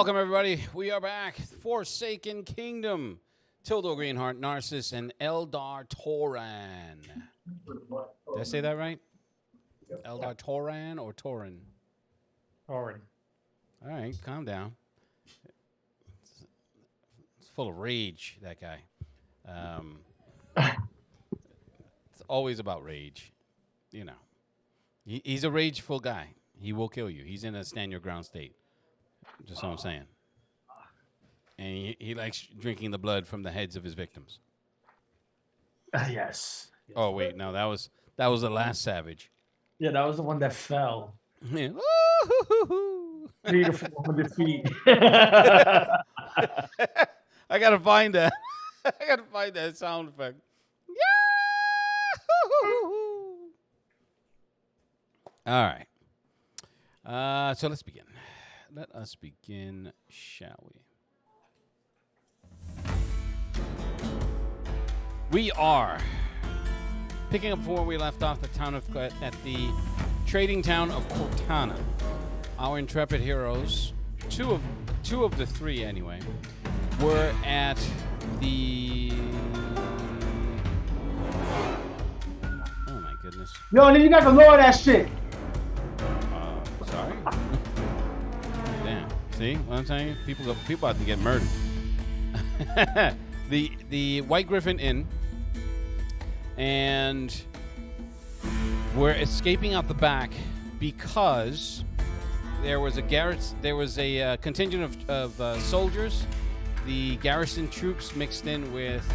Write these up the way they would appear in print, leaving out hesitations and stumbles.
Welcome, everybody. We are back. Forsaken Kingdom. Tildo Greenheart, Narcissus, and Eldar Toran. Did I say that right? Eldar Toran or Torin? Torin. All right, calm down. It's full of rage, that guy. It's always about rage. You know. He's a rageful guy. He will kill you. He's in a stand your ground state. Just what I'm saying. And he likes drinking the blood from the heads of his victims. Yes. Oh wait, no, that was the last savage. Yeah, that was the one that fell. Yeah. 3 to 400 feet. I gotta find that. I gotta find that sound effect. All right. So let's begin. Let us begin, shall we? We are picking up from where we left off, at the trading town of Cortana. Our intrepid heroes, two of the three anyway, were at the. Oh my goodness! Yo, you got to lower that shit. Sorry. Damn. See what I'm saying? People about to get murdered. The White Griffin Inn, and we're escaping out the back because there was a contingent of soldiers, the garrison troops mixed in with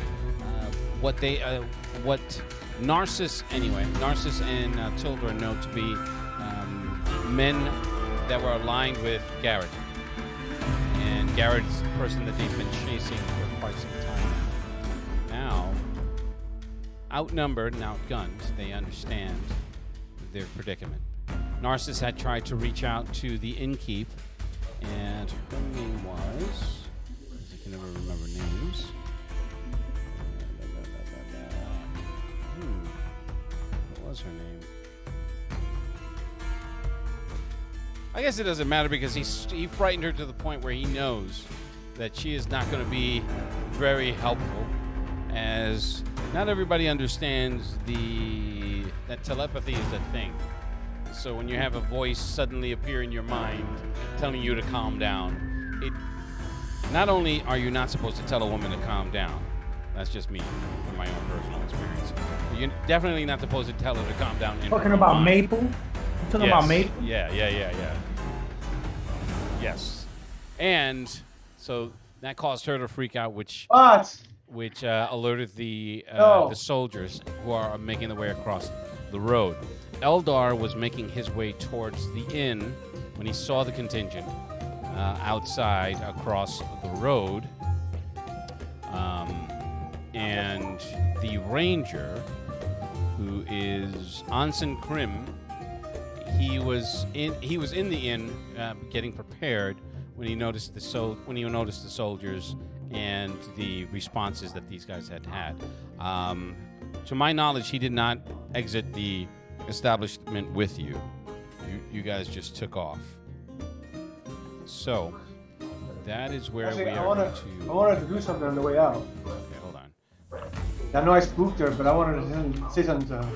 what Narcissus and Tilda know to be men that were aligned with Garrett. And Garrett's the person that they've been chasing for quite some time now. Outnumbered and outgunned, they understand their predicament. Narcissus had tried to reach out to the innkeep, and her name was, I can never remember names. What was her name? I guess it doesn't matter because he frightened her to the point where he knows that she is not going to be very helpful, as not everybody understands that telepathy is a thing. So when you have a voice suddenly appear in your mind telling you to calm down, not only are you not supposed to tell a woman to calm down, that's just me from my own personal experience, but you're definitely not supposed to tell her to calm down. Talking about Maple? Talking about Maple? Yeah. Yes. And so that caused her to freak out, which alerted the soldiers who are making their way across the road. Eldar was making his way towards the inn when he saw the contingent outside across the road. And the ranger, who is Anson Krim, he was in the inn getting prepared when he noticed the soldiers and the responses that these guys had. To my knowledge, he did not exit the establishment with you. You guys just took off. So that is where we are. I wanted to do something on the way out. Okay, hold on. I know I spooked her, but I wanted to say something to her.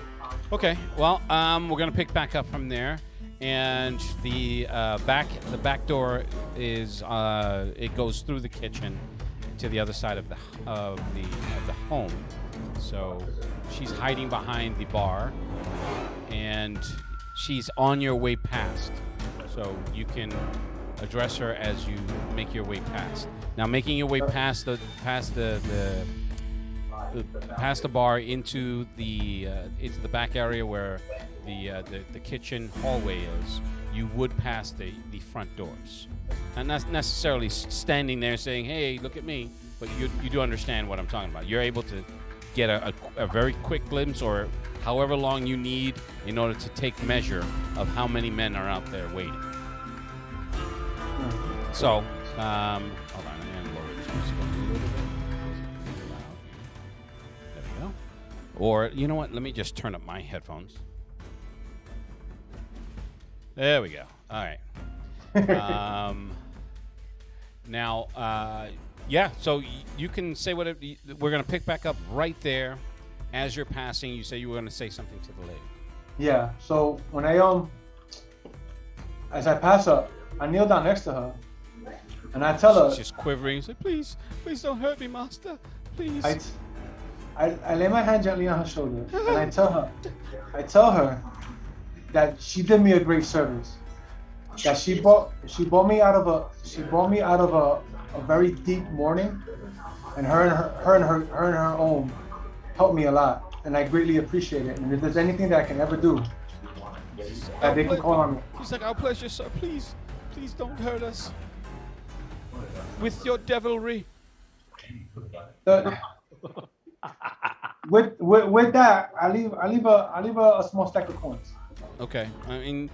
Okay, well, we're gonna pick back up from there, and the back door is it goes through the kitchen to the other side of the home. So she's hiding behind the bar, and she's on your way past. So you can address her as you make your way past. Now, making your way past the bar into the back area where the kitchen hallway is, you would pass the front doors. And not necessarily standing there saying, "Hey, look at me," but you do understand what I'm talking about. You're able to get a very quick glimpse, or however long you need in order to take measure of how many men are out there waiting. So, hold on, I'm gonna lower this music up a little bit. There we go. Or, you know what? Let me just turn up my headphones. There we go. All right. Now, yeah. So you can say whatever. We're gonna pick back up right there as you're passing. You say you were gonna say something to the lady. Yeah. So when as I pass her, I kneel down next to her, and I tell her. She's just quivering. She's like, please, please don't hurt me, master. Please. I lay my hand gently on her shoulder, and I tell her that she did me a great service. That she brought me out of a very deep mourning, and her and her own helped me a lot, and I greatly appreciate it. And if there's anything that I can ever do, that they can call on me. He's like, our pleasure, sir. Please, please don't hurt us with your devilry. With that, I leave a small stack of coins. Okay. I mean,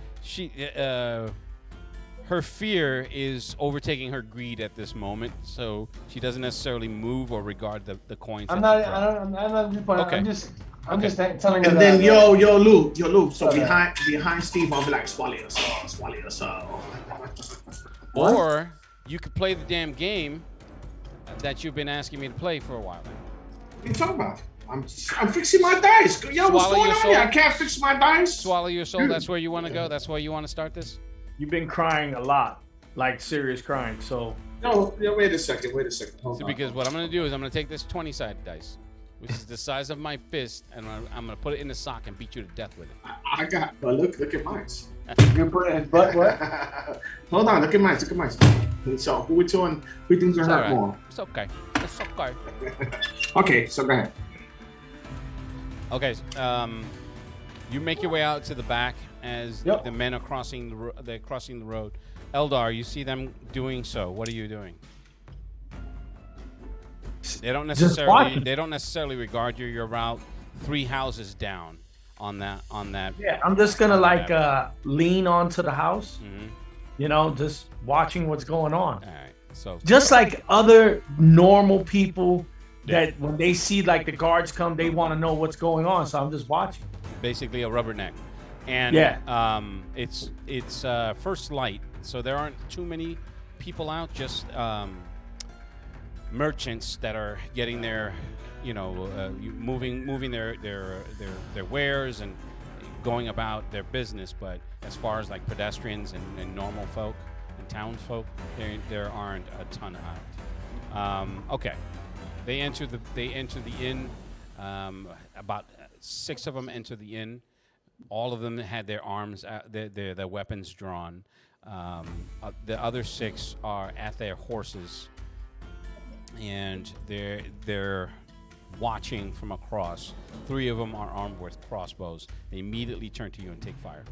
her fear is overtaking her greed at this moment, so she doesn't necessarily move or regard the coins. I'm not. Okay. I'm just telling her. And then yo, Luke. So behind Steve, I'll be like, swallow yourself. Or you could play the damn game that you've been asking me to play for a while now. What are you talking about? I'm fixing my dice. Yo, what's going on here? I can't fix my dice. Swallow your soul. That's where you want to go. That's where you want to start this. You've been crying a lot, like serious crying. So No, wait a second. Hold So on. because what I'm going to do is I'm going to take this 20-sided dice, which is the size of my fist, and I'm going to put it in the sock and beat you to death with it. I got. But look at mine. You put it in his butt. What? Hold on. Look at mine. So who thinks you hurt more? It's okay. It's okay. Okay. So go ahead. Okay. You make your way out to the back as Yep. the men are crossing the road. Eldar, you see them doing so. What are you doing? They don't necessarily regard you. You're about 3 houses down on that. yeah, I'm just gonna lean onto the house. Mhm. You know, just watching what's going on. All right. So Just like other normal people that when they see like the guards come, they want to know what's going on. So I'm just watching. basically a rubberneck, and it's first light, so there aren't too many people out. Just merchants that are getting their, moving their wares and going about their business. But as far as like pedestrians and normal folk and townsfolk, there aren't a ton out. Okay, they enter the inn. About 6 of them enter the inn. All of them had their arms, their weapons drawn. The other 6 are at their horses, and they're watching from across. 3 of them are armed with crossbows. They immediately turn to you and take fire.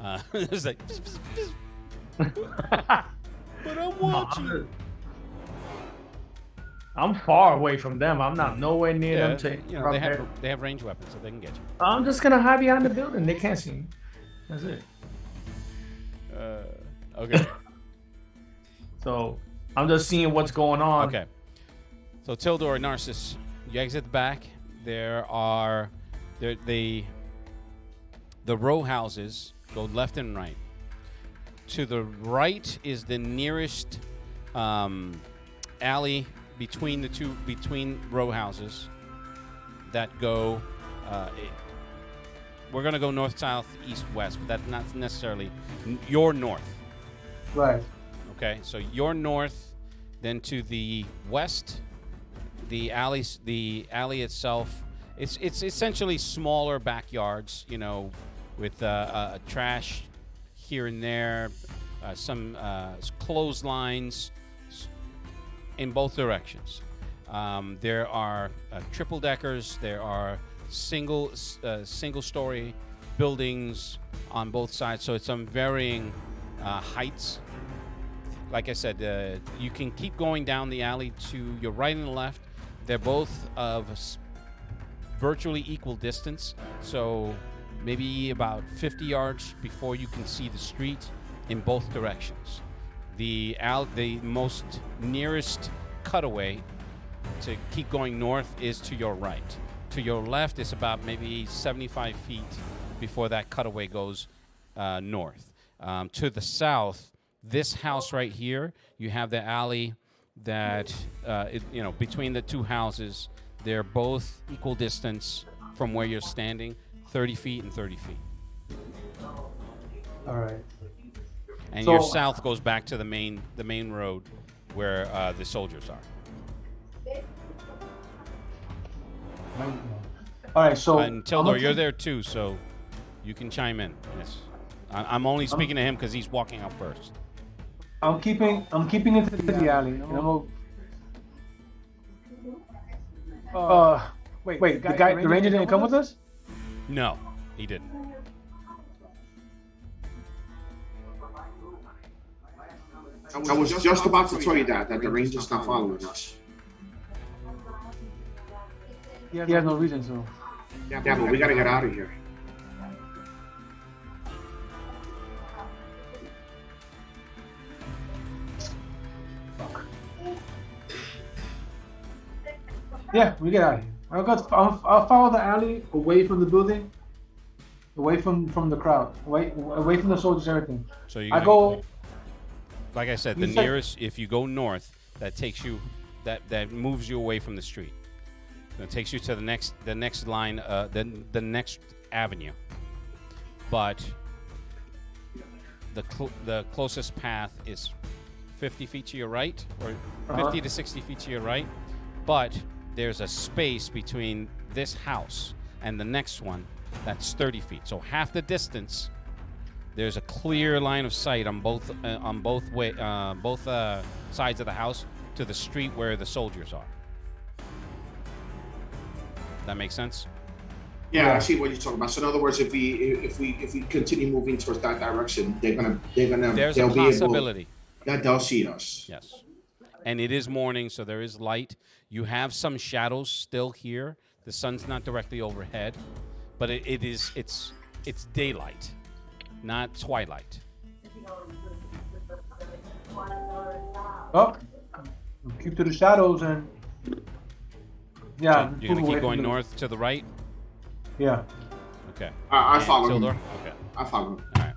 No, I'm just kidding. It's like, but I'm watching. I'm far away from them. I'm not nowhere near them to. They have ranged weapons, so they can get you. I'm just gonna hide behind the building. They can't see me. That's it. Okay. So I'm just seeing what's going on. Okay. So Tildor, Narcissus, you exit the back. There are the row houses go left and right. To the right is the nearest alley between row houses that go. We're gonna go north, south, east, west, but that's not necessarily your north. Right. Okay, so your north, then to the west, the alley itself. It's essentially smaller backyards, with trash here and there, some clotheslines in both directions. There are triple deckers. There are single story buildings on both sides. So it's on varying heights. Like I said, you can keep going down the alley to your right and left. They're both of virtually equal distance. So maybe about 50 yards before you can see the street in both directions. The most nearest cutaway to keep going north is to your right. To your left is about maybe 75 feet before that cutaway goes north. To the south, This house right here, you have the alley that, between the two houses, they're both equal distance from where you're standing, 30 feet and 30 feet. All right. And So- your south goes back to the main road where the soldiers are. All right. So And I'm Tildor, gonna you're keep- there too, so you can chime in. Yes. I'm only speaking to him because he's walking out first. I'm keeping into the alley. And I'm gonna, wait. The ranger didn't come with us. No, he didn't. I was just about to tell you that the Ranger's not following us. He has no reason to. Yeah, but we gotta get out of here. Yeah, we get out of here. I'll follow the alley away from the building, away from the crowd, away from the soldiers, everything. So I go. Like I said, You the said- nearest, if you go north, that takes you, that moves you away from the street. It takes you to the next line, the next avenue. But the closest path is 50 feet to your right, or 50 to 60 feet to your right. But there's a space between this house and the next one that's 30 feet. So half the distance. There's a clear line of sight on both sides of the house to the street where the soldiers are. That makes sense? Yeah, I see what you're talking about. So in other words, if we continue moving towards that direction, they'll There's a be able. possibility. That they'll see us. Yes. And it is morning, so there is light. You have some shadows still here. The sun's not directly overhead, but it's daylight, not twilight. Oh, keep to the shadows and. Yeah. So you're gonna move away keep going from the- north to the right? Yeah. Okay. I And follow him. Tildor? Okay. I follow him. All right.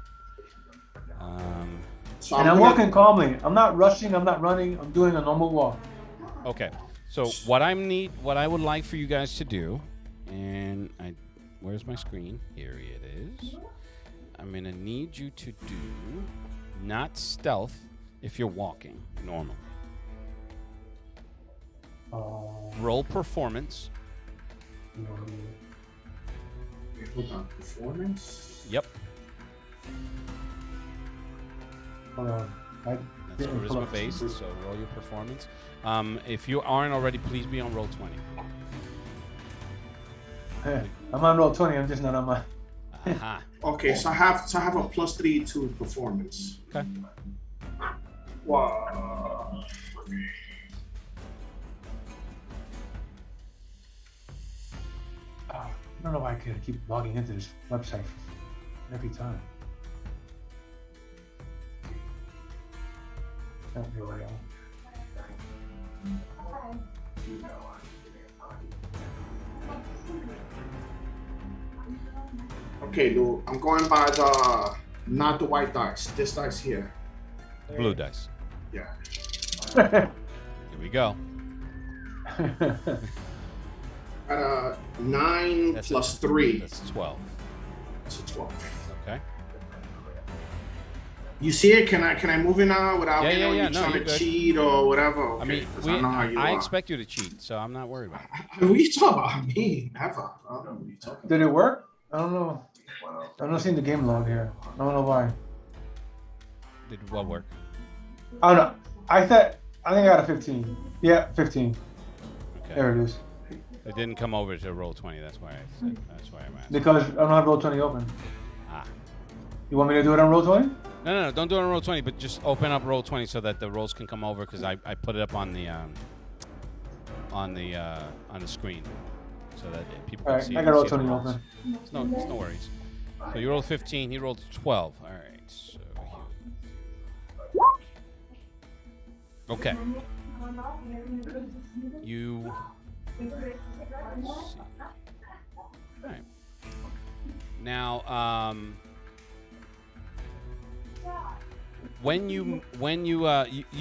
So And I'm gonna- walking calmly. I'm not rushing. I'm not running. I'm doing a normal walk. Okay. So what I would like for you guys to do, and where's my screen? Here it is. I'm gonna need you to do not stealth if you're walking normal. Roll performance. Hold on. Performance. Yep. Hold on. That's didn't pull charisma up based, super. so roll your performance. If you aren't already, please be on roll 20. I'm on roll 20. I'm just not on my. Aha. Okay, so I have a +3 to performance. Okay. Wow. I don't know why I could keep logging into this website every time. Oh, here we go. Okay, Lou, I'm going by not the white dice. This dice here. Blue dice. Yeah. Here we go. At a 9 That's plus 3. That's 12. That's a 12. Okay. You see it? Can I move it now without Yeah, you no, trying you're to good. cheat or whatever? Okay, I mean, 'cause I know how you I are. expect you to cheat, so I'm not worried about it. What are you talking about? Me? Never. I don't know what you're talking Did it work? I don't know. I'm not seeing the game log here. I don't know why. Did what work? I don't know. I think I got a 15. Yeah, 15. Okay. There it is. It didn't come over to roll 20. That's why I'm asking. Because I don't have roll 20 open. Ah. You want me to do it on roll 20? No, don't do it on roll 20, but just open up roll 20 so that the rolls can come over because I put it up on the screen so that people All can right, see. I got roll see the 20 rolls. open. It's no worries. So you rolled 15. He rolled 12. All right. So okay. You. Let's see. All right. Now, when you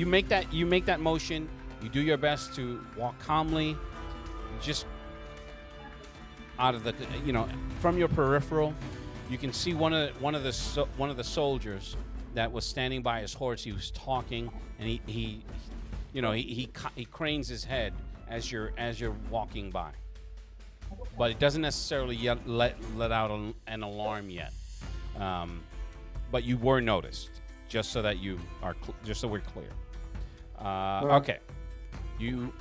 make that motion, you do your best to walk calmly, just out of the from your peripheral, you can see one of the soldiers that was standing by his horse. He was talking, and he cranes his head as you're walking by, but it doesn't necessarily yet let out an alarm yet. But you were noticed, just so that just so we're clear. Okay, you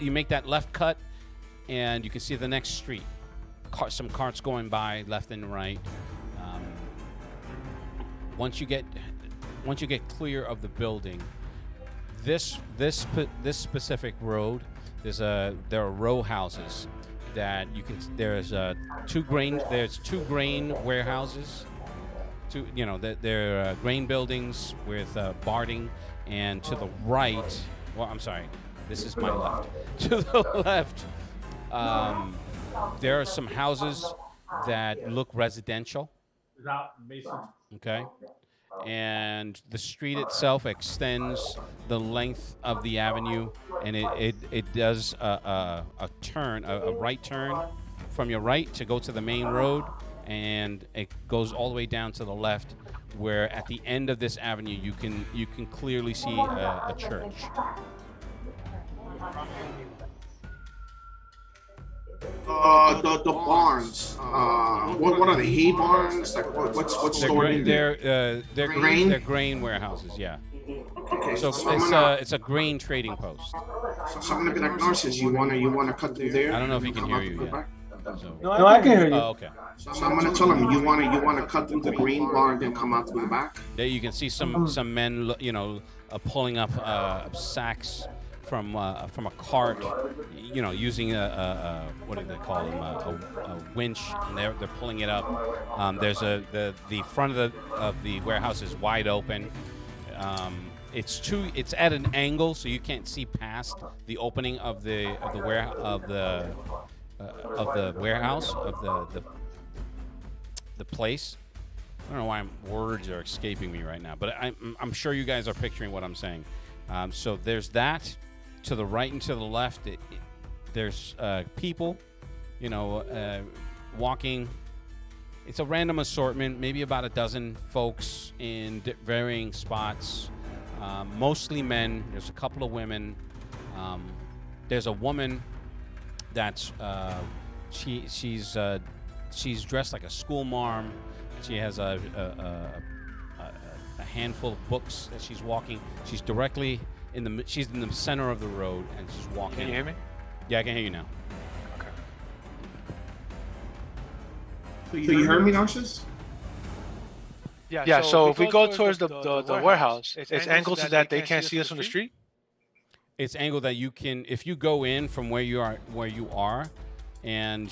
make that left cut, and you can see the next street. Some carts going by left and right. Once you get clear of the building, this specific road, there are row houses that you can. There's two grain warehouses. They're grain buildings with barding, and to the right. Well, I'm sorry, this is my left. To the left, there are some houses that look residential. Okay. And the street itself extends the length of the avenue, and it does a right turn from your right to go to the main road, and it goes all the way down to the left, where at the end of this avenue you can clearly see a church. The barns. What are the hay barns? Like what's stored in there? They're grain. They're grain warehouses. Yeah. Okay. So it's a grain trading post. So I'm gonna be like Narcissus. You wanna cut through there? I don't know if he can hear you yet. So. No, I can hear you. Oh, okay. So I'm gonna tell him you wanna cut through the grain barn, then come out through the back. There you can see some men, pulling up sacks from a cart, using a what do they call them, a winch, and they're pulling it up. There's the front of the warehouse is wide open. It's at an angle, so you can't see past the opening of the warehouse of the place. I don't know why words are escaping me right now, but I'm sure you guys are picturing what I'm saying. So there's that. To the right and to the left, there's people, walking. It's a random assortment, maybe about a dozen folks in varying spots, mostly men. There's a couple of women. There's a woman that's she's dressed like a school marm. She has a handful of books that she's walking. She's directly she's in the center of the road, and she's walking. Can you hear me? Yeah, I can hear you now. Okay. So you heard me, Narcissus? Yeah. So if we go towards the warehouse, it's angled so that they can't see us from the street. It's angled that you can, if you go in from where you are, and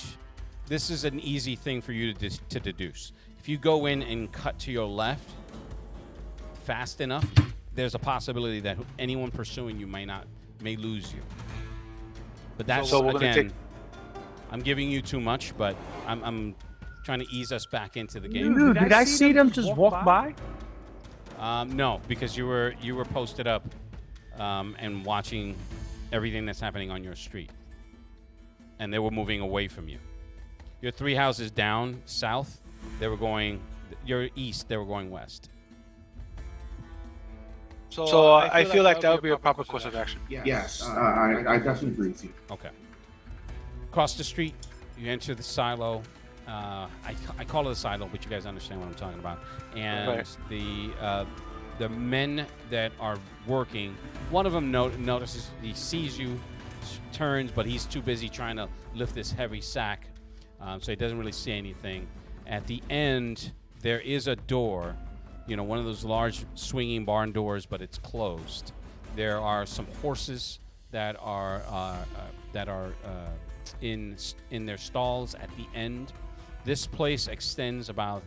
this is an easy thing for you to deduce. If you go in and cut to your left fast enough, there's a possibility that anyone pursuing you may lose you. But that's, so again, I'm giving you too much, but I'm trying to ease us back into the game. Dude, did I see them just walk by? No, because you were posted up and watching everything that's happening on your street, and they were moving away from you. You're 3 houses down south. You're east. They were going west. So I feel like that would be a proper course of action. Yes, I definitely agree with you. Okay. Across the street, you enter the silo. I call it a silo, but you guys understand what I'm talking about. And right. The men that are working, one of them notices, he sees you, turns, but he's too busy trying to lift this heavy sack, so he doesn't really see anything. At the end, there is a door. One of those large swinging barn doors, but it's closed. There are some horses that are in their stalls at the end. This place extends about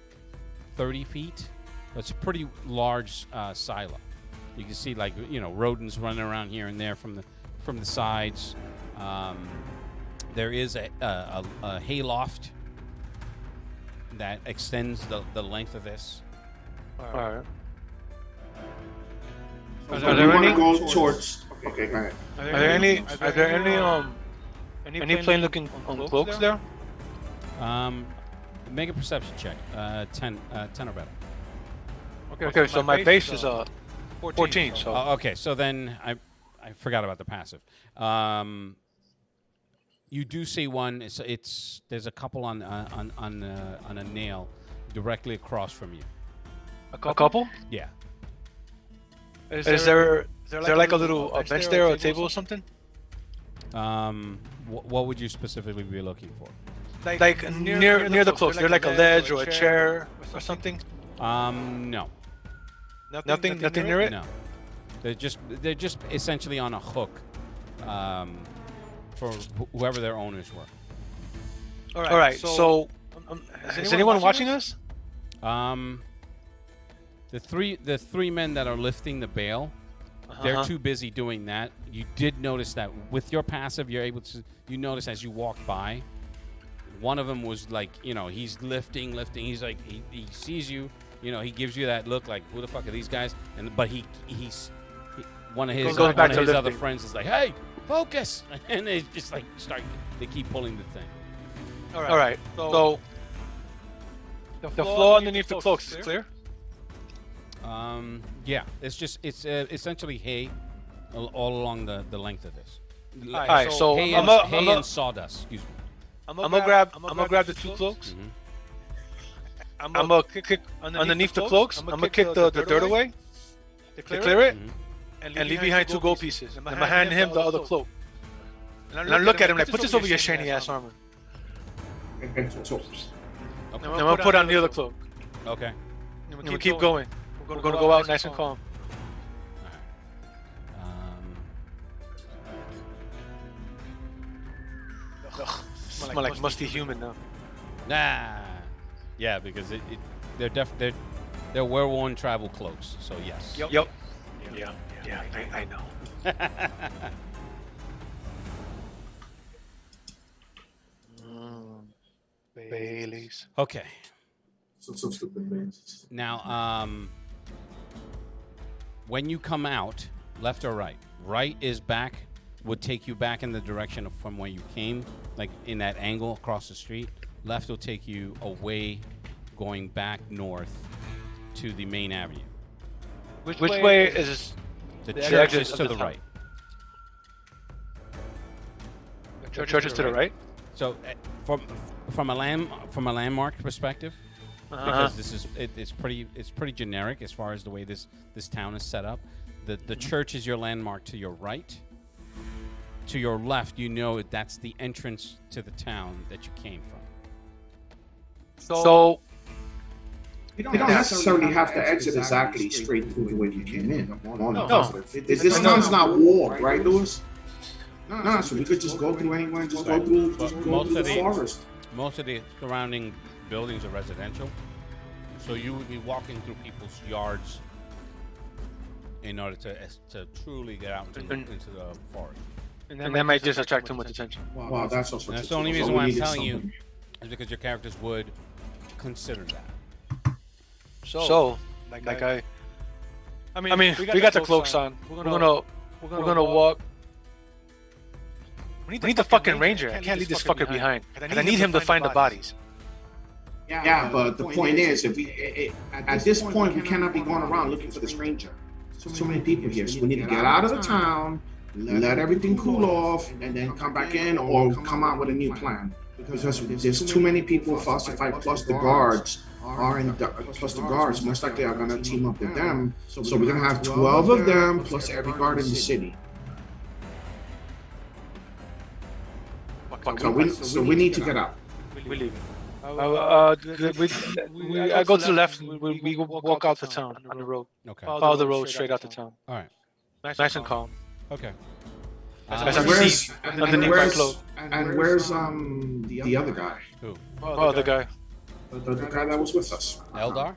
30 feet. It's a pretty large silo. You can see rodents running around here and there from the sides. There is a hay loft that extends the length of this. All right. Are we there want any? to go towards. Okay, go ahead. Are there any plane looking cloaks there? Make a perception check. 10 or better. Okay, so my base is 14. So Okay, so then I forgot about the passive. You do see one. There's a couple on a nail directly across from you. a couple? Yeah. Is there like a little bench there or a table or something? What would you specifically be looking for? Like near the cloaks. There's like a ledge or a chair or something. No. Nothing near it. No. They're just essentially on a hook, for whoever their owners were. All right. So, is anyone watching us? The three men that are lifting the bale, they're too busy doing that. You did notice that with your passive, you notice as you walk by, one of them was like, he's lifting. He's like, he sees you, he gives you that look like, who the fuck are these guys? But he's one of his other friends is like, hey, focus, and they just like they keep pulling the thing. All right. So the floor underneath the cloaks is clear. Yeah, it's essentially hay all along the length of this. All right, so hay and sawdust. Excuse me. I'm gonna grab the 2 cloaks. I'm gonna kick underneath the cloaks. I'm gonna kick the dirt away to clear it, and leave behind 2 gold pieces. I'm gonna hand him the other cloak, and I look at him like, put this over your shiny ass armor. Okay, so I'm gonna put on the other cloak. Okay. I'm gonna keep going. We're gonna go out nice and calm. Smell like musty human now. Nah. Yeah, because they're wear-worn travel cloaks. So yes. Yep. Yeah. I know. Baileys. Okay. some stupid things. Now, when you come out, left or right? Right is back, would take you back in the direction of from where you came, like in that angle across the street. Left will take you away, going back north to the main avenue. Which way is the church is to the right. The church is to the right? So, from a landmark perspective, because it's pretty generic as far as the way this town is set up. The church is your landmark to your right. To your left, that's the entrance to the town that you came from. So you don't necessarily have to exit exactly straight through the way you came in. No. This town's not walled, right, Lewis? No, so we could just go through anywhere, just go through the forest. Most of the surrounding buildings are residential, so you would be walking through people's yards in order to truly get out into the forest. And that might just attract too much attention. Wow, that's also that's the only reason why I'm telling you is because your characters would consider that. So I mean, we got the cloaks on. We're gonna walk. We need the fucking ranger. I can't leave this fucker behind. And I need him to find the bodies. Yeah, but the point is, at this point, we cannot be going around looking for this ranger. So many people here, so we need to get out of the town, let everything cool off, and then come back in or come out with a new plan. Because there's too many people for us to fight, plus the guards most likely are gonna team up with them. So we're gonna have 12 of them plus every guard in the city. So we need to get out. We leave. I go to the left. We walk out the town on the road. Okay. Follow the road straight out the town. All right. Nice and calm. Okay. Where's underneath my cloak? And where's the other guy? Who? Oh, the guy. The guy that was with us. Eldar?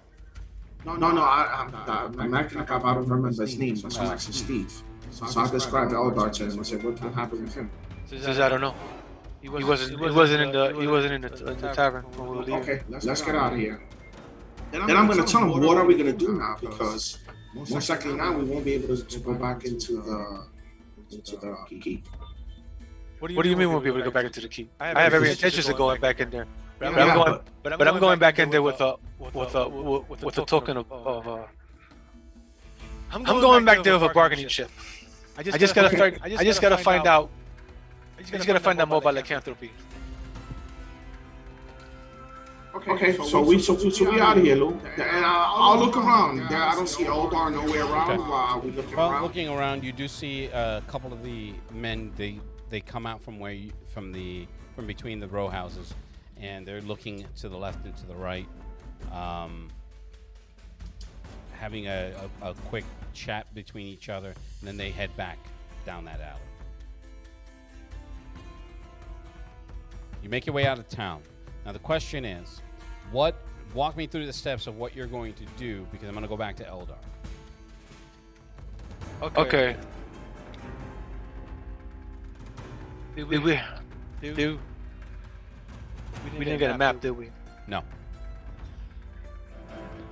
No. I'm acting like I don't remember his name, but someone said Steve. So I described Eldar to him. I said, "What happened with him?" Says I don't know. He wasn't in the tavern when we were leaving. Okay, let's get out of here. Then I'm gonna tell him what are we gonna do now, because Most likely not. We won't be able to go back into the keep. What do you mean we won't be able to go back into the keep? I have every intention of going back in there. But Yeah, I'm going back in there with a token of I'm going back there with a bargaining chip. I just gotta find out more about lycanthropy. Okay, so we out of here, Lou. And I'll look around. I don't see Eldar nowhere around. While we looking Well, around. looking around, you do see a couple of the men. They come out from from between the row houses, and they're looking to the left and to the right, having a quick chat between each other, and then they head back down that alley. You make your way out of town. Now the question is, walk me through the steps of what you're going to do, because I'm going to go back to Eldar. Okay. We didn't get a map, did we? No.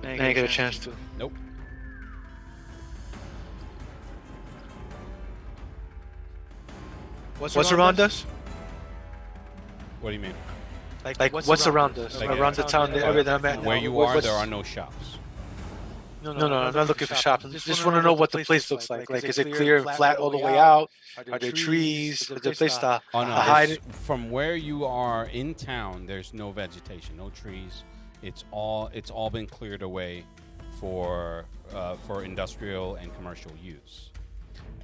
I didn't get a chance to. Nope. What's around us? What do you mean? Like what's around us? Like, Around the town, the area that I'm at. Where you are, there are no shops. No, I'm not looking for shops. I just want to know what the place looks like. Like, is it clear and flat all the way out? Are there trees? Is there a place to Oh no! hide? From where you are in town, there's no vegetation, no trees. It's all been cleared away for industrial and commercial use,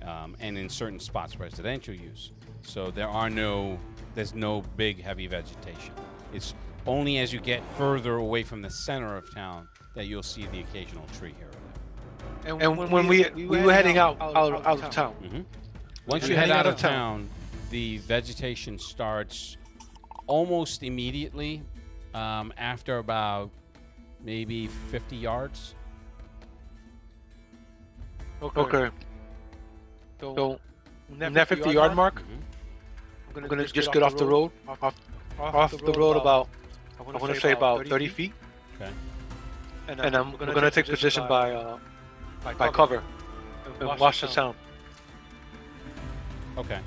and in certain spots, residential use. So there's no big heavy vegetation. It's only as you get further away from the center of town that you'll see the occasional tree here or there. And when we were heading out of town. Mm-hmm. Once you head out of town, the vegetation starts almost immediately after about maybe 50 yards. Okay. So, in that 50-yard mark, Mm-hmm. I'm gonna just get off the road, off the road about, I want to say about 30 feet. Okay. And I'm gonna take position by cover and watch the town. Okay.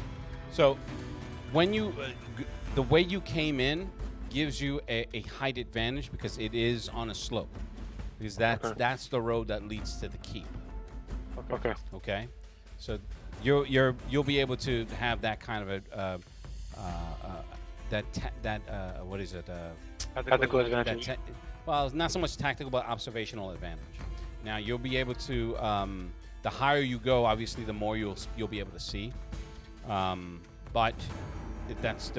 So when the way you came in gives you a height advantage because it is on a slope. Because that's the road that leads to the keep. Okay. Okay. So you'll be able to have that kind of what is it? Tactical advantage. Well, it's not so much tactical, but observational advantage. Now you'll be able to. The higher you go, obviously, the more you'll be able to see. But that's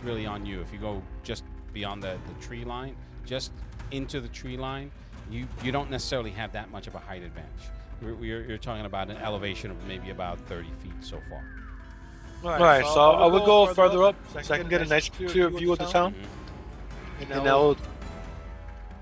really on you. If you go just beyond the tree line, just into the tree line, you don't necessarily have that much of a height advantage. You're talking about an elevation of maybe about 30 feet so far. All right, so I will go further up so I can get a nice clear view of the town, and I'll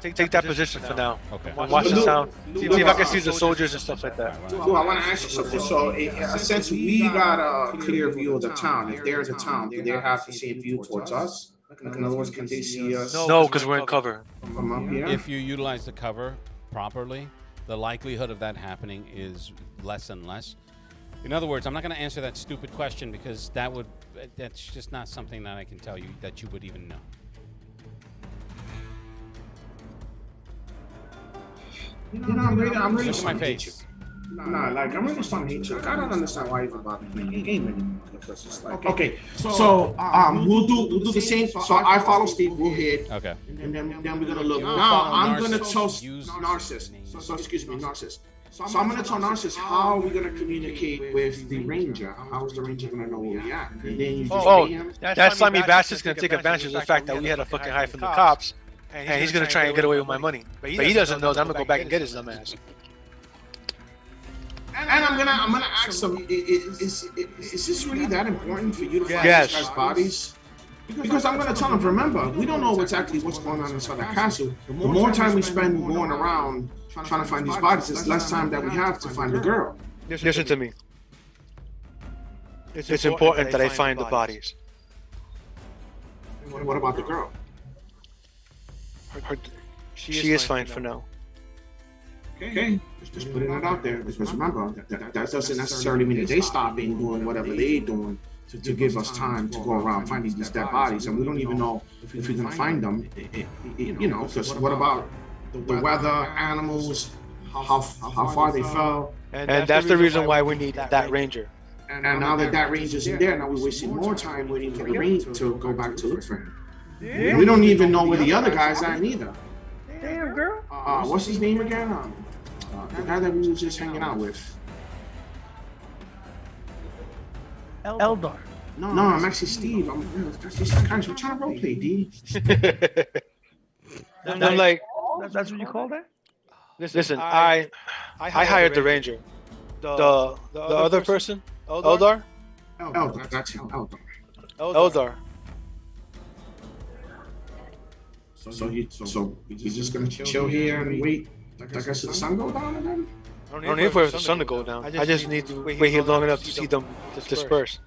take that position for now. Okay. Watch the town, see if I can see the soldiers and stuff like that. Well, I want to ask you something. So, since we got a clear view of the town, if there's a town, do they have the same view towards us? Like, in other words, can they see us No, because we're in cover. from up here? If you utilize the cover properly, the likelihood of that happening is less and less. In other words, I'm not going to answer that stupid question because that's just not something that I can tell you that you would even know. You know, I'm really Look at my starting to hate you. face. Nah, like, I'm really starting to hate you. Like, I don't understand why you even bother playing the game anymore. Because it's like, okay, so we'll do the same. So I follow Steve. We'll hit. Okay. And then we're gonna look. You'll Now follow I'm gonna Narcissus. toast Use Narcissus. names. So excuse me, Narcissus. So I'm gonna tell Narcissus how are we gonna communicate with the ranger? How is the ranger gonna know where we at? And then you just pay him. That slimy bastard's gonna take advantage of the fact that we had a fucking hide from the cops, and he's gonna try and get away with my money. But he doesn't know that I'm gonna go back and get his dumb ass. And I'm gonna ask him, is this really that important for you to find Yes. these guys' bodies? Because I'm gonna tell him, remember, we don't know exactly what's going on inside that castle. The more time we spend going around trying to find these bodies, it's less time that we have to find the girl. Listen to me. It's important that I find the bodies. What about the girl? She is fine for now. Okay, just putting it out there because remember that doesn't necessarily mean that they stopping doing whatever they doing to give us time to go around finding these dead bodies, and we don't even know if we're gonna find them. You know, because what about the weather, animals, how far they fell, And that's the reason why we need that ranger. and now that range isn't there, now we're wasting more time waiting for the range to go back to look for him. We don't even know where the other guys are neither. Damn, girl. What's his name again? The guy that we were just hanging out with. Eldar. No, I'm actually Steve. I'm trying to roleplay, D. I'm like, That's what you call that? listen, I hired the ranger. The other person, Eldar. Eldar, that's him. Eldar. Eldar. So he's just gonna chill here and wait. Like I said, the sun go down again. I don't need for the sun to go down. I just need to wait here long enough to see them disperse.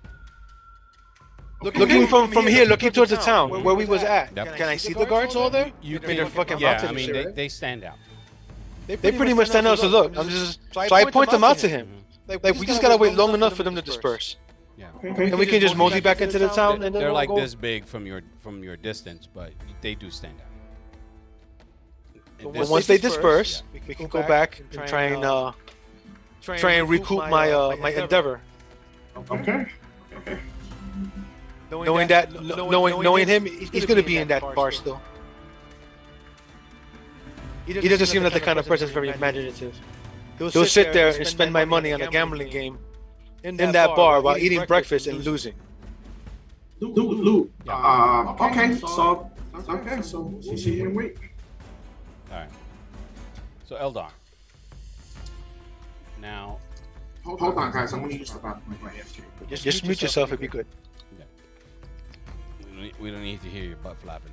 Looking from here, looking towards the town where we was at. Yep. Can I see the guards all there? You I mean, they're fucking yeah, mounted I and mean, shit, right? they stand out. They pretty much stand out to look. I'm just so I point them out to him. Like we just gotta wait long enough for them to disperse, Yeah. and we can just mosey back into the town. And then They're we'll like go. this big from your distance, but they do stand out. And But once they disperse, we can go back and try and recoup my my endeavor. Okay. Knowing him, he's gonna be in that bar still. He doesn't seem like the kind of person that's very imaginative. He'll sit there and spend my money on a gambling game in that bar while eating breakfast and losing. Luke. Okay. So we sit here and wait. All right. So Eldar. Now, Hold on, guys. I'm gonna use the bathroom right here. Just mute yourself if you could. we don't need to hear your butt flapping.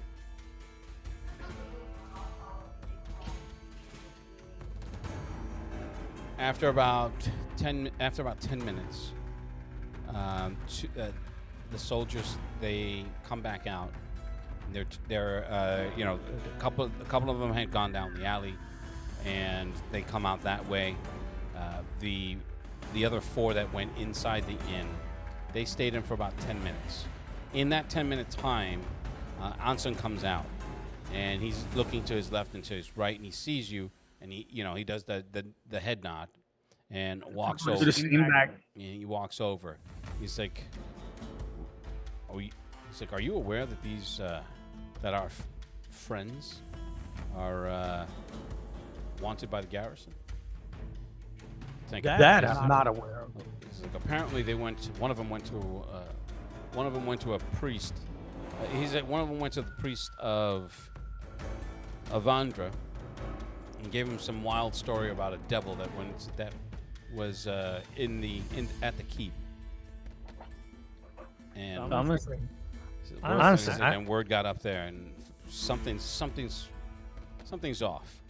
After about 10 minutes, the soldiers, they come back out. They're a couple of them had gone down the alley, and they come out that way. The other 4 that went inside the inn, they stayed in for about 10 minutes. In that 10-minute time, Anson comes out, and he's looking to his left and to his right, and he sees you, and he does the head nod, and walks over. And he walks over. He's like, "Are you aware that these that our friends are wanted by the garrison?" That I'm not aware of. He's like, apparently one of them went to a priest. One of them went to the priest of Avandra and gave him some wild story about a devil that was at the keep. And Honestly, and word got up there, and something's off.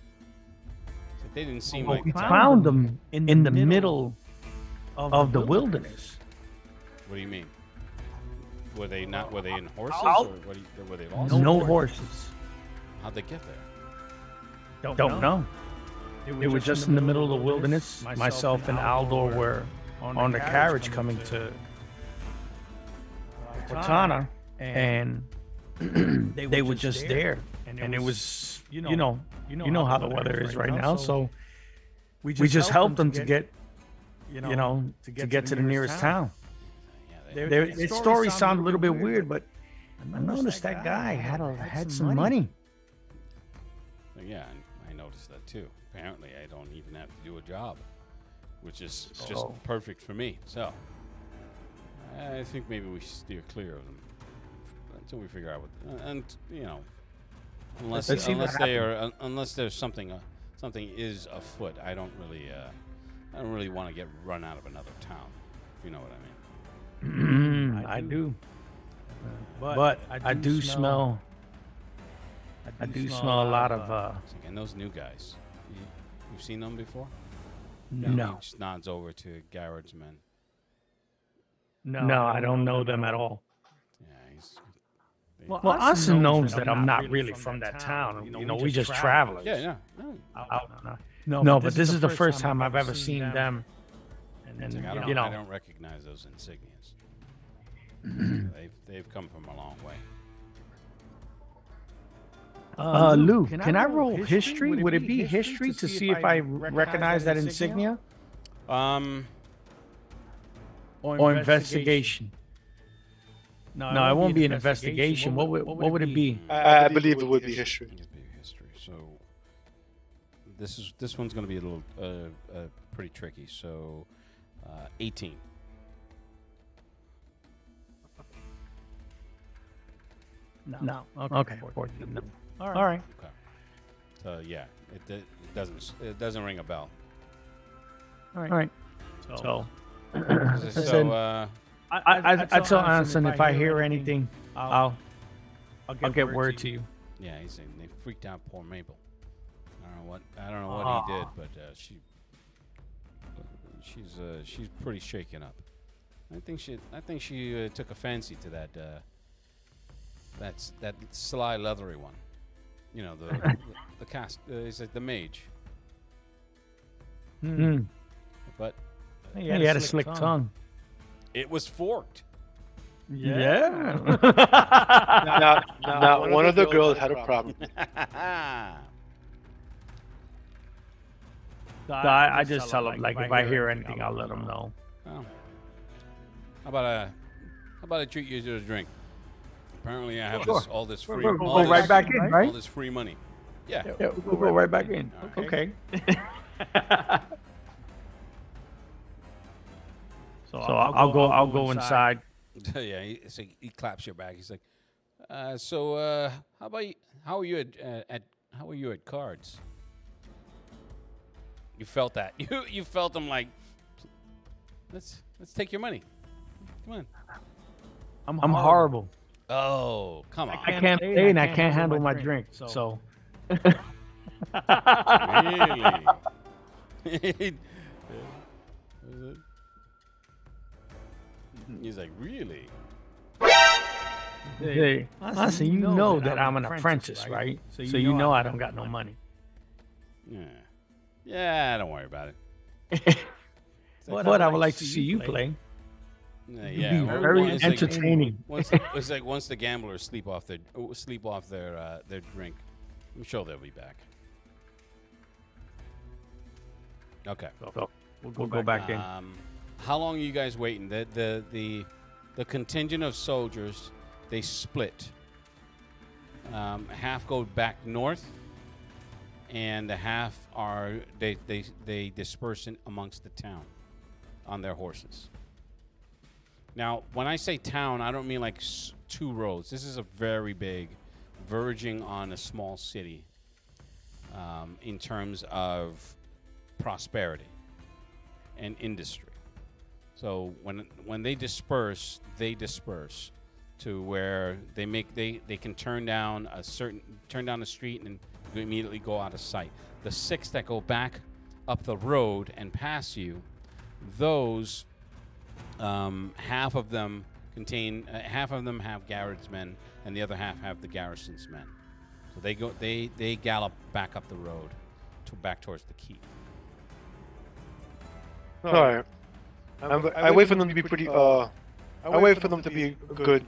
They didn't seem like. we found them in the middle of the wilderness. What do you mean? Were they in horses, or were they lost? No horses. How'd they get there? Don't know. They were just in the middle of the wilderness. Myself and Aldor were on the carriage coming to Cortana, and they were just there. And it was, you know how the weather is right now. So we just helped them to get, to get to the nearest town. Their story sounded a little bit weird, but I noticed that guy had some money. Yeah, I noticed that too. Apparently, I don't even have to do a job, which is just perfect for me. So I think maybe we should steer clear of them until we figure out what. And unless there's something is afoot, I don't really want to get run out of another town. If you know what I mean. I do. But I do smell. I do smell a lot of. And those new guys, you've seen them before? No. He just nods over to Garrett's men. No, I don't know them at all. Yeah, Well, Anson knows that I'm not really from that town. We just travelers. Yeah. No. No, but this is the first time I've ever seen them. And It's like, you know, I don't recognize those insignias. they've come from a long way. Lou, can I roll history? Would it be history to see if I recognize that insignia? Or investigation? No, it won't be an investigation. What would it be? I believe it would be history. It'd be history. So this one's going to be a little pretty tricky. So 18. No. Okay. 14. No. All right. Okay. So yeah, it doesn't ring a bell. All right. So So I tell Anson if I hear anything, I'll get word to you. yeah, he's saying they freaked out poor Mabel. I don't know what he did, but she's pretty shaken up. I think she took a fancy to that sly leathery one. You know, the cast is like the mage. But He had a slick tongue. it was forked. Yeah. Now, one of the girls had a problem. So I just tell him, like, if I hear anything, I'll let him know. Oh. How about I treat you to a drink? Apparently, I have all this free. We'll all go right this- back in, All right? this free money. Yeah. Yeah, we'll go right back in. Okay. Okay. So I'll go inside. Yeah. He claps your back. He's like, so how are you at cards? You felt that. You felt him like, let's take your money. Come on. I'm horrible. Oh, come on. I can't pay and I can't handle my drink. So. Really? He's like, really? Hey, listen, you know that I'm an apprentice, right? So you know I don't got no money. Yeah. Yeah, don't worry about it. But I would like to see you play. Yeah, Be very entertaining. It's like once the gamblers sleep off their drink, I'm sure they'll be back. Okay. So we'll go back in. How long are you guys waiting? The contingent of soldiers, they split. Half go back north, and the half are they disperse amongst the town on their horses. Now, when I say town, I don't mean like two roads. This is a very big, verging on a small city in terms of prosperity and industry. So when they disperse to where they can turn down a street and immediately go out of sight. The 6 that go back up the road and pass you, those half of them have Garrett's men, and the other half have the Garrison's men. So they gallop back up the road back towards the keep. All right. I wait for them to be pretty. I wait for them to be good.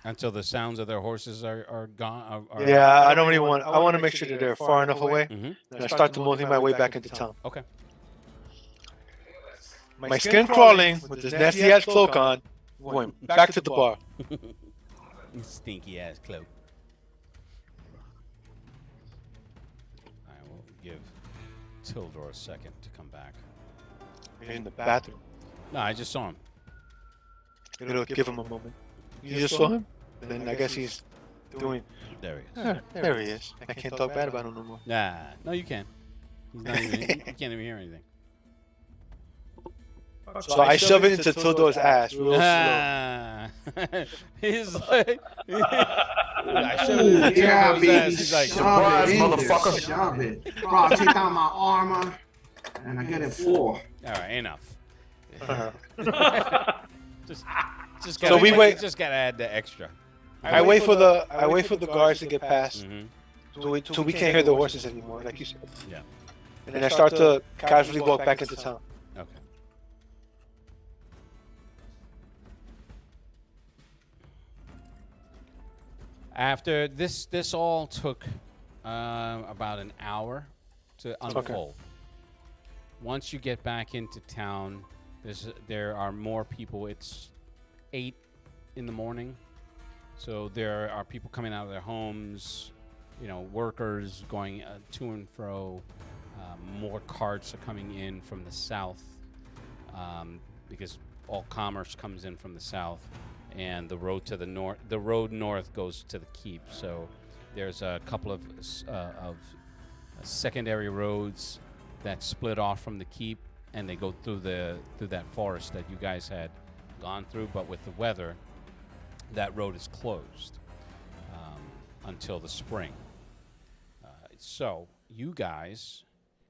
Until the sounds of their horses are gone. Yeah, I don't really want. I want to make sure that they're far enough away. Mhm. And I start to mosey my way back into town. Okay. My skin crawling with this nasty ass cloak on, going back to the bar. Stinky ass cloak. I will give Tildor a second to come back. In the bathroom. No, I just saw him. It'll give him a moment. You just saw him? Then I guess he's doing. There he is. There he is. I can't talk bad about him no more. Nah, no, you can. He's not even. You can't even hear anything. So I shove it into Tildor's ass real slow. Ah. He's like, I shove it into Yeah, Tildor's baby. ass. He's like, Shove it in there, motherfucker. Shove it. Bro, I take out my armor, and I get it 4. all right, enough. Just So gotta, we wait- Just gotta add the extra. I wait for the guards to get past, Mm-hmm. till we can't hear the horses anymore, like you said. Yeah. And then I start to casually walk back into town. Okay. After this all took about an hour to unfold. Once you get back into town, there are more people. It's 8 in the morning, so there are people coming out of their homes. Workers going to and fro. More carts are coming in from the south because all commerce comes in from the south, and the road to the north. The road north goes to the keep. So there's a couple of secondary roads that split off from the keep, and they go through that forest that you guys had gone through. But with the weather, that road is closed until the spring. So you guys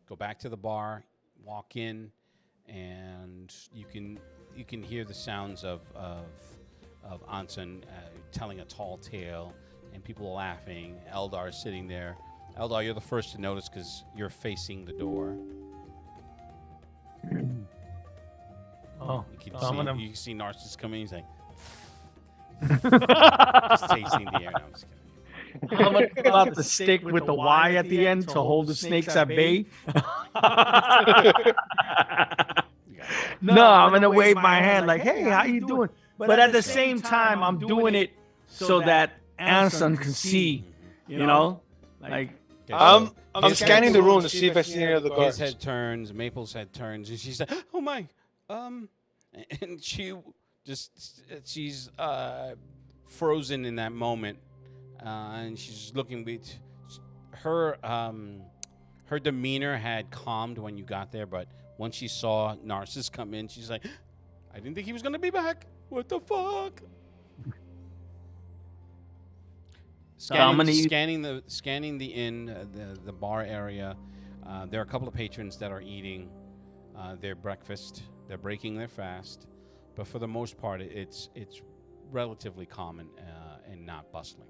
go back to the bar, walk in, and you can hear the sounds of Anson telling a tall tale, and people laughing. Eldar sitting there. Eldar, you're the first to notice because you're facing the door. Oh, you can see Narcissus coming. He's like, just tasting the air. No, I'm just kidding. I'm gonna pull out the stick with the Y at the end to hold the snakes at bay. No, I'm gonna wave my hand like, "Hey, how you doing?" But at the same time, I'm doing it so that Anson can see. Like I'm scanning the room to see if I see any of the guards. His head turns, Maple's head turns, and she's like, "Oh my!" And she's frozen in that moment. And she's looking with her demeanor had calmed when you got there, but once she saw Narcissus come in, she's like, I didn't think he was gonna be back. What the fuck? Scanning the inn, the bar area. There are a couple of patrons that are eating their breakfast. They're breaking their fast, but for the most part, it's relatively calm and not bustling.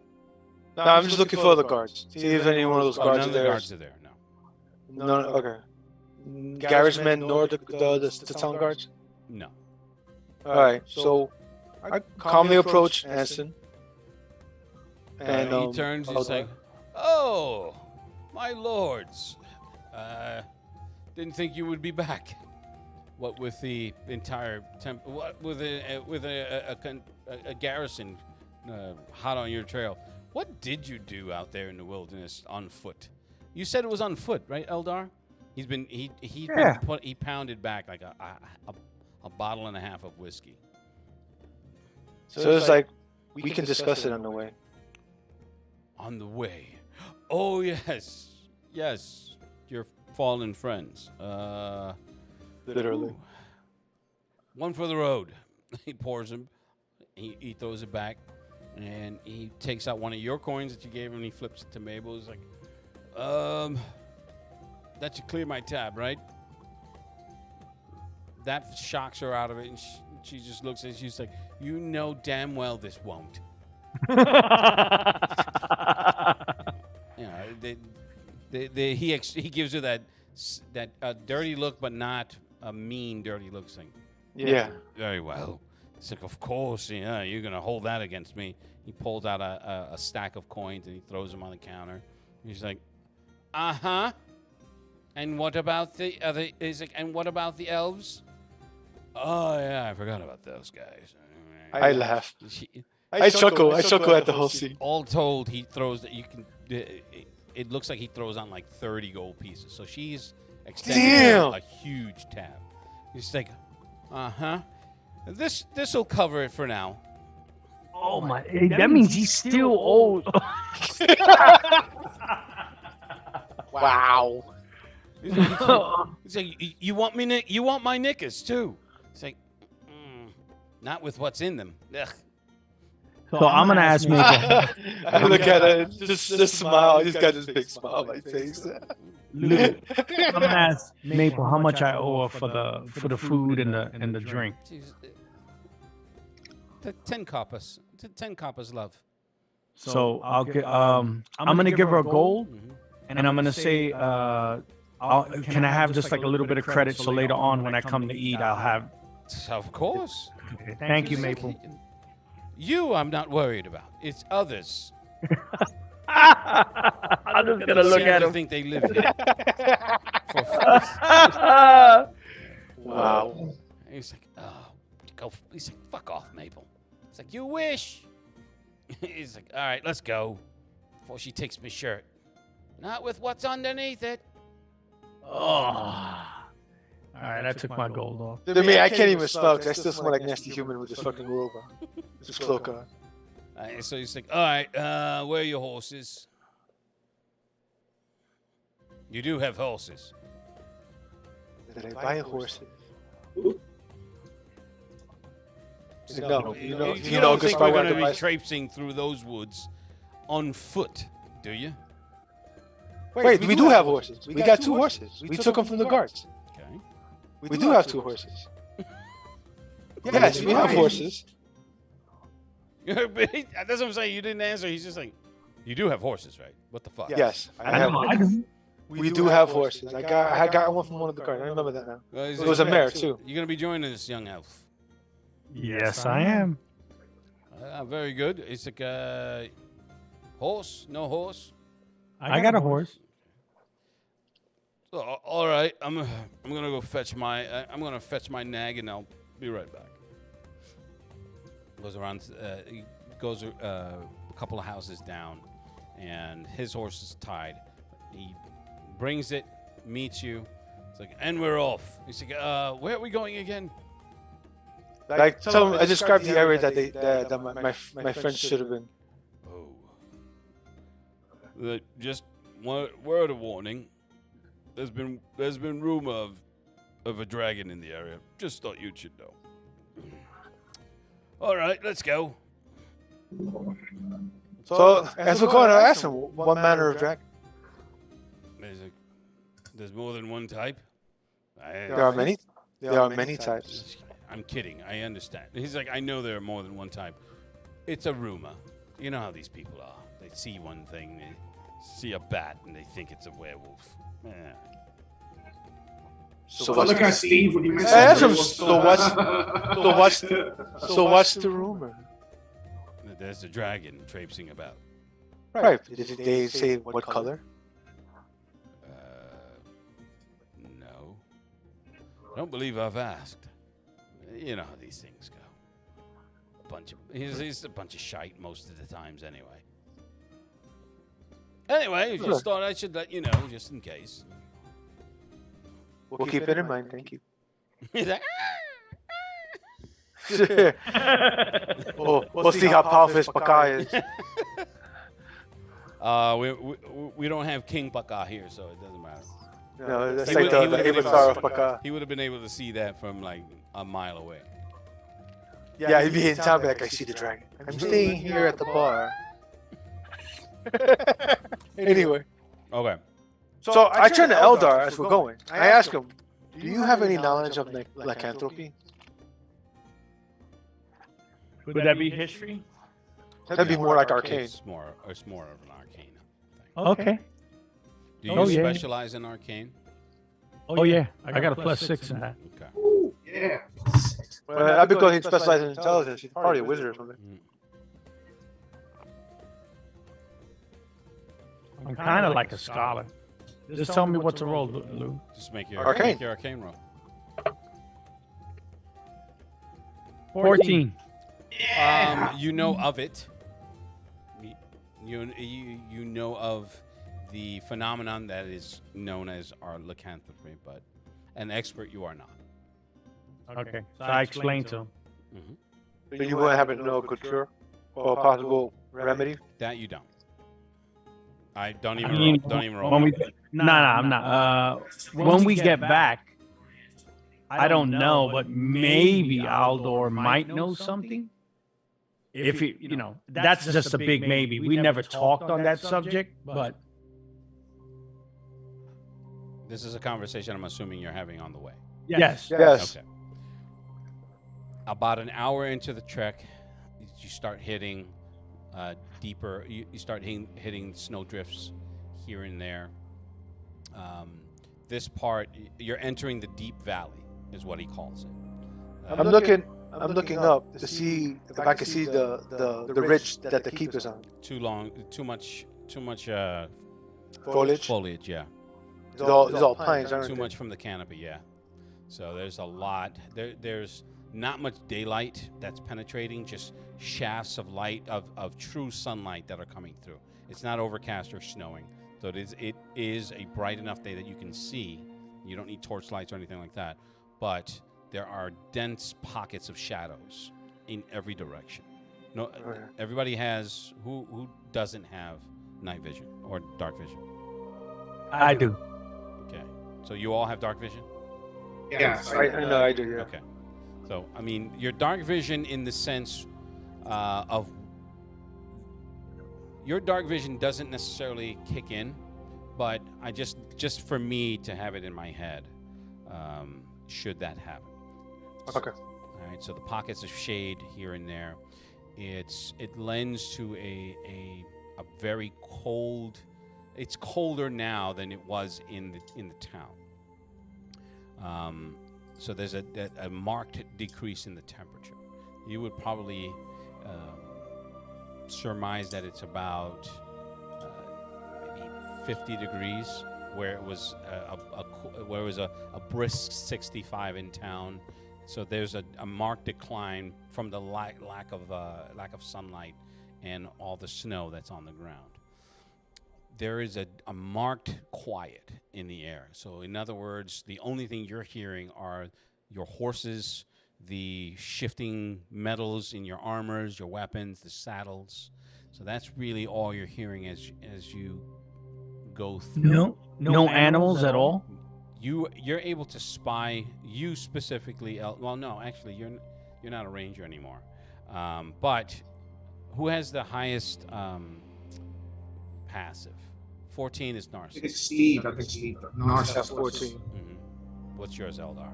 No, I'm just looking for the guards. See if any one of those guards none are of there. the guards are there, no. No, okay. Garrett's men nor the town guards? No. Alright, so I calmly approach Anson. And he turns, he's like, "Oh, my lords. Didn't think you would be back. What with the entire what with a garrison hot on your trail. What did you do out there in the wilderness on foot? You said it was on foot, right, Eldar? He pounded back like a bottle and a half of whiskey. So it's like we can discuss it on the way. On the way. Oh yes. Your fallen friends. Literally. Ooh. One for the road. He pours him. He throws it back. And he takes out one of your coins that you gave him, and he flips it to Mabel. He's like, that should clear my tab, right? That shocks her out of it, and she just looks at it. She's like, you know damn well this won't. He gives her that dirty look, but not a mean dirty look thing. Yeah. Very well. It's like, of course, yeah, you're going to hold that against me. He pulls out a stack of coins, and he throws them on the counter. He's like, uh-huh. And what about the other? He's like, and what about the elves? Oh, yeah, I forgot about those guys. I laugh. I chuckle at the whole scene. All told, he throws that you can. It looks like he throws on like 30 gold pieces. So she's extending a huge tab. He's like, uh-huh. This will cover it for now. Oh my! That means he's still old. Wow. He's like, you want me? You want my knickers too? It's like, not with what's in them. Ugh. So I'm gonna ask Maple. I look at it, just smile. He's got this big smile on my face. I'm gonna ask Maple how much I owe her for the food and the drink. 10 coppers. 10 coppers, love. So I'll get. I'm gonna give her a gold, and I'm gonna say, can I have just like a little bit of credit so later on when I come to eat, I'll have. Of course. Okay. Thank you, Maple. You, I'm not worried about. It's others. I'm just gonna look at I him. think they live here. Wow. He's like, oh, go. He's like, fuck off, Maple. It's like, you wish. He's like, all right, let's go. Before she takes my shirt. Not with what's underneath it. Oh. All right, I took my gold off. I mean, I can't even spell because I still smell like nasty human with this fucking robe on. This cloak on. So he's like, all right, where are your horses? You do have horses. Did I buy horses? No, you know, You don't think we're going to be traipsing through those woods on foot, do you? Wait, we do have horses. We got 2 horses. We took them from the guards. Okay. We do have 2 horses. Yes, we have horses. That's what I'm saying. You didn't answer. He's just like, you do have horses, right? What the fuck? Yes, I have. We do have horses. I got one from one of the guards. I remember that now. It was a mare too. You're going to be joining this young elf. Yes, I am. Very good. It's like a horse? No horse? I got a horse. So, all right. I'm gonna go fetch my. I'm gonna fetch my nag, and I'll be right back. Goes around. He goes a couple of houses down, and his horse is tied. He brings it, meets you. It's like, and we're off. He's like, where are we going again? Like, tell them I described the area that my friends should have been. Oh. Just word of warning. There's been rumor of a dragon in the area. Just thought you should know. All right, let's go. So as we're going, I asked him what manner of dragon. There's more than one type. There are many. There are many types. I'm kidding. I understand. He's like, I know there are more than one type. It's a rumor. You know how these people are. They see one thing, they see a bat, and they think it's a werewolf. Yeah. So look at Steve when you mentioned. I asked him. So what's the rumor? There's a dragon traipsing about. Right. Did they say what color? No. I don't believe I've asked. You know how these things go. He's a bunch of shite most of the times anyway. Anyway, just thought I should let you know, just in case. We'll keep it in mind, thank you. He's like, we'll see how powerful his Paka is. we don't have King Paka here, so it doesn't matter. No, that's like the avatar of Paka. He would have been able to see that from like a mile away. Yeah, he'd be in town, be like, I see the dragon. I'm staying here at the bar. Anyway. Okay. So I turn to Eldar as we're going. I ask him, do you have any knowledge of lycanthropy? Would that be history? That'd be more like arcane. It's more of an arcane thing. Okay. Do you specialize in arcane? Oh yeah, I got a +6 in that. Okay. Yeah. Well, that'd be because he specializes in intelligence. He's probably a wizard or something. I'm kind of like a scholar. Just tell me what to roll, Lou. Just make your arcane roll. 14. You know of it. You know of the phenomenon that is known as our lycanthropy, but an expert you are not. Okay. So I explained to him. So you wouldn't happen to know a good cure or a possible remedy? That you don't. I don't even roll. I'm not. When we get back, I don't know, but maybe Aldor might know something. If that's just a big maybe. We never talked on that subject, but this is a conversation I'm assuming you're having on the way. Yes. Okay. About an hour into the trek, you start hitting deeper. You start hitting snow drifts here and there. This part, you're entering the deep valley, is what he calls it. I'm looking up to see if I can see the ridge that the keep is on. Too much Foliage. foliage, yeah. It's all pines, aren't Too they? much from the canopy, yeah. So there's a lot. There's not much daylight that's penetrating, just shafts of light, of true sunlight that are coming through. It's not overcast or snowing. So it is a bright enough day that you can see. You don't need torch lights or anything like that. But there are dense pockets of shadows in every direction. No, Okay. everybody has. Who doesn't have night vision or dark vision? I do. Okay. So you all have dark vision? Yeah. I know I do. Yeah. Okay. So, I mean, your dark vision in the sense of your dark vision doesn't necessarily kick in, but I just for me to have it in my head, should that happen. Okay. All right. So the pockets of shade here and there, it lends to a very cold. It's colder now than it was in the town. So there's a marked decrease in the temperature. You would probably surmise that it's about maybe 50 degrees, where it was a brisk 65 in town. So there's a marked decline from the lack of sunlight and all the snow that's on the ground. There is a marked quiet in the air. So in other words, the only thing you're hearing are your horses, the shifting metals in your armors, your weapons, the saddles. So that's really all you're hearing as you go through. No animals at all. You're able to spy. You specifically. Well, no, actually, you're not a ranger anymore. But who has the highest passive? 14 is Narcissus. It's Steve. I think Steve. That's 14. Mm-hmm. What's yours, Eldar?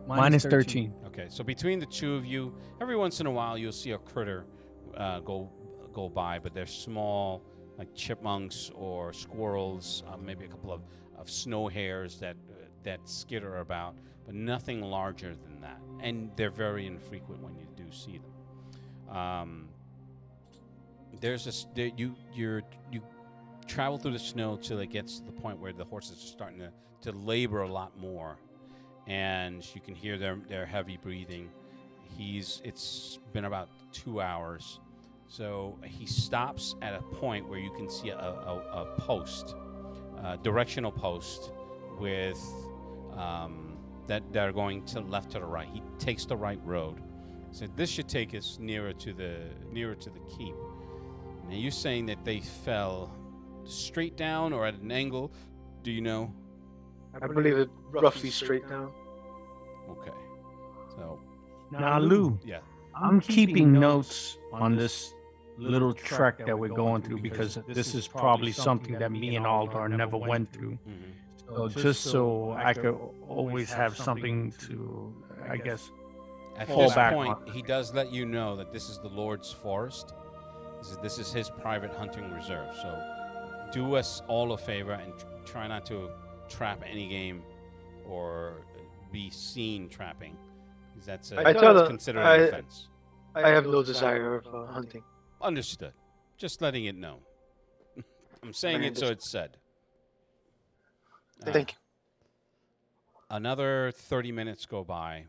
Mine is 13. Okay, so between the two of you, every once in a while you'll see a critter go by, but they're small, like chipmunks or squirrels, maybe a couple of snow hares that skitter about, but nothing larger than that. And they're very infrequent when you do see them. You travel through the snow till it gets to the point where the horses are starting to labor a lot more, and you can hear their heavy breathing. It's been about 2 hours, so he stops at a point where you can see a post, directional post with that are going to the left to the right. He takes the right road, so this should take us nearer to the keep. Now you're saying that they fell straight down or at an angle? Do you know? I believe it roughly straight down. Okay. So. Now, Lou, Yeah. I'm keeping notes on this little trek that we're going through because this is probably something that me and Aldar never went through. Mm-hmm. So just so I could always have something to, I guess, At fall this back point, on. he does let you know that this is the Lord's forest. This is his private hunting reserve. So do us all a favor and try not to trap any game or be seen trapping. Because that's considered an offense. I have no desire of hunting. Understood. Just letting it know. I'm saying it so it's said. Thank you. Another 30 minutes go by,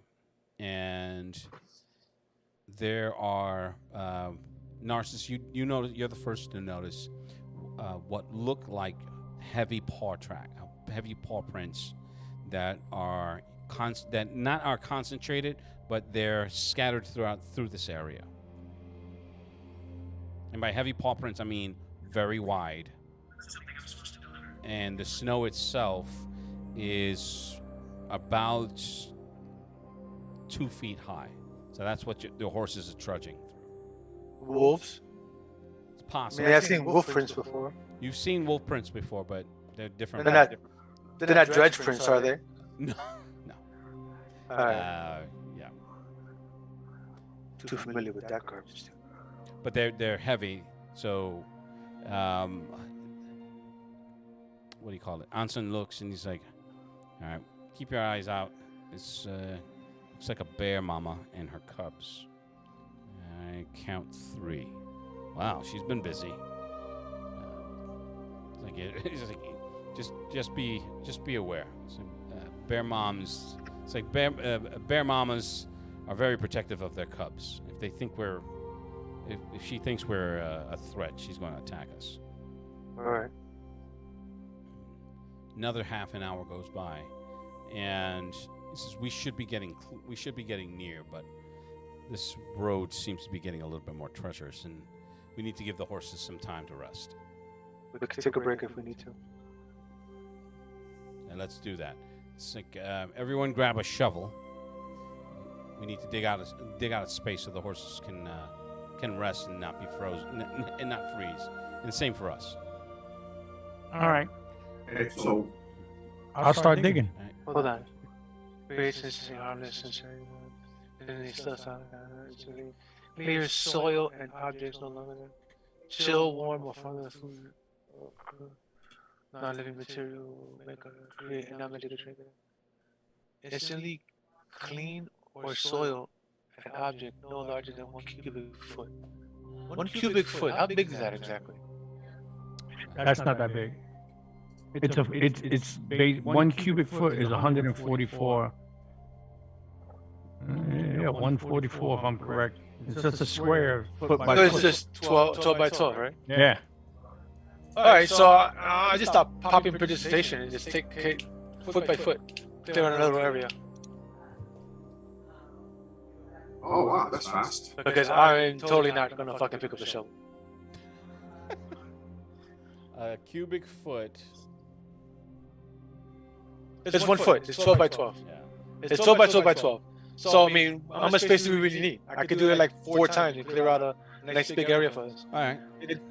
and there are Narcissus. You notice, you're the first to notice what look like heavy paw prints that are not are concentrated, but they're scattered through this area. And by heavy paw prints, I mean very wide. And the snow itself is about 2 feet high. So that's what the horses are trudging through. Wolves? It's I possible. mean, I've seen wolf prints before. You've seen wolf prints before, but they're different. They're not dredge prints, are they? No. Alright. Yeah. Too familiar with that garbage. but they're heavy. So, what do you call it? Anson looks and he's like, "All right, keep your eyes out. It's looks like a bear mama and her cubs. I count 3. Wow, she's been busy. It's like just be aware. So, bear moms. It's like bear mamas are very protective of their cubs. If they think if she thinks we're a threat, she's going to attack us." All right. Another half an hour goes by, and he says we should be getting near, but this road seems to be getting a little bit more treacherous, and we need to give the horses some time to rest. We can take a break if we need to. And let's do that. It's like everyone grab a shovel. We need to dig out a space so the horses can rest and not be frozen and not freeze. And the same for us. All right. So I'll start digging. Hold on. Creations harmless and clear soil and objects no longer chill, warm, or further food. Non-living material make or create and not make it trigger. Instantly clean or soil an object no larger than 1 cubic foot. 1 cubic foot. How big is that exactly? That's not that big. It's 1 cubic foot is 144. Yeah, 144 if I'm correct. It's just a square foot by So it's foot. just 12 by 12, right? Yeah. Alright, so I just stop popping precipitation and just take foot by foot, clear on another area. oh wow, that's fast. Because I'm totally not gonna fucking pick up the shovel. A cubic foot. It's 1 foot. It's 12 by 12. Yeah. It's 12 by 12 by 12. So I mean, how much space do we really need? I could do it like 4 times and clear out a nice big area for us. All right.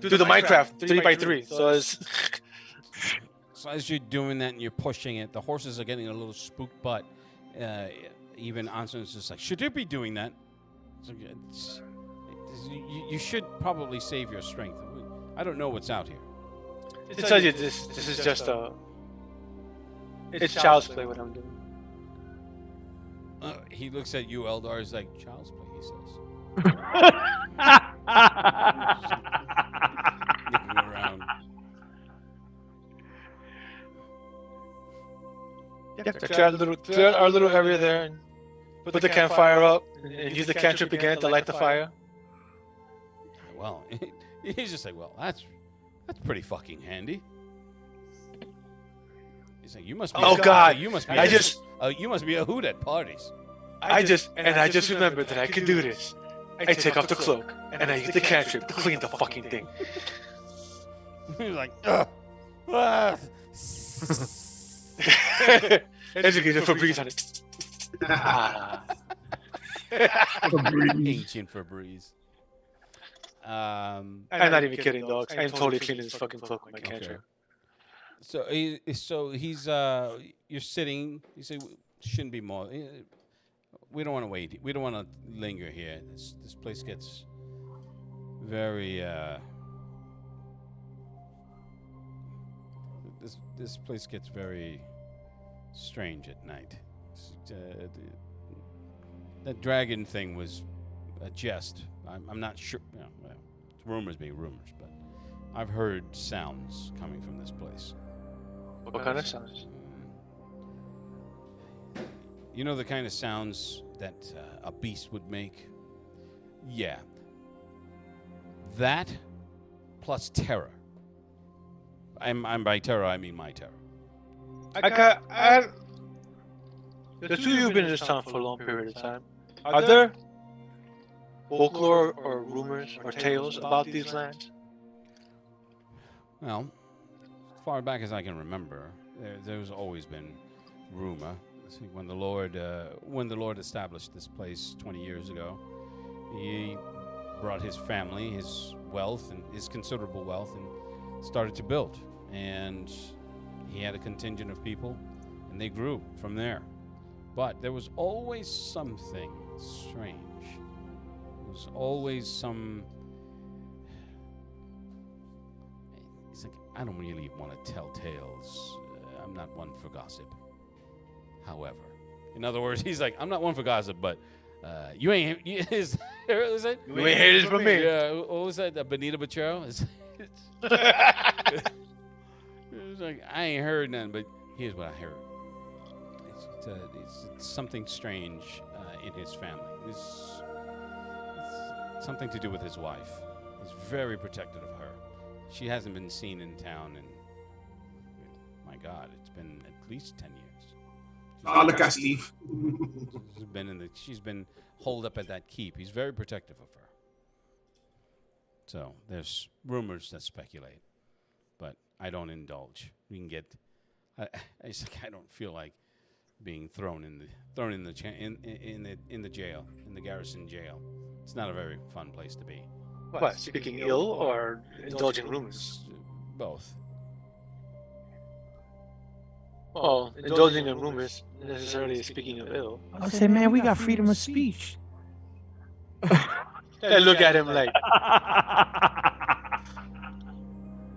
Do the Minecraft 3 by 3. So it's So as you're doing that and you're pushing it, the horses are getting a little spooked, but even Anson's just like, should you be doing that? You should probably save your strength. I don't know what's out here. it tells you this is just it's child's play what I'm doing. He looks at you, Eldar. He's like, child's play, he says. Looking around. Yeah, clear our little area there and put the campfire up and use the cantrip again to light the fire. Well, he's just like, well, that's pretty fucking handy. He's like, you must be. Oh God! You must be. You must be a hoot at parties. I just remembered that I could do this. I take off the cloak and I use the cantrip to clean the fucking thing. He's like, ugh. Ah. Educated Febreze on it. Ancient Febreze. I'm not even kidding, dogs. I'm totally cleaning this fucking cloak with my cantrip. So he's you're sitting. You say shouldn't be more. We don't want to wait. We don't want to linger here. This place gets very. This place gets very strange at night. That dragon thing was a jest. I'm not sure. You know, well, rumors being rumors, but I've heard sounds coming from this place. What kind of sounds? You know the kind of sounds that a beast would make? Yeah. That plus terror. I'm by terror, I mean my terror. The two of you have been in this town for a long period of time. Are there folklore or rumors or tales about these lands? Well, as far back as I can remember, there's always been rumor. See, when the Lord established this place 20 years ago, he brought his family, his wealth, and his considerable wealth, and started to build. And he had a contingent of people, and they grew from there. But there was always something strange. There was always some He's like, I don't really want to tell tales. I'm not one for gossip. However, in other words, he's like, I'm not one for gossip, but you ain't. What was it? You ain't heard it from me. Yeah, what was that? Benito Bachero? It's like, I ain't heard none, but here's what I heard. It's something strange in his family. It's something to do with his wife. He's very protective of her. She hasn't been seen in town in, my God, it's been at least 10 years. Oh, look at Steve. She's been holed up at that keep. He's very protective of her. So there's rumors that speculate, but I don't indulge. We can get. I don't feel like being thrown in the jail, in the garrison jail. It's not a very fun place to be. What? Speaking ill or indulging rumors? Both. Well, indulging in rumors necessarily speaking of ill. I say, man, we got freedom of speech. And look at him like,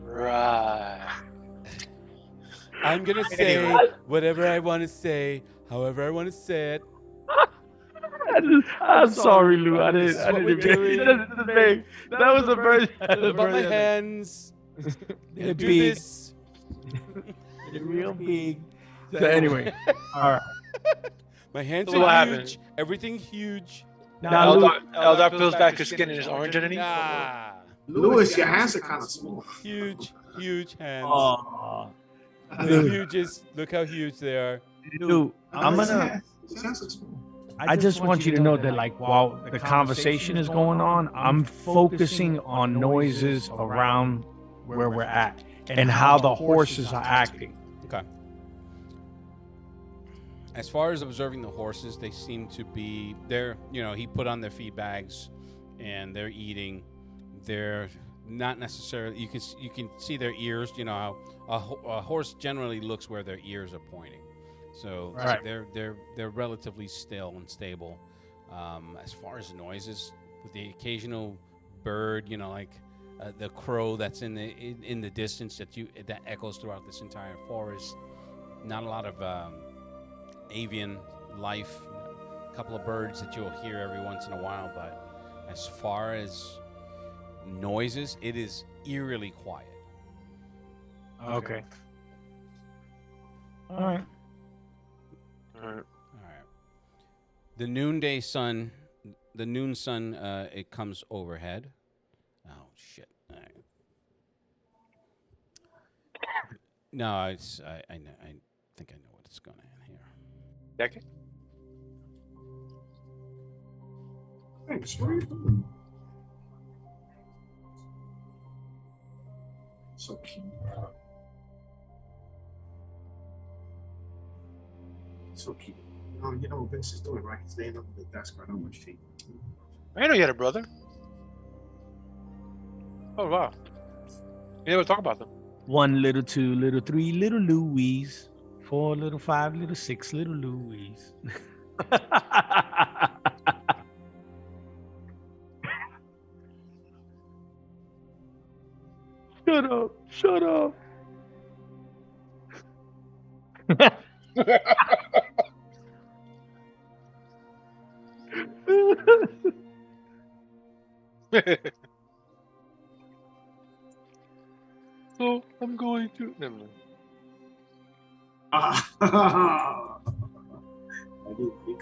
right. I'm gonna say whatever I want to say, however I want to say it. I'm sorry, Lou. I didn't even. That was the version. But my hands, They're do big. this. They're real big. So anyway, all right. My hands So what are huge. happened? Everything huge. Now, Lou, Eldar peels back his skin and his orange underneath. Nah, Lewis, your hands are kind of small. huge hands. Aw. The hugest. Look how huge they are. Lou, I'm gonna. His hands are small. I just want you to know that, like, while the conversation is going on, I'm focusing on noises around where we're at and how the horses are acting. Okay. As far as observing the horses, they seem to be he put on their feed bags and they're eating. They're not necessarily, you can see their ears, how a horse generally looks where their ears are pointing. So Right. they're relatively still and stable. As far as noises, with the occasional bird, like the crow that's in the distance that echoes throughout this entire forest. Not a lot of avian life. A couple of birds that you'll hear every once in a while, but as far as noises, it is eerily quiet. Okay. All right. All right. All right. The noonday sun, it comes overhead. Oh shit! All right. No, I think I know what it's going to end here. Decade? Thanks. What are you doing? So cute. So cute. You know what Vince is doing, right? He's laying up on the desk right on my feet. I know you had a brother. Oh, wow. You never talk about them. 1, little 2, little 3, little Louise. 4, little 5, little 6, little Louise. Shut up. So I'm going to. Never mind. He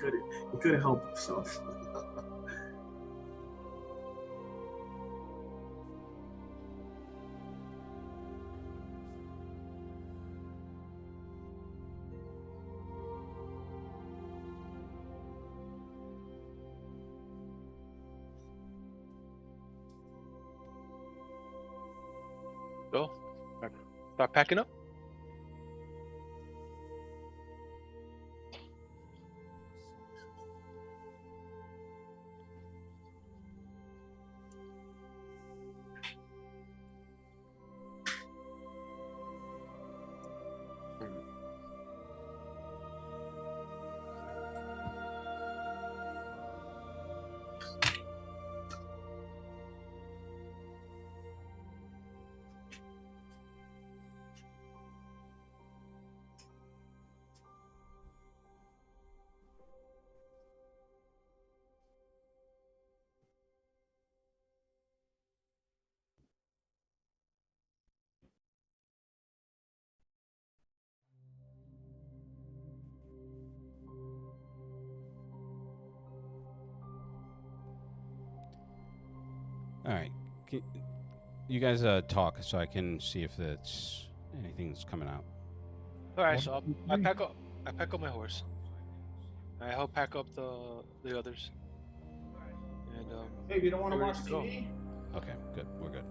couldn't help himself. So, start packing up. All right. You guys talk so I can see if it's anything's coming out. All right, so I pack up my horse. I help pack up the others. And Hey, you don't want to we're watch ready to go. TV? Okay, good. We're good.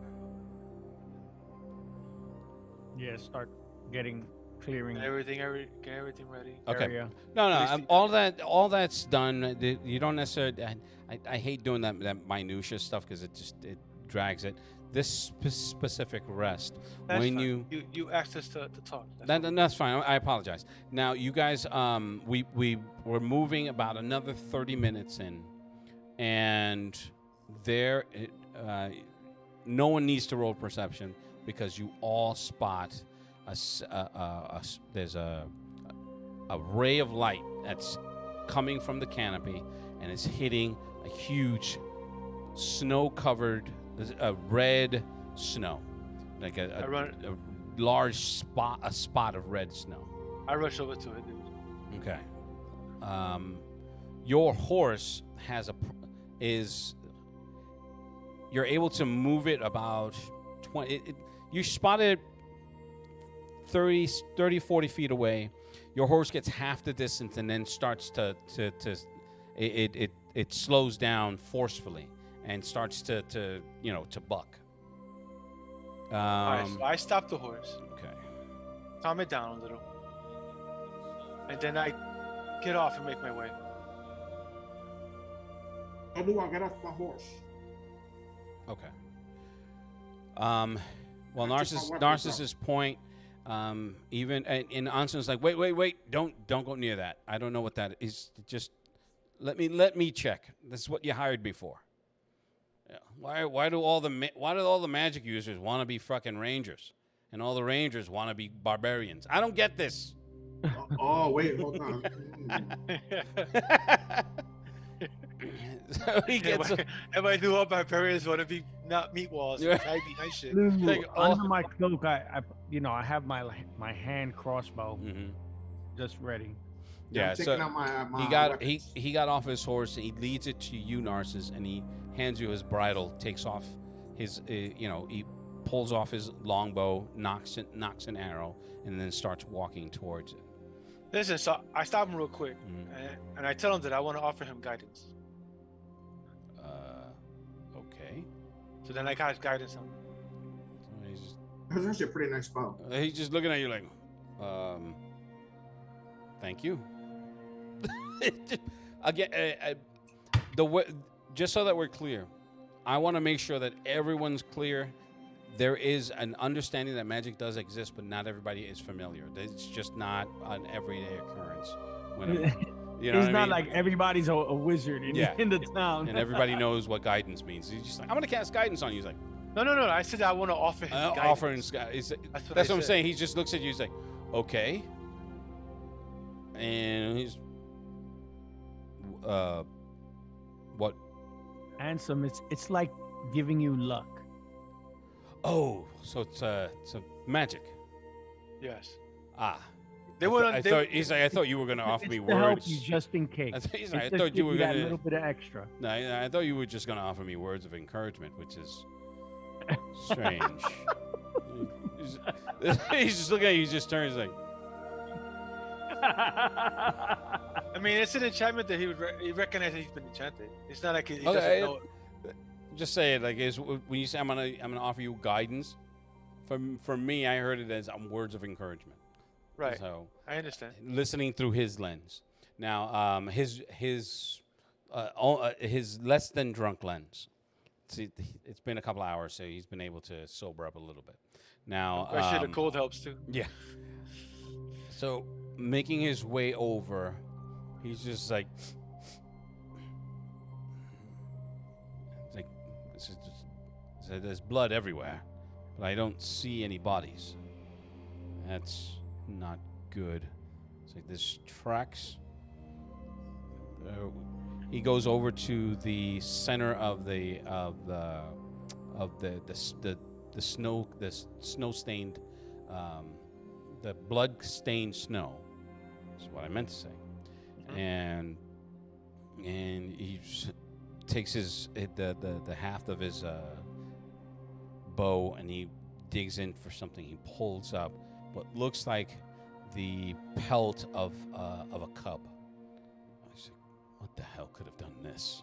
Yeah, start clearing Get everything ready. Okay. area. No, Please no. do. All that's done. You don't necessarily. I hate doing that minutia stuff because it drags it. This specific rest That's when fine. You asked us to talk. That's fine. I apologize. Now you guys, we were moving about another 30 minutes in, and there, no one needs to roll perception because you all spot there's a ray of light that's coming from the canopy and it's hitting a huge snow-covered red snow, like a large spot of red snow. I rush over to it, dude. Okay. Your horse you're able to move it about 20. You spot it 30, 40 feet away. Your horse gets half the distance and then starts it slows down forcefully and starts to buck. All right, so I stop the horse, Okay. calm it down a little, and then I get off and make my way. How do I get off my horse? Okay. Well, I took my weapons Narcissus' point. Even and Anson's like, wait, don't go near that. I don't know what that is. Just let me check. This is what you hired me for. Yeah. Why do all the magic users want to be fucking rangers, and all the rangers want to be barbarians? I don't get this. Oh, wait, hold on. So he gets. And my new barbarians want to be not meat walls. Yeah. I be nice shit. Like, Under my cloak, I have my hand crossbow Mhm. just ready. Yeah, I'm so taking out my he got weapons. he got off his horse and he leads it to you, Narcissus, and he hands you his bridle, takes off his he pulls off his longbow, knocks an arrow, and then starts walking towards it. Listen, so I stop him real quick, Mhm. and I tell him that I want to offer him guidance. Okay. So then I got guidance on him. So he's just, That's actually a pretty nice bow. he's just looking at you like, thank you. Again, just so that we're clear, I want to make sure that everyone's clear. There is an understanding that magic does exist, but not everybody is familiar. It's just not an everyday occurrence. You know It's what not I mean? like everybody's a wizard in the town. And everybody knows what guidance means. He's just like, I'm going to cast guidance on you. He's like, No. I said I want to offer him guidance. offering. That's what I'm said. saying. He just looks at you. He's like, okay. And he's, what? Handsome, it's like giving you luck. Oh, so it's magic. Yes. Ah. They went on. He's like, I thought you were going to offer It's me to help words. you just in case. He's like, I It's just thought you give were that going little to. bit of extra. No, I thought you were just going to offer me words of encouragement, which is strange. He's just looking at you. He just turns like, I mean, it's an enchantment that he recognizes he's been enchanted. It's not like he Okay, doesn't know. just say it like is when you say I'm gonna offer you guidance. For me, I heard it as words of encouragement. Right. So I understand. listening through his lens. Now, his less than drunk lens. See, it's been a couple hours, so he's been able to sober up a little bit. Now, I'm sure the cold helps too. yeah. So making his way over, he's just like, there's blood everywhere, but I don't see any bodies. That's not good. It's like this tracks. He goes over to the center of the snow stained, the blood stained snow. That's what I meant to say. And he takes the haft of his bow and he digs in for something. He pulls up what looks like the pelt of a cub. I said, what the hell could have done this?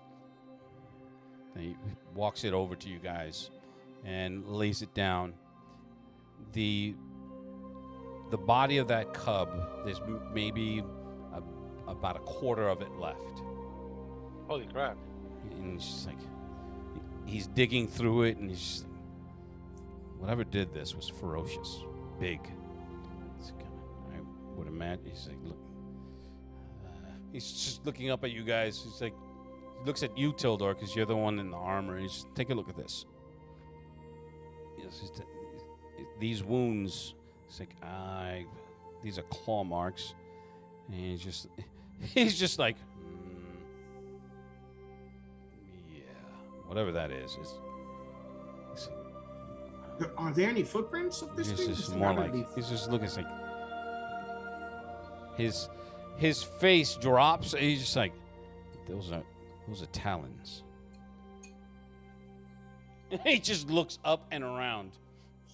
And he walks it over to you guys and lays it down. The body of that cub, there's maybe about a quarter of it left. Holy crap. And it's just like, he's digging through it, and he's just like, whatever did this was ferocious, big. I would imagine, he's like, look, he's just looking up at you guys. He's like, he looks at you, Tildor, because you're the one in the armor. He's just, take a look at this. These wounds, it's like, these are claw marks. And he's just like, yeah, whatever that is. Are there any footprints of this thing? Just more like, he's just looking, it's like, his face drops, and he's just like, those are talons. He just looks up and around.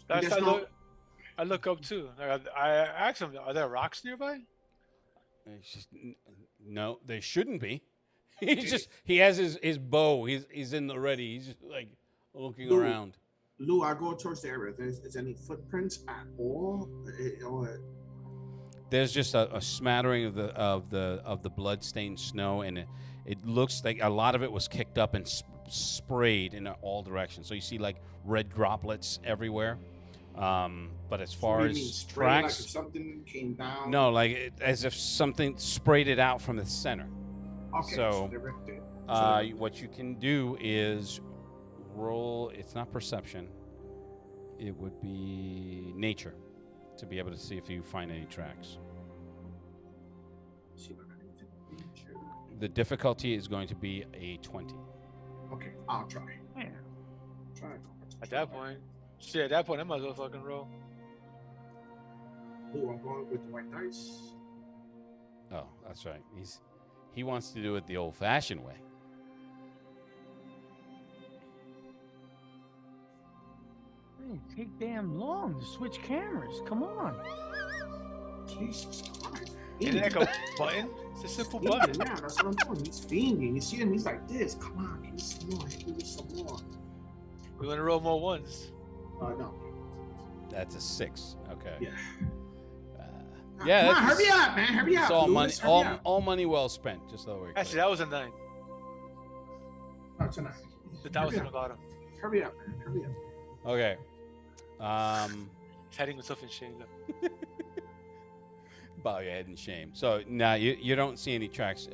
I look up too. I ask him, are there rocks nearby? It's just, no, there shouldn't be. He has his bow. He's in the ready. He's just like looking around. Lou, I go towards the area. Is any footprints at all? There's just a smattering of the blood-stained snow, and it looks like a lot of it was kicked up and sprayed in all directions. So you see like red droplets everywhere. But as far as tracks, like if something came down. no, like as if something sprayed it out from the center. Okay. So, they're right there. what you can do is roll. It's not perception. It would be nature to be able to see if you find any tracks. See if I got anything. Sure. The difficulty is going to be a 20. Okay, I'll try. Yeah. Try. At that point, shit, at that point, I might as well fucking roll. Ooh, I'm going with the white dice. Oh, that's right. He wants to do it the old-fashioned way. Hey, take damn long to switch cameras. Come on. Jesus Christ. Isn't that like a button? It's a simple button. Yeah, that's what I'm doing. He's fiending. You see him? He's like this. Come on, give me some more. Give me some more. We want to roll more ones. No. That's a 6. Okay. Yeah. Yeah. Come on, hurry up, man. Hurry up. It's all money. Lewis, hurry up. All money well spent. Just so we're clear. Actually, that was a 9. Oh, it's a 9. But that was in the bottom. Hurry up, man. Hurry up. Okay. He's hiding himself in shame. Bow your head in shame. So now you don't see any tracks.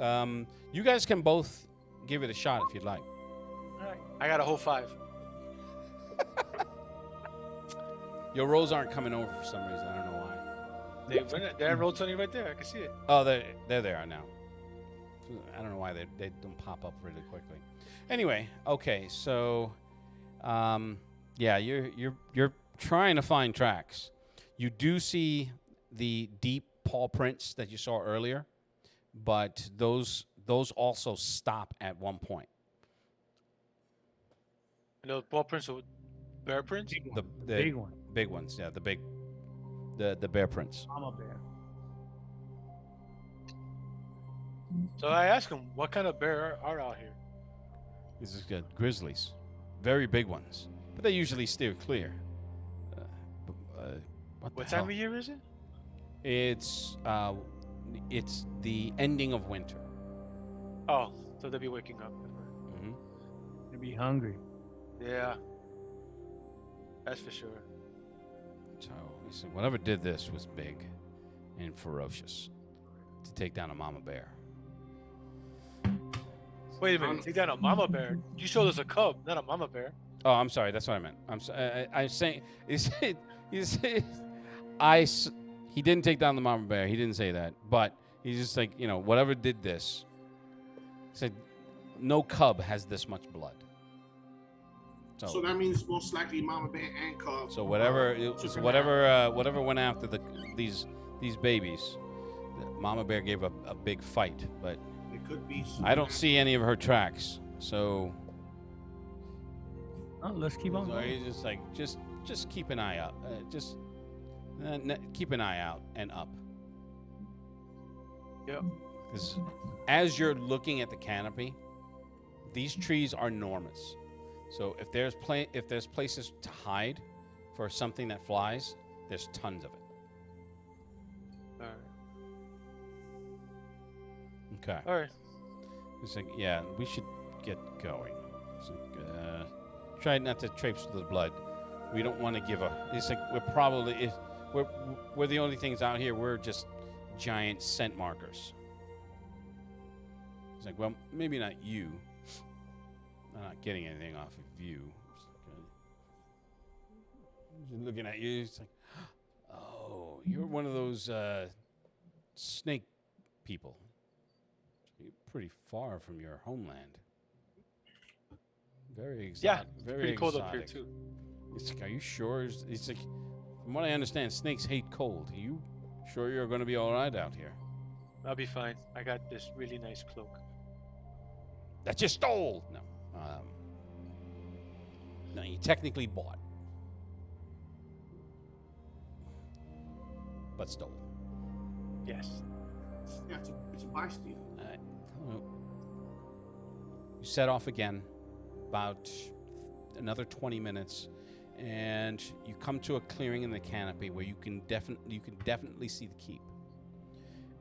You guys can both give it a shot if you'd like. Alright. I got a whole 5. Your rolls aren't coming over for some reason. I don't know why. They rolled 20 right there. I can see it. Oh, they're there now. I don't know why they don't pop up really quickly. Anyway, okay, so yeah, you're trying to find tracks. You do see the deep paw prints that you saw earlier, but those also stop at one point. And those paw prints are bear prints? The Big one. big ones, yeah, the bear prints. I'm a bear. So I asked him, what kind of bear are out here? This is good. Grizzlies, very big ones, but they usually steer clear. What time of year is it? It's the ending of winter. Oh, so they'll be waking up. Mm-hmm. You'd be hungry. Yeah. That's for sure. So he said, whatever did this was big and ferocious to take down a mama bear. Wait a minute, take down a mama bear. You showed us a cub, not a mama bear. Oh, I'm sorry. That's what I meant. I'm saying he didn't take down the mama bear. He didn't say that, but he's just like, whatever did this. He said, no cub has this much blood. So that means most likely mama bear and cub. So whatever went after these babies, the mama bear gave a big fight, but it could be. I don't see any of her tracks. So let's keep on So going. he's just like, just keep an eye out. Keep an eye out and up. Yep. Because as you're looking at the canopy, these trees are enormous. So if there's places to hide for something that flies, there's tons of it. All right. Okay. All right. It's like, yeah, we should get going. It's like, try not to traipse through the blood. We don't want to give a. It's like we're the only things out here. We're just giant scent markers. It's like, well, maybe not you. I'm not getting anything off of you. Just looking at you, it's like, oh, you're one of those snake people. You're pretty far from your homeland. Very exotic. Yeah, it's very pretty cold exotic. up here too. It's like, are you sure? It's like, from what I understand, snakes hate cold. Are you sure you're going to be all right out here? I'll be fine. I got this really nice cloak. That you stole. No. No, you technically bought. But stole. Yes. Yeah, it's a buy steal. All right. Well, you set off again, about another 20 minutes, and you come to a clearing in the canopy where you can definitely see the keep.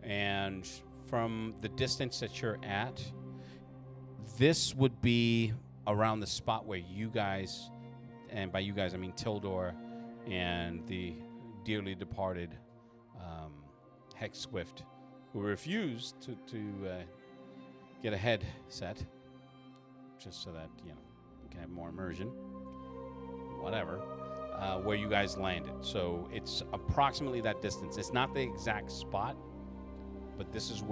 And from the distance that you're at, this would be around the spot where you guys, and by you guys I mean Tildor and the dearly departed Hex Swift, who refused to get a head set, just so that, you can have more immersion. Whatever. Where you guys landed. So it's approximately that distance. It's not the exact spot, but this is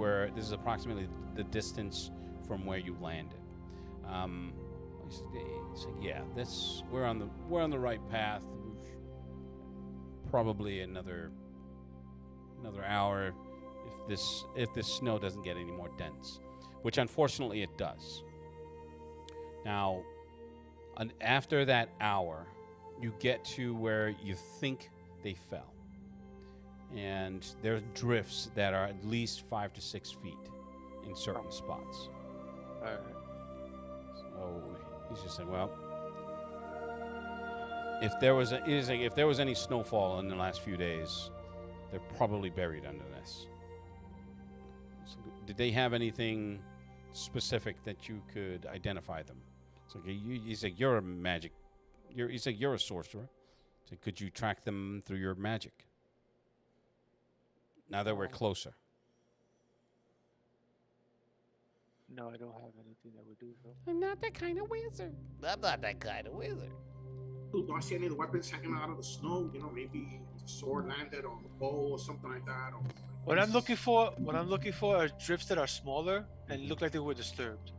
approximately the distance from where you landed. So yeah, we're on the right path. Probably another hour if this snow doesn't get any more dense, which unfortunately it does. Now, after that hour, you get to where you think they fell, and there are drifts that are at least 5 to 6 feet in certain spots. All right. So he's just saying, well, if there was any snowfall in the last few days, they're probably buried under this. So did they have anything specific that you could identify them? So he's like, you're a magic. He's like, you're a sorcerer. So could you track them through your magic? Now that we're closer. No, I don't have anything that would do so. I'm not that kind of wizard. Dude, do I see any of the weapons hanging out of the snow? Maybe the sword landed on the bow or something like that. Or What I'm looking for are drifts that are smaller and look like they were disturbed.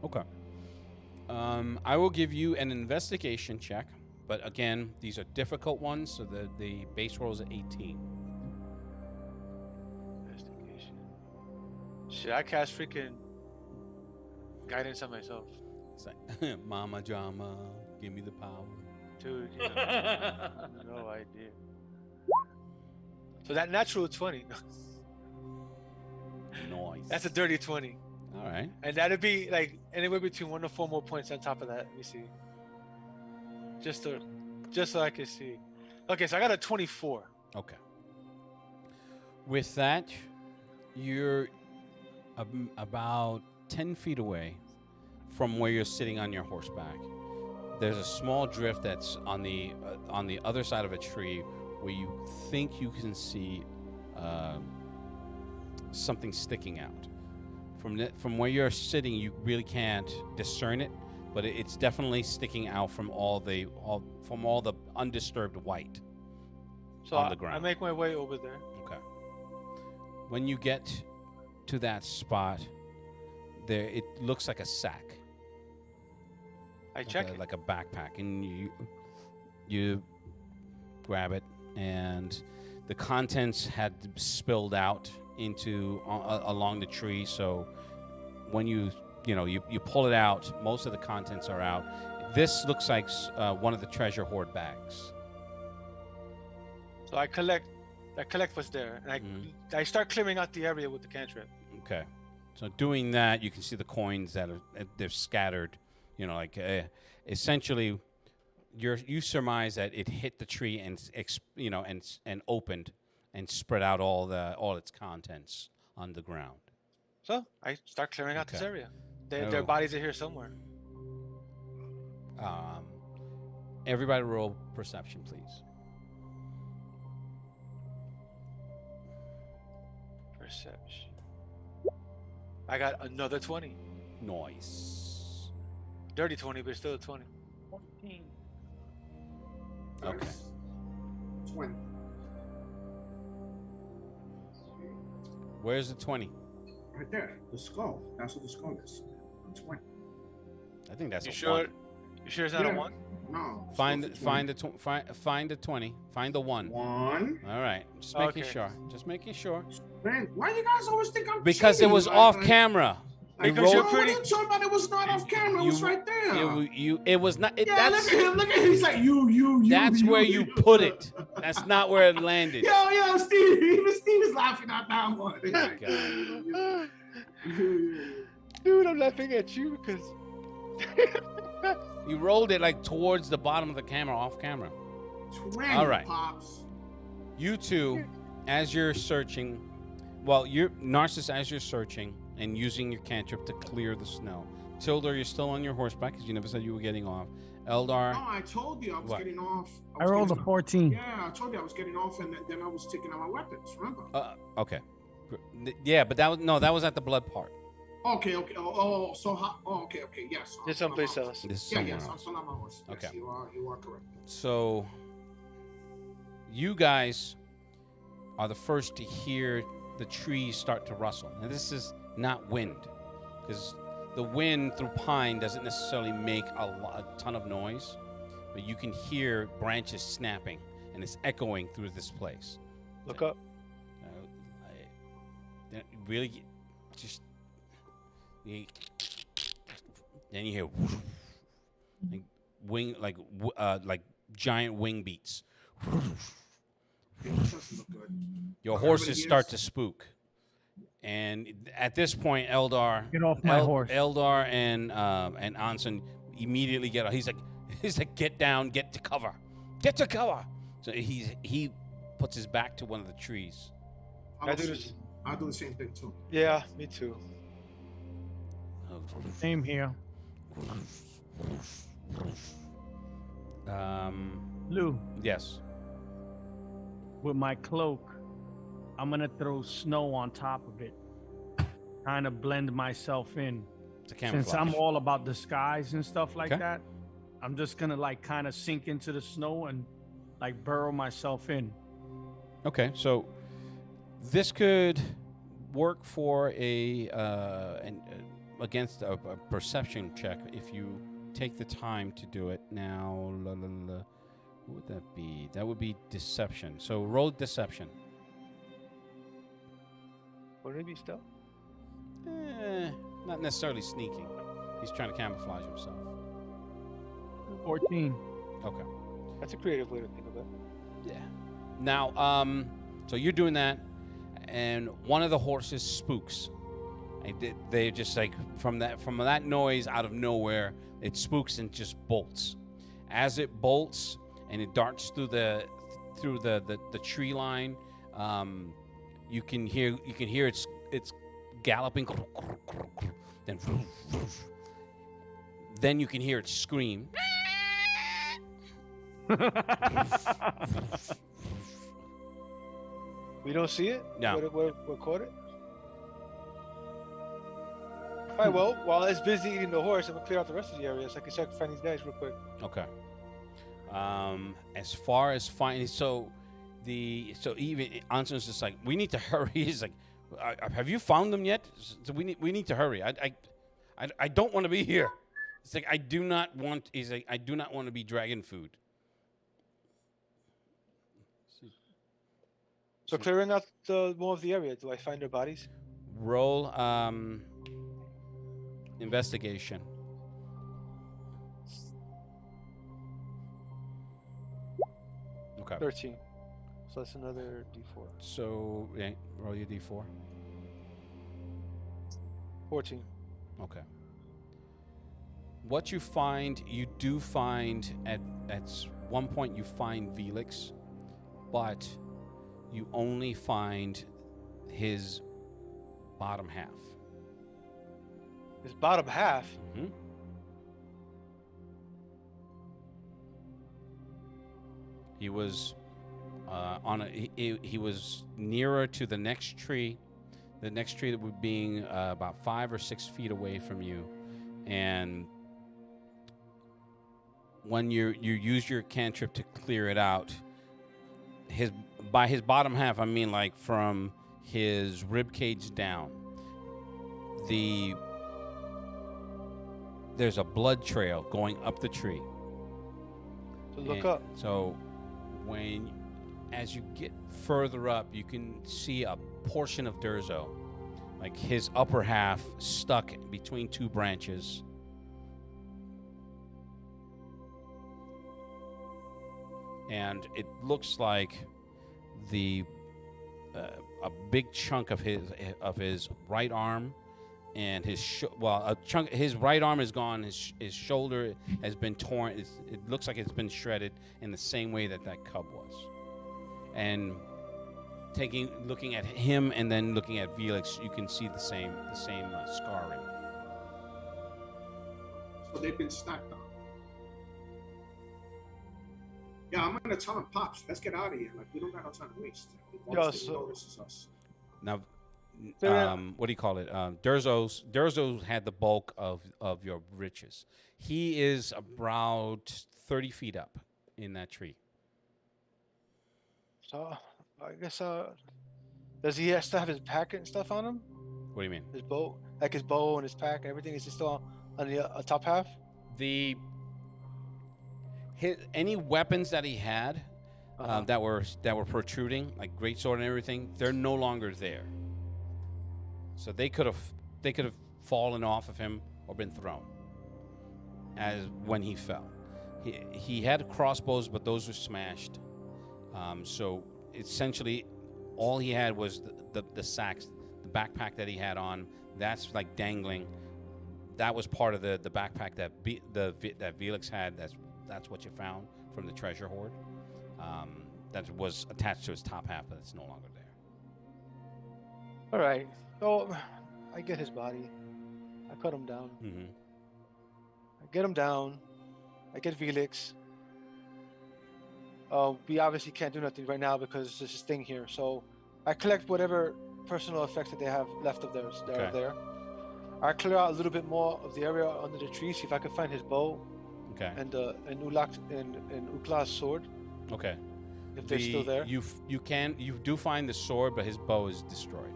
Okay. I will give you an investigation check, but again, these are difficult ones, so the base roll is at 18. Investigation. Should I cast freaking guidance on myself? It's like, Mama Jama, give me the power. Dude, no idea. So that natural 20. Nice. That's a dirty 20. All right. And that'd be like anywhere between 1 to 4 more points on top of that. Let me see. Just so I can see. Okay, so I got a 24. Okay. With that, you're about 10 feet away from where you're sitting on your horseback. There's a small drift that's on the other side of a tree where you think you can see something sticking out. From where you're sitting, you really can't discern it, but it's definitely sticking out from all the undisturbed white on the ground. I make my way over there. Okay. When you get to that spot, it looks like a sack. I check it. Like a backpack, and you grab it, and the contents had spilled out into along the tree. So when you pull it out, most of the contents are out. This looks like one of the treasure hoard bags. So I collect what's there, and I start clearing out the area with the cantrip. Okay. So doing that, you can see the coins that they're scattered. You know, like essentially, you surmise that it hit the tree and and opened and spread out all its contents on the ground. So I start clearing out this Okay. area. Their bodies are here somewhere. Everybody roll perception, please. Perception. I got another 20. Nice. Dirty 20, but still a 20. 14. Okay. 20. Where's the 20? Right there. The skull. That's what the skull is. 20. I think that's You a sure? one. You sure it's not a 1? No. Find the 20. Find the 20. Find the 1. 1. All right. Just making Okay. sure. Just making sure. Man, why you guys always think I'm Because it cheating? was off camera. Like, Because you're what pretty- are you talking about? It was not off camera. It was right there. It was not. yeah, That's look at him. Look at him. He's like, you. that's where you put it. That's not where it landed. Yo, Steve. Even Steve is laughing at that one. God. Dude, I'm laughing at you because You rolled it like towards the bottom of the camera, off camera. 20 All right. Pops. You two, as you're searching, well, you're Narcissus as you're searching and using your cantrip to clear the snow. Tildor, you're still on your horseback because you never said you were getting off. Eldar, No, I told you I was What? getting off. I rolled a 14. Yeah, I told you I was getting off, and then I was taking out my weapons. Remember? okay. Yeah, but that was at the blood part. Okay. So how? Okay. Yes. there's someplace else. This is Yeah, somewhere yes. I'm else. still on my horse. Yes, Okay. You are correct. So, you guys are the first to hear the trees start to rustle. Now, this is not wind, because the wind through pine doesn't necessarily make a ton of noise, but you can hear branches snapping, and it's echoing through this place. Look up. Really, just then you hear whoosh, like wing, like giant wing beats. It doesn't look good. Your Everybody horses hears? start to spook, and at this point, Eldar, Get off my horse. Eldar and Anson immediately get. He's like, get down, get to cover. So he puts his back to one of the trees. I'll do the same thing too. Yeah, me too. Same here. Lou, Yes. with my cloak, I'm gonna throw snow on top of it, kind of blend myself in. It's a camouflage. Since I'm all about disguise and stuff like Okay. that, I'm just gonna like kind of sink into the snow and like burrow myself in. Okay, so this could work for against a perception check if you take the time to do it. Now, what would that be? That would be deception. So roll deception. Would it be stealth? Not necessarily sneaking. He's trying to camouflage himself. 14. Okay. That's a creative way to think of it. Yeah. Now, so you're doing that, and one of the horses spooks. And they just like from that noise out of nowhere, it spooks and just bolts. As it bolts and it darts through the tree line, you can hear it's galloping. Then you can hear it scream. We don't see it? No. We're caught it? Alright, well, while it's busy eating the horse, I'm gonna clear out the rest of the area so I can check find these guys real quick. Okay. As far as finding, so even Anson's just like, we need to hurry. He's like, have you found them yet? So we need to hurry. I don't want to be here. It's like I do not want. He's like, I do not want to be dragon food. So clearing out more of the area, do I find their bodies? Roll investigation. Okay. 13. So that's another D4. So roll your d4. 14. Okay. What you find, you do find at one point you find Felix, but you only find his bottom half. His bottom half. Mm-hmm. He was he was nearer to the next tree that would being about 5 or 6 feet away from you, and when you use your cantrip to clear it out, by his bottom half, I mean like from his rib cage down, there's a blood trail going up the tree. So look up. So as you get further up, you can see a portion of Durzo, like his upper half stuck between 2 branches. And it looks like a big chunk of his right arm and his right arm is gone. His shoulder has been torn. It looks like it's been shredded in the same way that cub was. And looking at him and then looking at Felix, you can see the same scarring. So they've been stacked up. Yeah, I'm gonna tell him, Pops, let's get out of here. Like, we don't got no time to waste. This is us. Now, what do you call it? Durzo had the bulk of your riches. He is about 30 feet up in that tree. So I guess does he still have his pack and stuff on him? What do you mean? His bow, like his bow and his pack and everything, is he still on the top half? Any weapons that he had that were protruding, like greatsword and everything, they're no longer there. So they could have fallen off of him or been thrown as when he fell. He had crossbows, but those were smashed. So essentially, all he had was the sacks, the backpack that he had on. That's like dangling. That was part of the backpack that Felix had. That's what you found from the treasure hoard. That was attached to his top half, but it's no longer there. All right. So I get his body. I cut him down. Mm-hmm. I get him down. I get Felix. We obviously can't do nothing right now because there's this thing here. So I collect whatever personal effects that they have left of theirs that are there. I clear out a little bit more of the area under the tree, see if I can find his bow. Okay. And Ukla's sword. Okay. If they're still there. You do find the sword, but his bow is destroyed.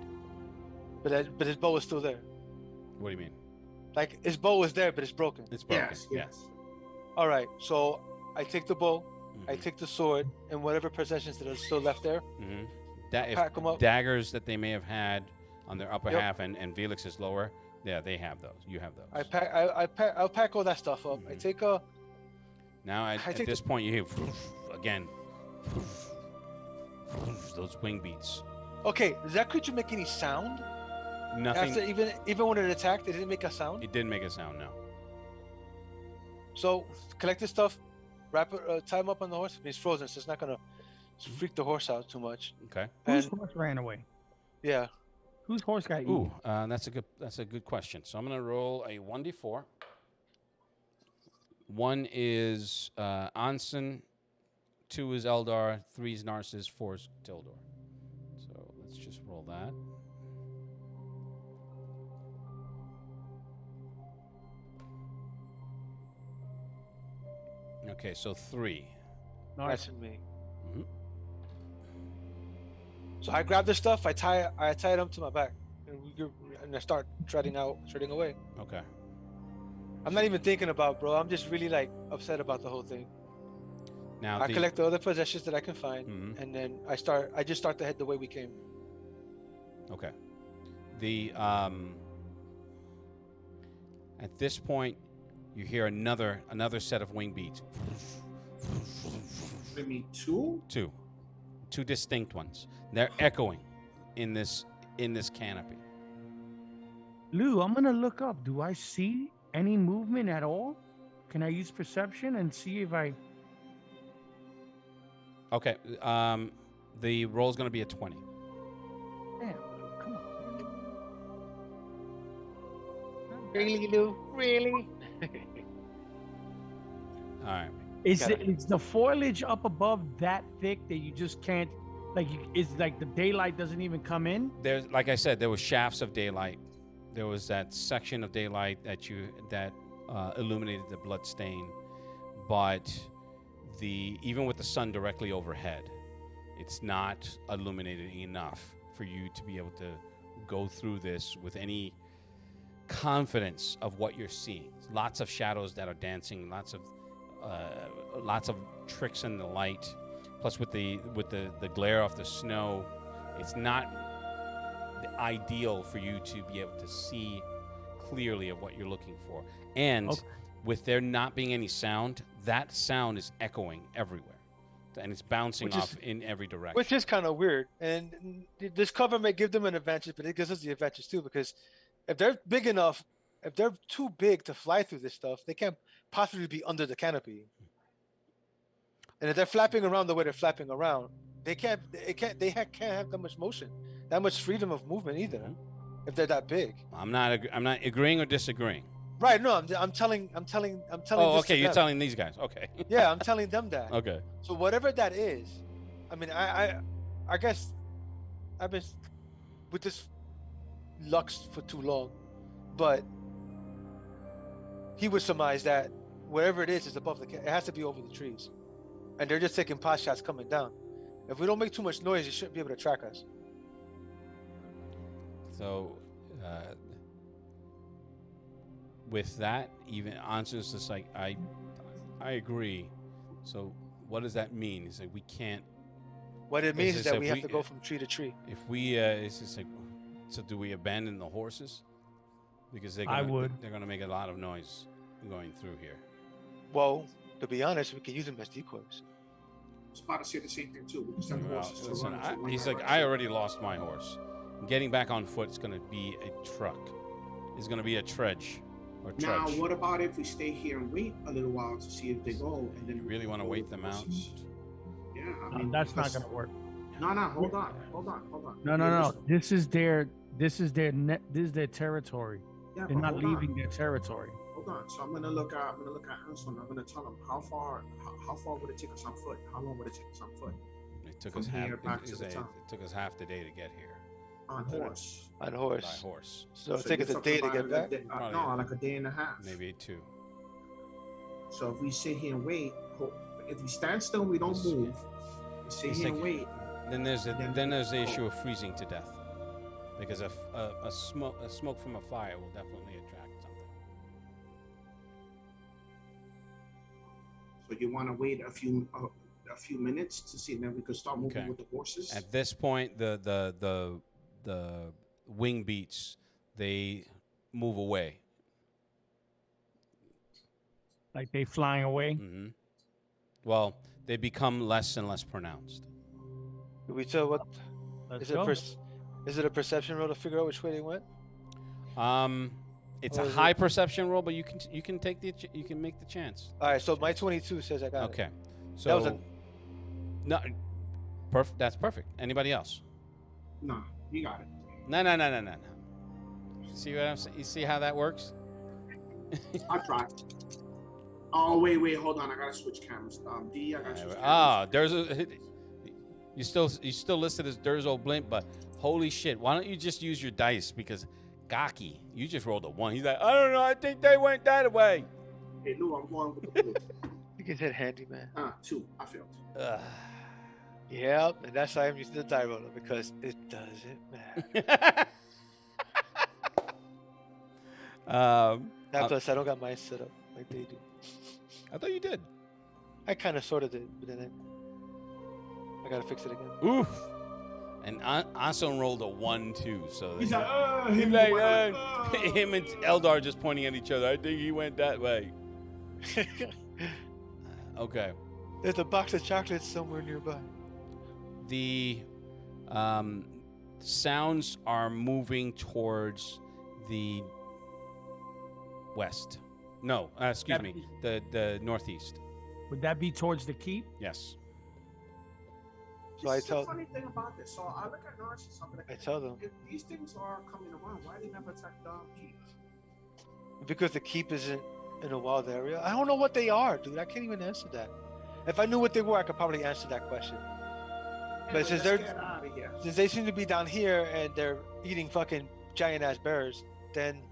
But his bow is still there. What do you mean? Like his bow is there, but it's broken. It's broken. Yes. All right. So I take the bow, I take the sword, and whatever possessions that are still left there. Mm-hmm. Pack them up. Daggers that they may have had on their upper half and Felix's lower. Yeah, they have those. You have those. I'll pack all that stuff up. Mm-hmm. I take Now at this point you hear again those wing beats. Okay, does that creature make any sound? Nothing. After even when it attacked, it didn't make a sound. It didn't make a sound. No. So collect this stuff, wrap it, tie him up on the horse. He's frozen, so it's not gonna freak the horse out too much. Okay. Whose horse ran away? Yeah. Whose horse got eaten? Ooh, that's a good question. So I'm gonna roll a 1d4. 1 is Anson, 2 is Eldar, 3 is Narcissus, 4 is Tildor. So let's just roll that. Okay, so 3. That's in me. Mm-hmm. So I grab this stuff, I tie it up to my back, and I start treading away. Okay. I'm not even thinking about, bro. I'm just really like upset about the whole thing. Now I collect the other possessions that I can find, and then I just start to head the way we came. Okay. The at this point, you hear another set of wing beats. I mean, two? Two distinct ones. They're echoing in this canopy. Lou, I'm gonna look up. Do I see any movement at all? Can I use perception and see if I? Okay. The roll is going to be a 20. Damn, come on. Really, Lou? Really? All right. Is the foliage up above that thick that you just can't, is like the daylight doesn't even come in? There's, like I said, there was shafts of daylight. There was that section of daylight that illuminated the blood stain, but even with the sun directly overhead, it's not illuminated enough for you to be able to go through this with any confidence of what you're seeing. Lots of shadows that are dancing, lots of tricks in the light. Plus, with the glare off the snow, it's not ideal for you to be able to see clearly of what you're looking for. And with there not being any sound, that sound is echoing everywhere. And it's bouncing off in every direction. Which is kind of weird. And this cover may give them an advantage, but it gives us the advantage too, because if they're big enough, if they're too big to fly through this stuff, they can't possibly be under the canopy. And if they're flapping around the way they're flapping around, they can't have that much motion, that much freedom of movement either, if they're that big. I'm not agreeing or disagreeing. Right? No, I'm telling. Oh, okay. You're telling these guys. Okay. Yeah, I'm telling them that. Okay. So whatever that is, I mean, I guess I've been with this Lux for too long, but he would surmise that whatever it is above it has to be over the trees, and they're just taking pot shots coming down. If we don't make too much noise, you shouldn't be able to track us. So, with that, even Anson's just like, I agree. So, what does that mean? It's like we can't. What it means is that we have to go from tree to tree. If we, it's just like, so do we abandon the horses? Because they're gonna make a lot of noise going through here. Well, to be honest, we can use them as decoys. I was about to say the same thing too. We can send the horses to Listen, run to he's one like, direction. I already lost my horse. Getting back on foot is gonna be a truck. It's gonna be a trudge. Now, what about if we stay here and wait a little while to see if they go, and then you really want to wait them out? Yeah, I mean that's not gonna work. No, hold on. No. This is their territory. Yeah, they're not leaving their territory. Hold on. So I'm gonna look at Anson. I'm gonna tell him how far would it take us on foot? How long would it take us on foot? It took From us here half. back to the town. It took us half the day to get here. On horse. On By horse. horse. So it'll take us a day to get back. No, like a day and a half. Maybe 2. So if we sit here and wait, if we stand still, we don't move. We sit here and wait. Then there's the issue of freezing to death, because a smoke from a fire will definitely attract something. So you want to wait a few minutes to see, and then we can start moving with the horses. At this point, the wing beats, they move away. Like they flying away? Mm-hmm. Well, they become less and less pronounced. Do we tell what? Let's Is go. It a perception roll to figure out which way they went? It's a high perception roll, but you can make the chance. All right, so my 22 says I got it. Okay, so no, that's perfect. Anybody else? No, you got it. No. See what I'm saying? You see how that works? I tried. Oh wait, hold on. I gotta switch cameras. D, I gotta switch cameras. There's you still listed as Durzo Blimp, but holy shit! Why don't you just use your dice? Because Gaki, you just rolled a 1. He's like, I don't know. I think they went that way. Hey, Lou, I'm going with the blue. You can hit handyman. 2. I failed. Yep, and that's why I'm using the die roller, because it doesn't matter. Plus, I don't got mine set up like they do. I thought you did. I kind of sort of did, but then I gotta fix it again. Oof. And Anson rolled a 1 too, so He's like, him and Eldar just pointing at each other. I think he went that way. Okay. There's a box of chocolates somewhere nearby. The sounds are moving towards the west. No, excuse me, the northeast. Would that be towards the keep? Yes. So I tell. The funny thing about this. So I look at Narcissus. I tell them. If these things are coming around, why they never attack the keep? Because the keep isn't in a wild area. I don't know what they are, dude. I can't even answer that. If I knew what they were, I could probably answer that question. But since they seem to be down here and they're eating fucking giant ass bears, then,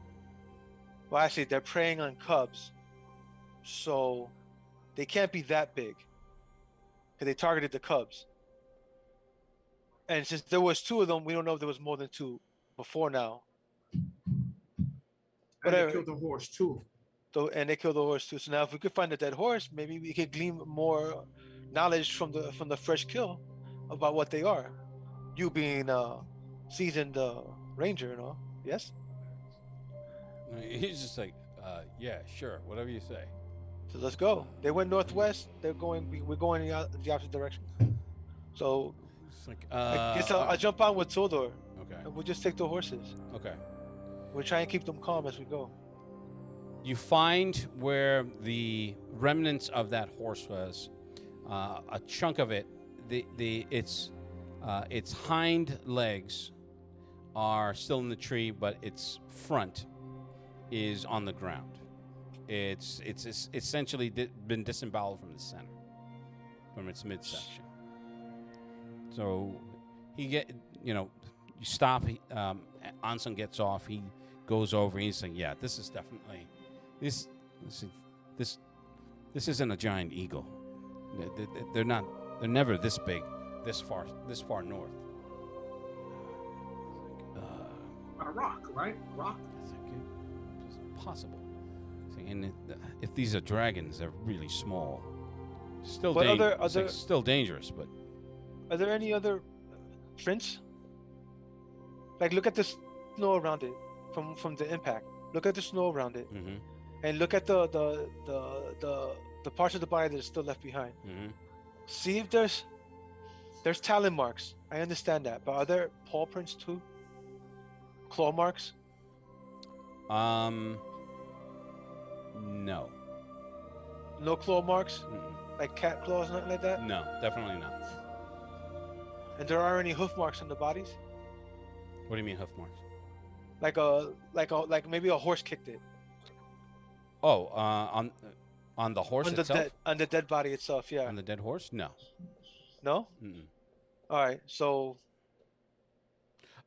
well, actually, they're preying on cubs, so they can't be that big because they targeted the cubs. And since there was 2 of them, we don't know if there was more than 2 before now. But they killed the horse too. And they killed the horse too. So now, if we could find a dead horse, maybe we could glean more knowledge from the fresh kill about what they are. You being a seasoned ranger, you know? Yes. He's just like, yeah, sure, whatever you say. So let's go. They went northwest. We're going the opposite direction. So It's like, I guess I'll jump on with Todor. Okay. And we'll just take the horses. Okay. We'll try and keep them calm as we go. You find where the remnants of that horse was. A chunk of it, its hind legs are still in the tree, but its front is on the ground. It's essentially been disemboweled from the center, from its midsection. So you stop. Anson gets off. He goes over. He's saying, "Yeah, this is definitely this isn't a giant eagle. They're not. They're never this big, this far north." On a rock, right? Rock. It's like it's impossible. And if these are dragons, they're really small. Still, still dangerous, but. Are there any other prints? Like, look at the snow around it from the impact. Look at the snow around it, Mm-hmm. and look at the parts of the body that are still left behind. Mm-hmm. See if there's talon marks. I understand that, but are there paw prints too? Claw marks? No. No claw marks? Mm-mm. Like cat claws, nothing like that? No, definitely not. And there aren't any hoof marks on the bodies? What do you mean hoof marks? Like maybe a horse kicked it. Oh, on the horse itself? On the dead body itself, yeah. On the dead horse? No. No? Mm-mm. All right, so...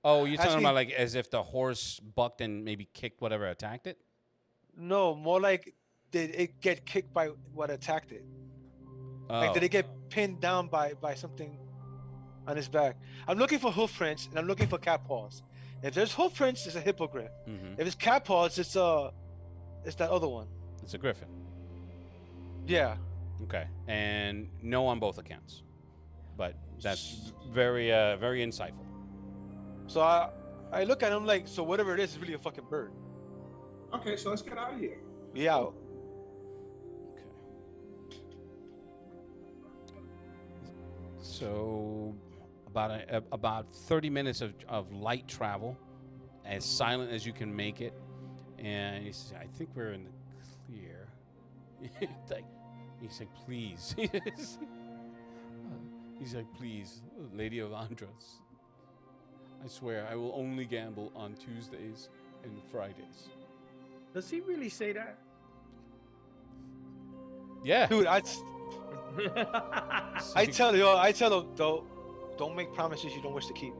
Oh, you're talking about like as if the horse bucked and maybe kicked whatever attacked it? No, more like did it get kicked by what attacked it? Like did it get pinned down by something on his back? I'm looking for hoof prints and I'm looking for cat paws. If there's hoof prints, it's a hippogriff. Mm-hmm. If it's cat paws, it's that other one. It's a griffin. Yeah. Okay, and no on both accounts, but that's very very insightful. So I look at him like, so whatever it is really a fucking bird. Okay, so let's get out of here. We out. Okay. So about 30 minutes of light travel, as silent as you can make it, and he says, "I think we're in the clear." He's like, "Please." He's like, "Please, Lady of Andros. I swear I will only gamble on Tuesdays and Fridays." Does he really say that? Yeah. Dude, I tell him though, don't make promises you don't wish to keep.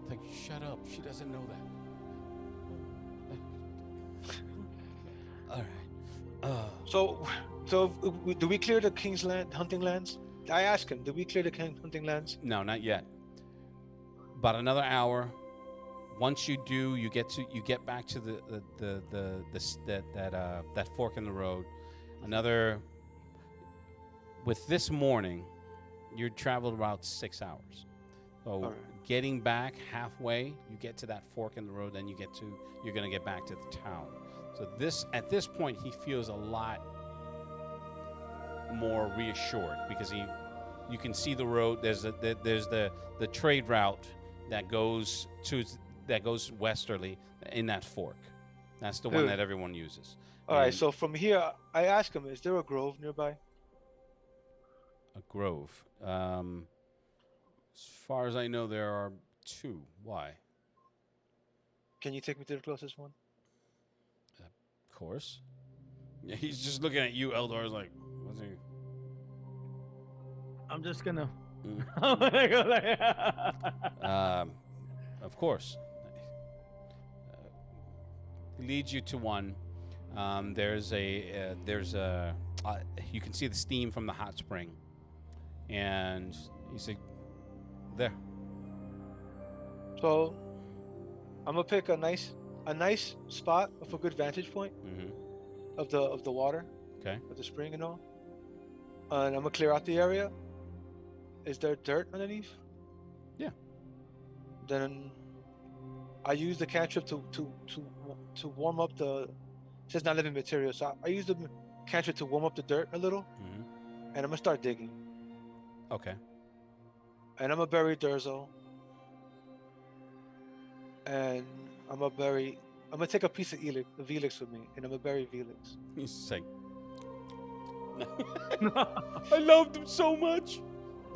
Like, shut up. She doesn't know that. All right. So do we clear the King's Land hunting lands? I asked him, did we clear the King hunting lands? No, not yet. About another hour. Once you do, you get back to that fork in the road. With this morning, you traveled about 6 hours. So getting back halfway, you get to that fork in the road, then you're going to get back to the town. So at this point, he feels a lot more reassured because you can see the road. There's the trade route that goes westerly in that fork. That's the one Dude. that everyone uses. All right, And so from here, I ask him, is there a grove nearby? a grove. As far as I know, there are 2. Why? Can you take me to the closest one? Of course. Yeah, he's just looking at you, Eldar's like, what's he? I'm just gonna. Of course. He leads you to one. There's a you can see the steam from the hot spring, and you say, there. So I'm gonna pick a nice spot with a good vantage point of the water, Okay. of the spring and all. And I'm gonna clear out the area. Is there dirt underneath? Yeah. Then I use the cantrip to warm up the. It says not living material, so I use the cantrip to warm up the dirt a little, and I'm gonna start digging. Okay. And I'm gonna bury Durzo. And I'm gonna take a piece of Velix with me, and I'm gonna bury Velix. He's saying, I loved him so much.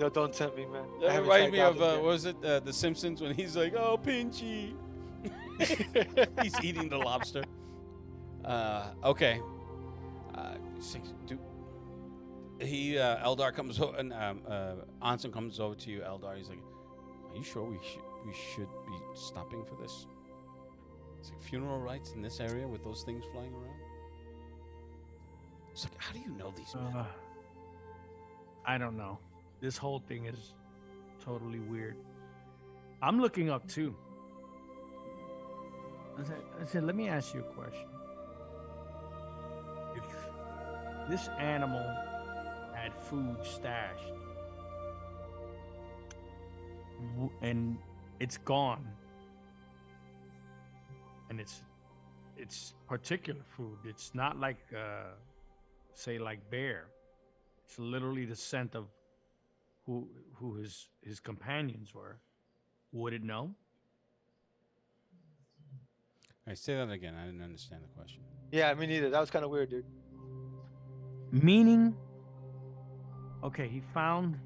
No, don't tempt me, man. That reminds me of what was it, The Simpsons, when he's like, "Oh, Pinchy." He's eating the lobster. Okay. Eldar comes over, and Anson comes over to you, Eldar. He's like, "Are you sure we should be stopping for this? It's like funeral rites in this area with those things flying around." It's like, how do you know these men? I don't know. This whole thing is totally weird. I'm looking up too. I said, let me ask you a question. If this animal had food stashed and it's gone, and it's particular food, it's not like say like bear, it's literally the scent of who his companions were, would it know? I say that again. I didn't understand the question. Yeah, me neither. That was kind of weird, dude. Meaning, okay, he found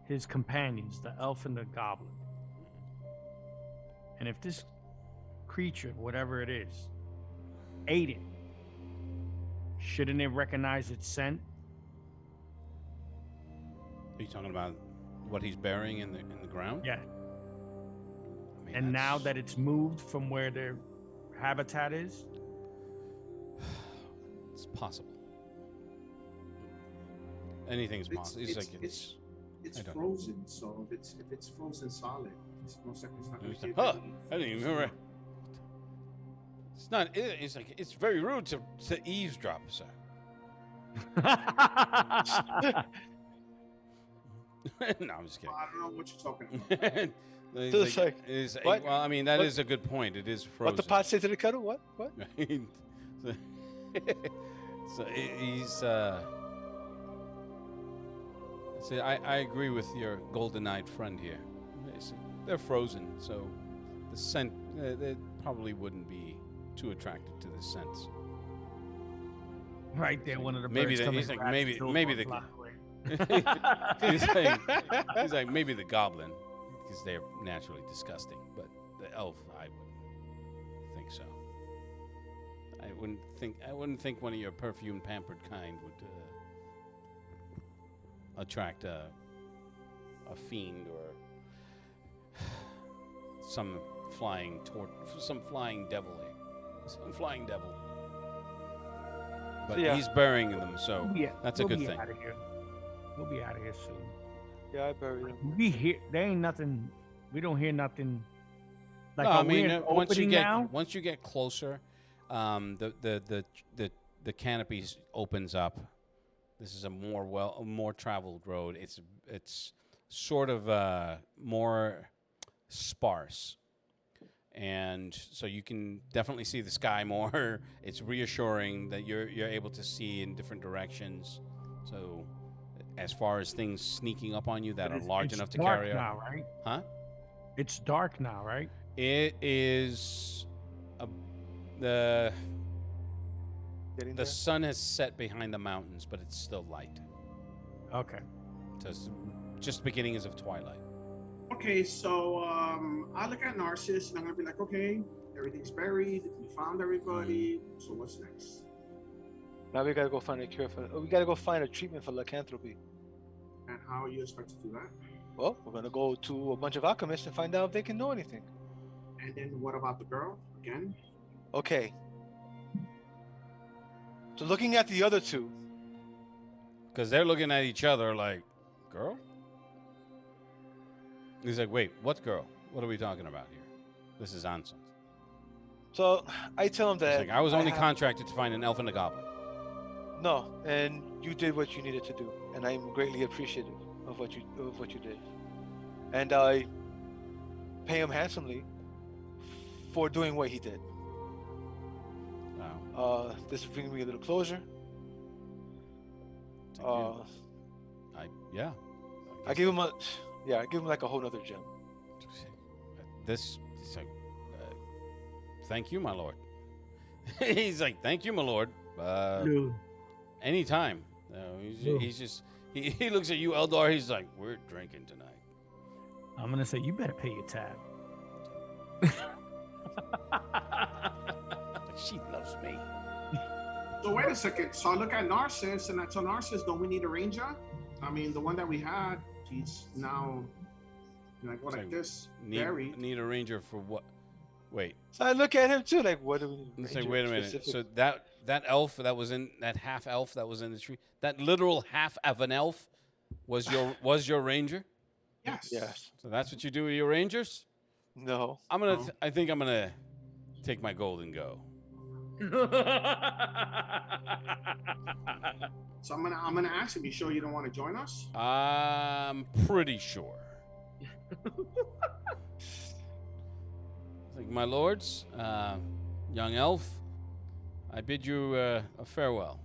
his companions, the elf and the goblin. And if this creature, whatever it is, ate it, shouldn't it recognize its scent? Are you talking about what he's burying in the ground? Yeah. I mean, And now that it's moved from where their habitat is, it's possible. Anything's possible. It's I don't know. frozen, so if it's frozen solid, it's most likely it's not going to Huh, I didn't even remember. It's not. It's like it's very rude to eavesdrop, sir. No, I'm just kidding. I don't know what you're talking about. What? Well, I mean, that What? is a good point. It is frozen. What the pot say to the kettle? What? Right? So he's. See, I agree with your golden-eyed friend here. They're frozen, so the scent they probably wouldn't be too attracted to the scents. right there, one of the Maybe birds the- coming he's like, grabs maybe- his nose maybe and the- fly away. he's like maybe the goblin, because they're naturally disgusting, but the elf, I wouldn't think so. I wouldn't think one of your perfume pampered kind would attract a fiend or some flying devil. But Yeah. he's burying them, so that's a good thing. We'll be out of here soon. Yeah, I buried him. We hear there ain't nothing. We don't hear nothing. Like, No, are I we mean, in once you get closer, the canopy opens up. This is a more traveled road. It's sort of more sparse, and so you can definitely see the sky more. It's reassuring that you're able to see in different directions. So as far as things sneaking up on you that are It's- large it's enough to dark carry out. now, right? Huh? It's dark now, right? It is the Getting the there? sun has set behind the mountains, but it's still light. Okay. So it's just the beginnings of twilight. Okay, so I look at Narcissus and I'm gonna be like, okay, everything's buried. We found everybody. So what's next? Now we gotta go find a cure for. We gotta go find a treatment for lycanthropy. And how you expect to do that? Well, we're gonna go to a bunch of alchemists and find out if they can know anything. And then what about the girl again? Okay. So looking at the other two, Because they're looking at each other like, girl? He's like, wait, what girl? What are we talking about here? This is nonsense. so I tell them He's that like, I was only have- contracted to find an elf and a goblin. No, and you did what you needed to do, and I'm greatly appreciative of what you did. And I pay him handsomely for doing what he did. Wow. This will bring me a little closure. Thank you. Yeah. I give him I give him like a whole nother gem. This is like, thank you, my lord. He's like, thank you, my lord. Dude. Anytime. He looks at you, Eldar. He's like, we're drinking tonight. I'm gonna say you better pay your tab. Like, she loves me. So wait a second. So I look at Narcissus and I tell Narcissus, don't we need a ranger? I mean, the one that we had, he's now like It's like like, this, buried. Need a ranger for what? Wait. So I look at him too, like, what do we need? It's like, Ranger wait a minute. specific? So that elf that was in that half elf that was in the tree, that literal half of an elf was your ranger. Yes. Yes. So that's what you do with your rangers. No. I think I'm gonna take my gold and go. So I'm gonna ask him. You sure you don't want to join us? I'm pretty sure. Like, my lords, young elf, I bid you a farewell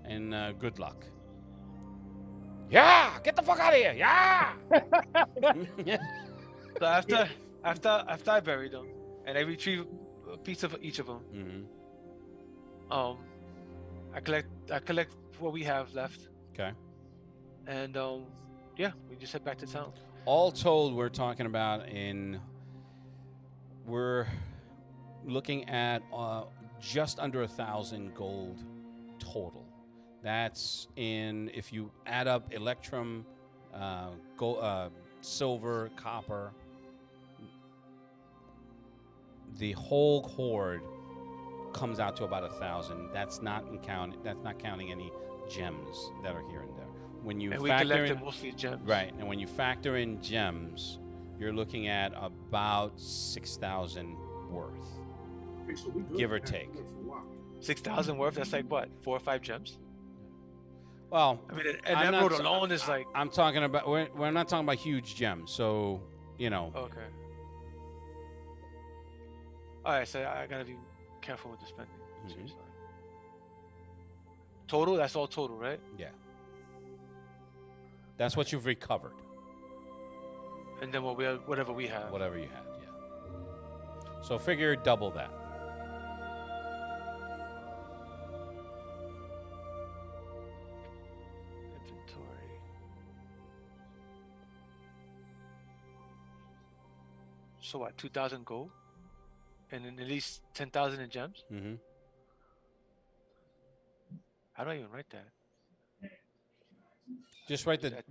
and good luck. Yeah, get the fuck out of here. Yeah. So after I buried them and I retrieve a piece of each of them, Mm-hmm. I collect what we have left, Okay. and yeah, we just head back to town. All told, we're talking about we're looking at just under 1,000 gold total. That's if you add up electrum, gold, silver, copper, the whole hoard comes out to about 1,000. That's not counting any gems that are here and there. When you And we factor collected in, mostly gems. right, and when you factor in gems, you're looking at about 6,000 worth. Okay, so we good. Give or Yeah, take. good for a while. 6,000 worth. That's like what, 4 or 5 gems? Well, I mean, and I'm that not road alone is like. I'm talking about we're not talking about huge gems, so Okay. All right, so I gotta be careful with the spending. Mhm. Seriously. Total. That's all total, right? yeah, that's what you've recovered, And then whatever we have. whatever you had. Yeah. So figure double that. Inventory. So what? 2,000 gold, and then at least 10,000 in gems. Mm-hmm. How do I even write that? Just write the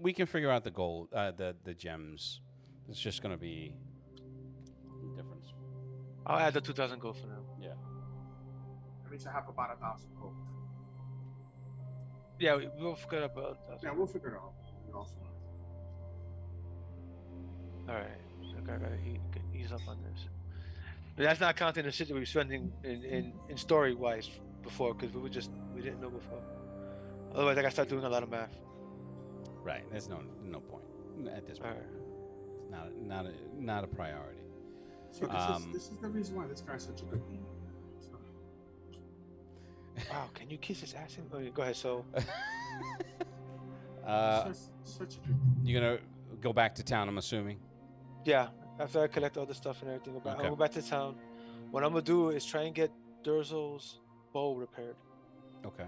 we can figure out the gold, the gems. It's just gonna be difference. I'll add the 2,000 gold for now. Yeah. That means I have about 1,000 gold. Yeah, we'll figure out about. Yeah, we'll figure it out. We'll also. All right, so I gotta ease up on this. But that's not counting the shit that we were spending in story wise before, because we didn't know before. Otherwise, I gotta start doing a lot of math. Right. There's no point at this All point. right. It's not a priority. So this is the reason why this guy's such a good leader. So, Wow, can you kiss his ass? Oh, yeah, go ahead. So Such a good. You're gonna go back to town, I'm assuming. yeah, after I collect all the stuff and everything, Okay. I'll go back to town. What I'm gonna do is try and get Durzel's bow repaired. Okay.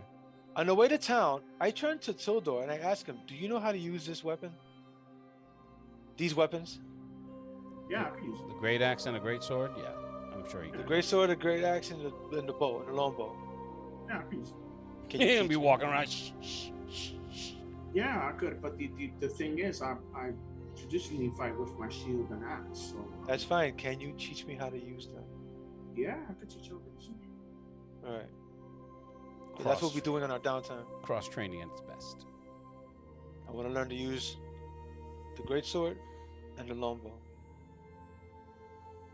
On the way to town, I turn to Tildor and I ask him, "Do you know how to use this weapon? These weapons? Yeah, I can use it. The great axe and a great sword. Yeah, I'm sure you The can. great sword, the great axe, and the bow, and the longbow." Yeah, I can use it. Can You're you gonna teach be me? walking around. Shh, shh, shh, shh. Yeah, I could, but the thing is, I traditionally fight with my shield and axe. So That's fine. Can you teach me how to use them? yeah, I could teach you. All right. Yeah, that's what we're doing on our downtime. Cross training at its best. I want to learn to use the great sword and the longbow.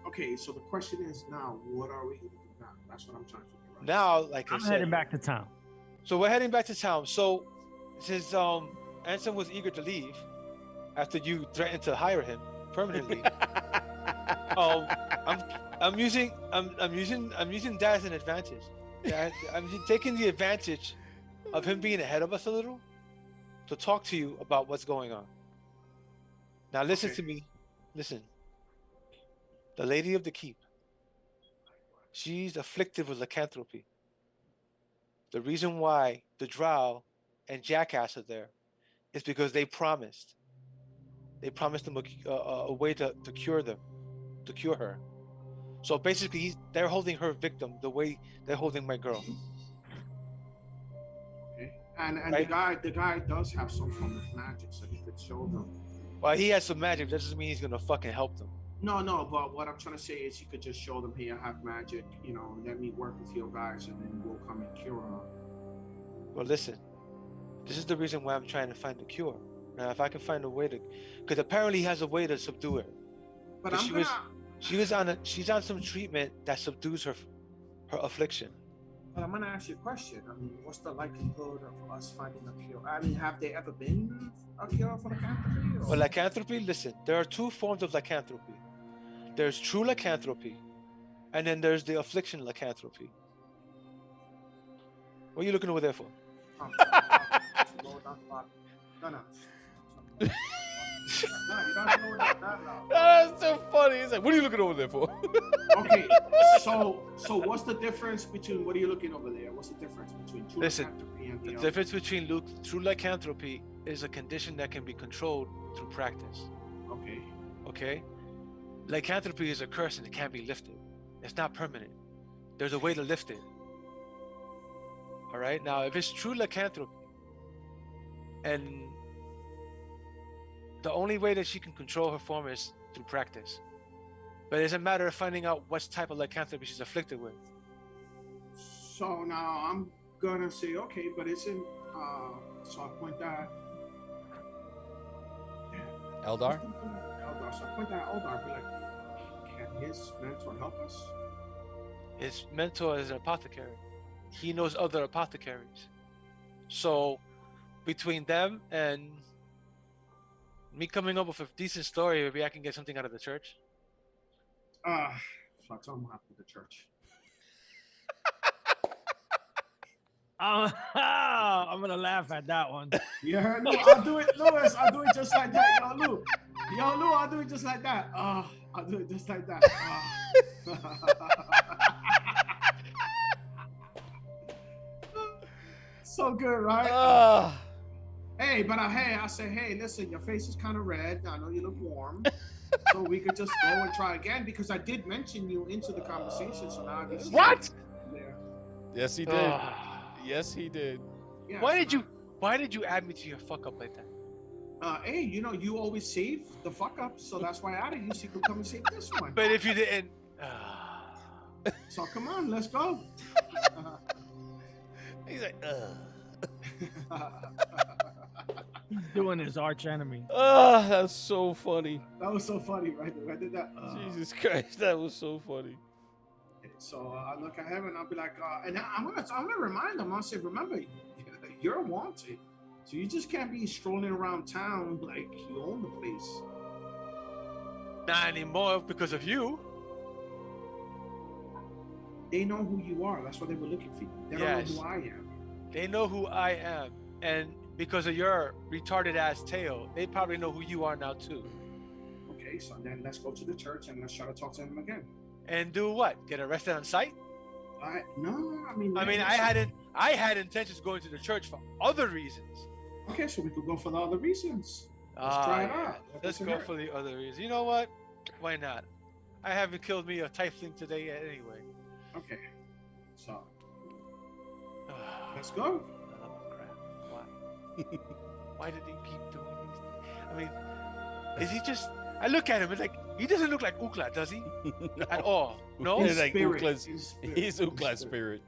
Okay, so the question is now, what are we going to do now? That's what I'm trying to figure out. Now, like I I'm said, heading back to town. so we're heading back to town. So since Anson was eager to leave after you threatened to hire him permanently, I'm using that as an advantage. Yeah, I'm taking the advantage of him being ahead of us a little to talk to you about what's going on. Now listen Okay. to me. Listen. The Lady of the Keep. She's afflicted with lycanthropy. The reason why the Drow and Jackass are there is because they promised. They promised them a way to cure them, to cure her. So basically, they're holding her victim the way they're holding my girl. Okay. And Right. the guy does have some form of magic, so he could show them. While he has some magic, that doesn't mean he's gonna fucking help them. No, but what I'm trying to say is you could just show them, hey, I have magic, let me work with your guys and then we'll come and cure her. Well, listen, this is the reason why I'm trying to find the cure. Now, if I can find a way to, because apparently he has a way to subdue her. But Because I'm she's on some treatment that subdues her affliction. gonna ask you a question. I mean, what's the likelihood of us finding a cure? I mean, have there ever been a cure for lycanthropy? For lycanthropy, listen, there are two forms of lycanthropy. There's true lycanthropy, and then there's the affliction lycanthropy. What are you looking over there for? No. No, you don't have to go that loud. That's so funny. He's like, what are you looking over there for? Okay, so what's the difference between what are you looking over there? What's the difference between true Listen, lycanthropy and The the other? difference between true lycanthropy is a condition that can be controlled through practice. Okay. Okay? Lycanthropy is a curse and it can't be lifted. It's not permanent. There's a way to lift it. All right? Now, if it's true lycanthropy, and the only way that she can control her form is through practice. But it's a matter of finding out what type of lycanthropy she's afflicted with. So now I'm gonna say, okay, but isn't so I point that Eldar? Eldar. So I point that Eldar, be like, can his mentor help us? His mentor is an apothecary. He knows other apothecaries. So between them and me coming up with a decent story, maybe I can get something out of the church. So I tell him what happened to the church. I'm gonna laugh at that one. Yeah, no, I'll do it, Lewis. I'll do it just like that. Yo, Lou, I'll do it just like that. I'll do it just like that. So good, right? Hey, but I say, hey, listen, your face is kind of red. I know you look warm. So we could just go and try again because I did mention you into the conversation. So now I What? There. Yes, he did. Yes, he did. Yeah, Why so did you add me to your fuck up like that? hey, you always save the fuck up, so that's why I added you so you could come and save this one. But if you didn't, So come on, let's go. He's like, ugh. He's doing his arch enemy. Oh, that's so funny. That was so funny, right? I did that. Jesus Christ, that was so funny. So I look at him and I'll be like, and I'm gonna remind him. I'll say, remember, you're wanted, so you just can't be strolling around town like you own the place. not anymore because of you. They know who you are. That's why they were looking for you. They don't know who I am. They know who I am, and because of your retarded ass tail, they probably know who you are now too. Okay, so then let's go to the church and let's try to talk to him again. And do what? Get arrested on sight? No, I mean, I had intentions of going to the church for other reasons. Okay, so we could go for the other reasons. Let's try it out. Let's go for the other reasons. You know what? Why not? I haven't killed me a tiefling today yet anyway. Okay, so let's go. Oh crap! Why? Why did he keep doing these things? I mean, is he just? I look at him and like he doesn't look like Ukla, does he? No. At all? No. He's like Spirit. Ukla's. Spirit. He's Ukla's spirit.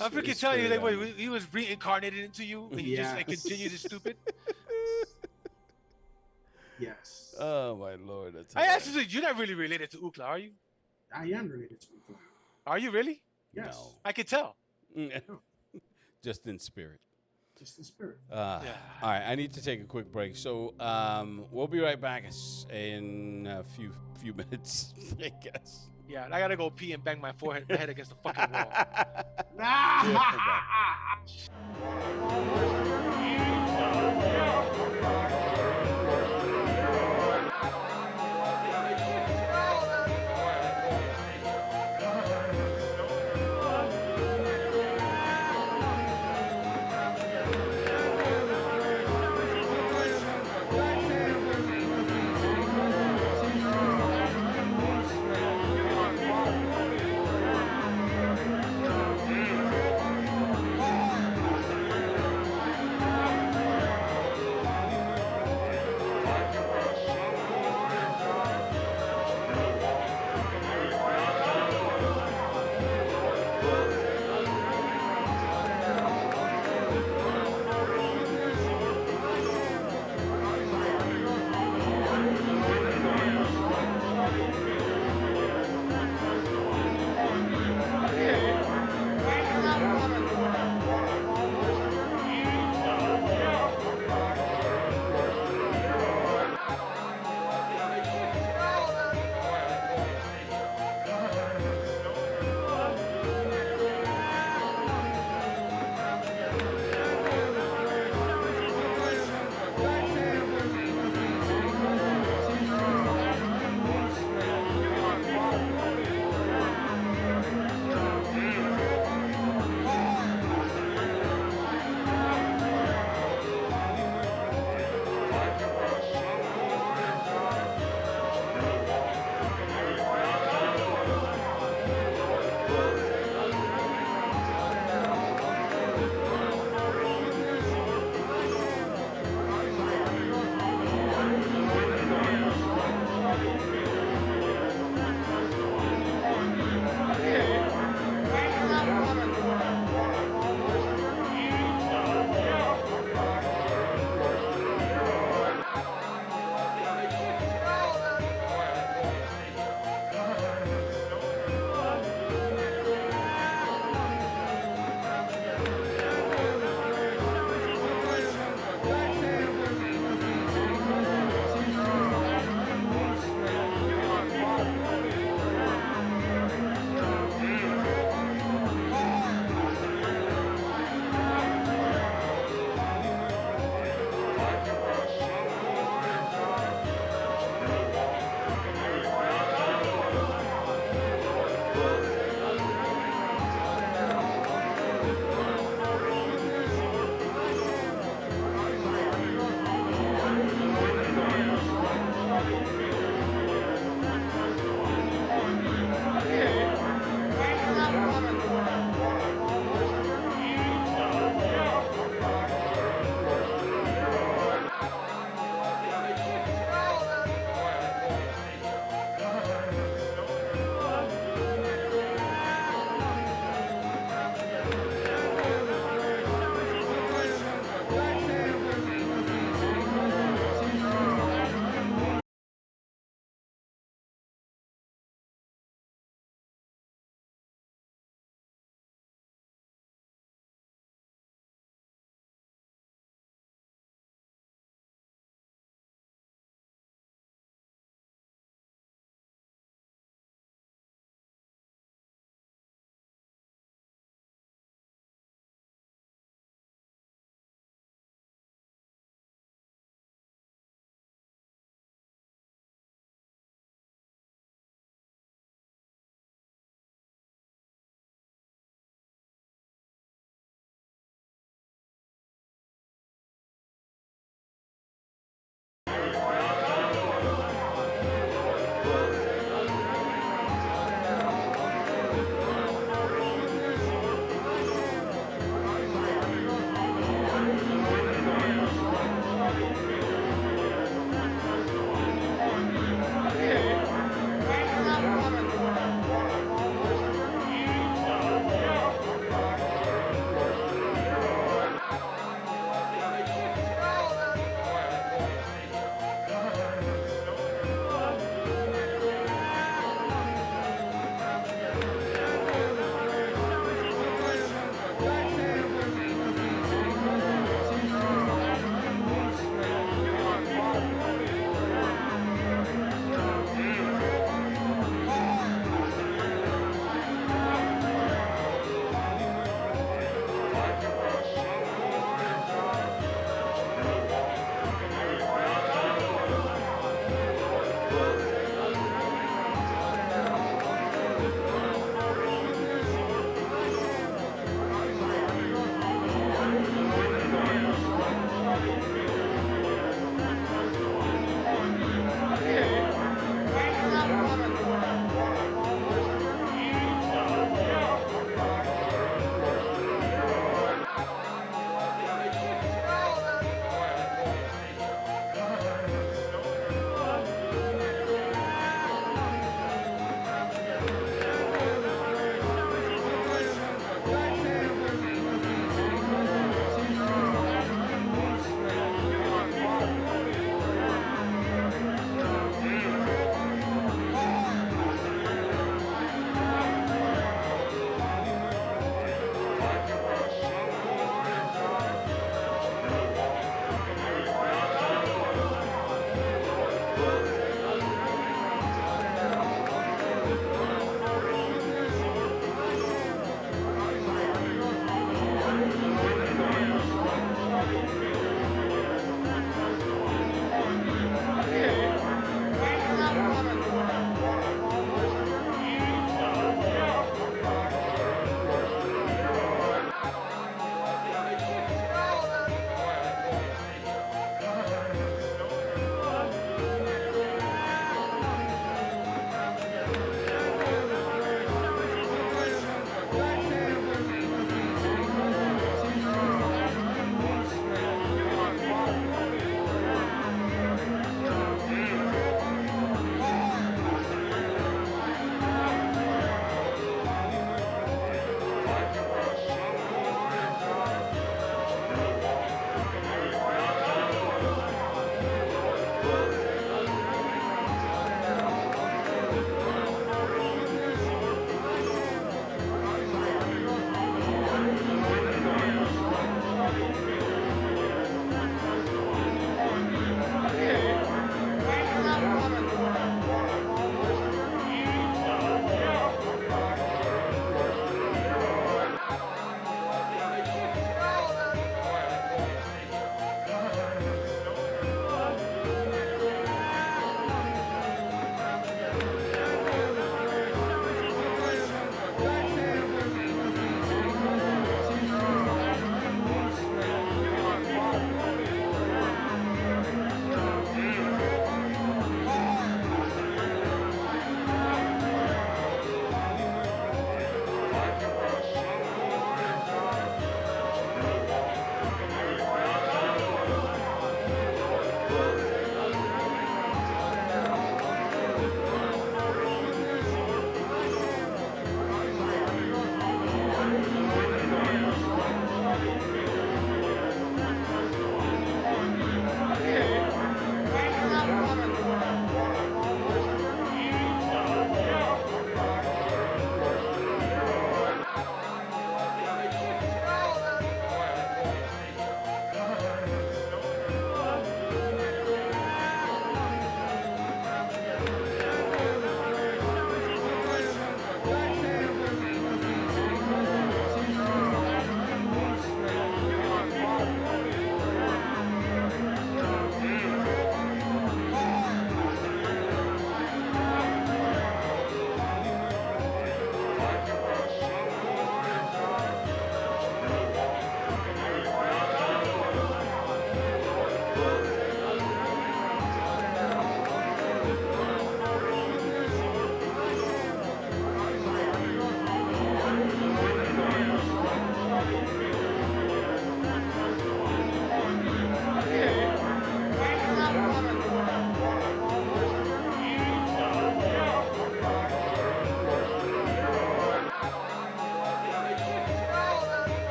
I'm freaking telling you, like, wait, he was reincarnated into you, and you just like continue to stupid. Yes. Oh my lord! I asked you, you're not really related to Ukla, are you? I am related to Ukla. Are you really? Yes. No. I could tell. Just in spirit. Just in spirit. All right, I need to take a quick break. So we'll be right back in a few minutes, I guess. Yeah, I gotta go pee and bang my head against the fucking wall.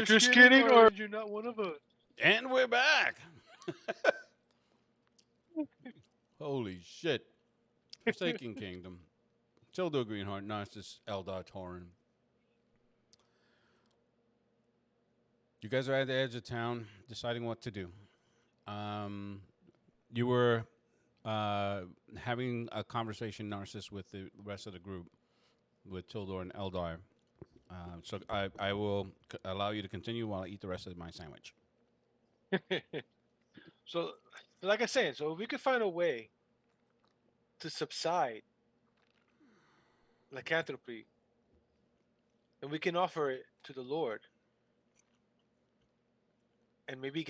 Just kidding, or you're not one of us. And we're back. Holy shit. Forsaken Kingdom. Tildo Greenheart, Narcissus, Eldar Tauren. You guys are at the edge of town deciding what to do. You were having a conversation, Narcissus, with the rest of the group, with Tildor and Eldar. So I will allow you to continue while I eat the rest of my sandwich. So, like I said, so if we could find a way to subside lycanthropy, and we can offer it to the Lord, and maybe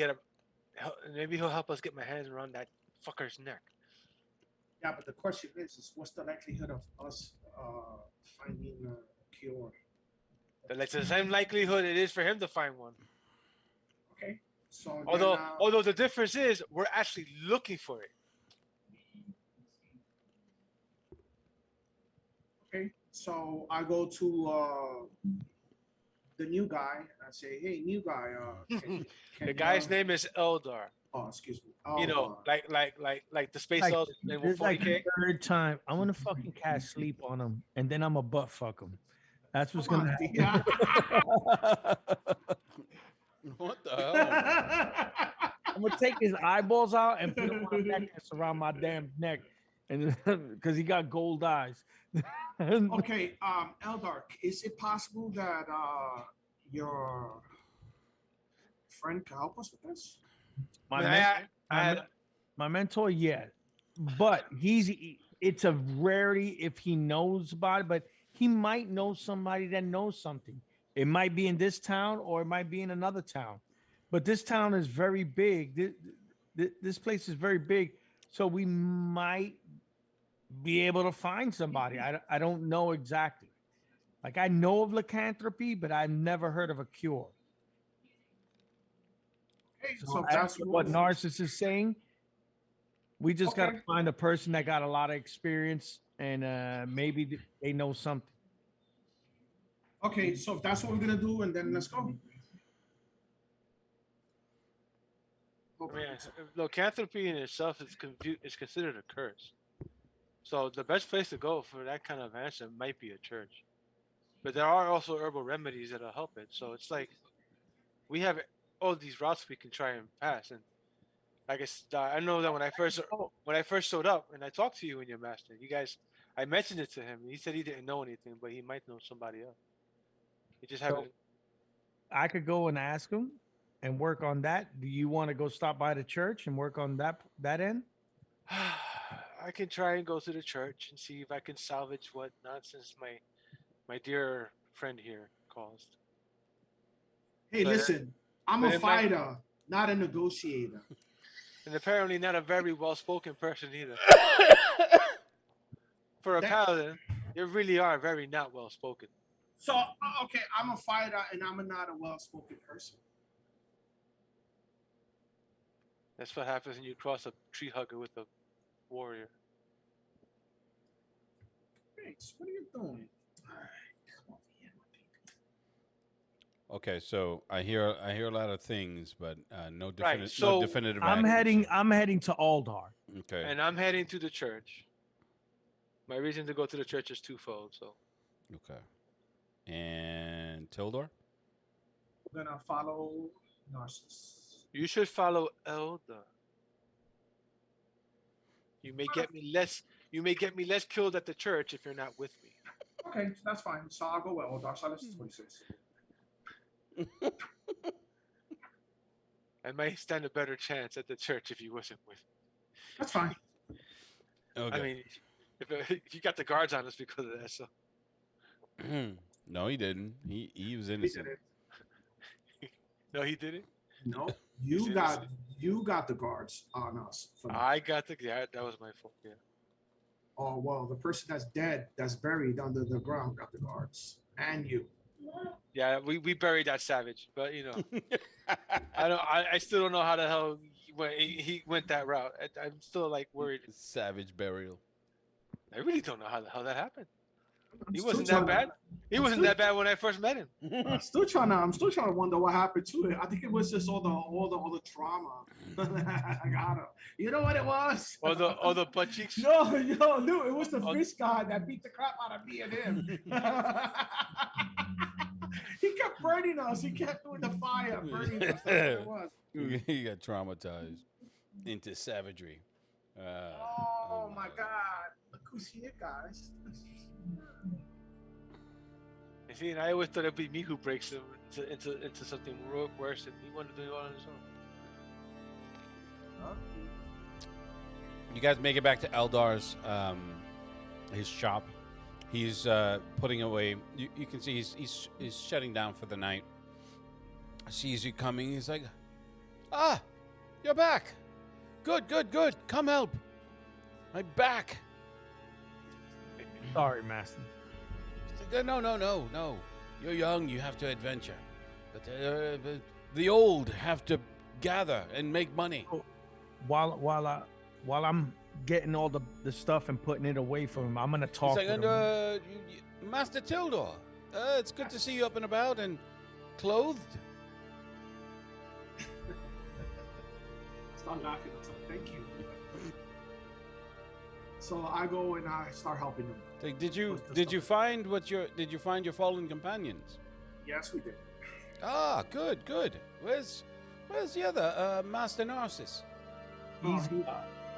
maybe he'll help us get my hands around that fucker's neck. Yeah, but the question is what's the likelihood of us finding a cure? It's the same likelihood it is for him to find one. Okay. So although the difference is we're actually looking for it. okay, so I go to the new guy. I say, hey, new guy. The guy's name is Eldar. Oh, excuse me. You know, like the space Like, Eldar in this is like 40K. the third time. I want to fucking cast sleep on him, and then I'm a butt fuck him. That's what's Come gonna on, happen. What the hell? I'm gonna take his eyeballs out and put them on a necklace around my damn neck, and because he got gold eyes. Okay, Eldar, is it possible that your friend can help us with this? My mentor, yeah, but it's a rarity if he knows about it, but he might know somebody that knows something. It might be in this town or it might be in another town, but this town is very big. This place is very big, so we might be able to find somebody. I don't know exactly. Like, I know of lycanthropy, but I've never heard of a cure. Hey, So that's what Narcissus is saying. We just got to find a person that got a lot of experience, and maybe they know something. Okay, so if that's what we're gonna do, and then let's go. Man, lycanthropy in itself is considered a curse. So the best place to go for that kind of answer might be a church. But there are also herbal remedies that'll help it. So it's like we have all these routes we can try and pass. And I guess I know that when I first showed up and I talked to you and your master, I mentioned it to him. And he said he didn't know anything, but he might know somebody else. He just haven't. I could go and ask him and work on that. Do you want to go stop by the church and work on that end? I can try and go to the church and see if I can salvage what nonsense my dear friend here caused. Hey, listen, I'm a fighter, not a negotiator. And apparently not a very well-spoken person either. For a paladin, you really are very not well-spoken. So, okay, I'm a fighter and I'm not a well-spoken person. That's what happens when you cross a tree hugger with a warrior. Thanks. What are you doing? All right, come over here, my baby. Okay, so I hear a lot of things, but no definitive. So no definitive. I'm accuracy. heading to Aldar. Okay. And I'm heading to the church. My reason to go to the church is twofold. So. Okay. And Tildor? We're gonna follow Narcissus. You should follow Eldar. You may get me less killed at the church if you're not with me. Okay, that's fine. So I'll go with Eldar. So listen to what he says. I might stand a better chance at the church if you wasn't with me. That's fine. Okay. I mean, if you got the guards on us because of that, so. No, he didn't. He was innocent. No, he didn't. No, you got the guards on us. I got that was my fault. Yeah. Oh well, the person that's dead, that's buried under the ground, got the guards, and you. Yeah, we buried that savage, but you know, I still don't know how the hell he went that route. I'm still like worried. Savage burial. I really don't know how the hell that happened. He wasn't that bad. He wasn't that bad when I first met him. I'm still trying to wonder what happened to it. I think it was just all the trauma. I got him. You know what it was? Or the butt cheeks. No, it was the fish guy that beat the crap out of me and him. He kept burning us. He kept doing the fire, burning us. That's what it was. He got traumatized into savagery. Oh my God! Look who's here, guys. You see, and I always thought it'd be me who breaks him into something worse, and he wanted to do it all on his own. You guys make it back to Eldar's his shop. He's putting away. You can see he's shutting down for the night. Sees you coming. He's like, you're back. Good. Come help. My back. Sorry, Master. No. You're young. You have to adventure. But the old have to gather and make money. While I'm getting all the stuff and putting it away from him, I'm gonna talk He's like, to him. Master Tildor, it's good to see you up and about and clothed. Start laughing. I was like, thank you. So I go and I start helping them. Like, did you find your fallen companions? Yes, we did. Ah, good. Where's the other Master Narcissus?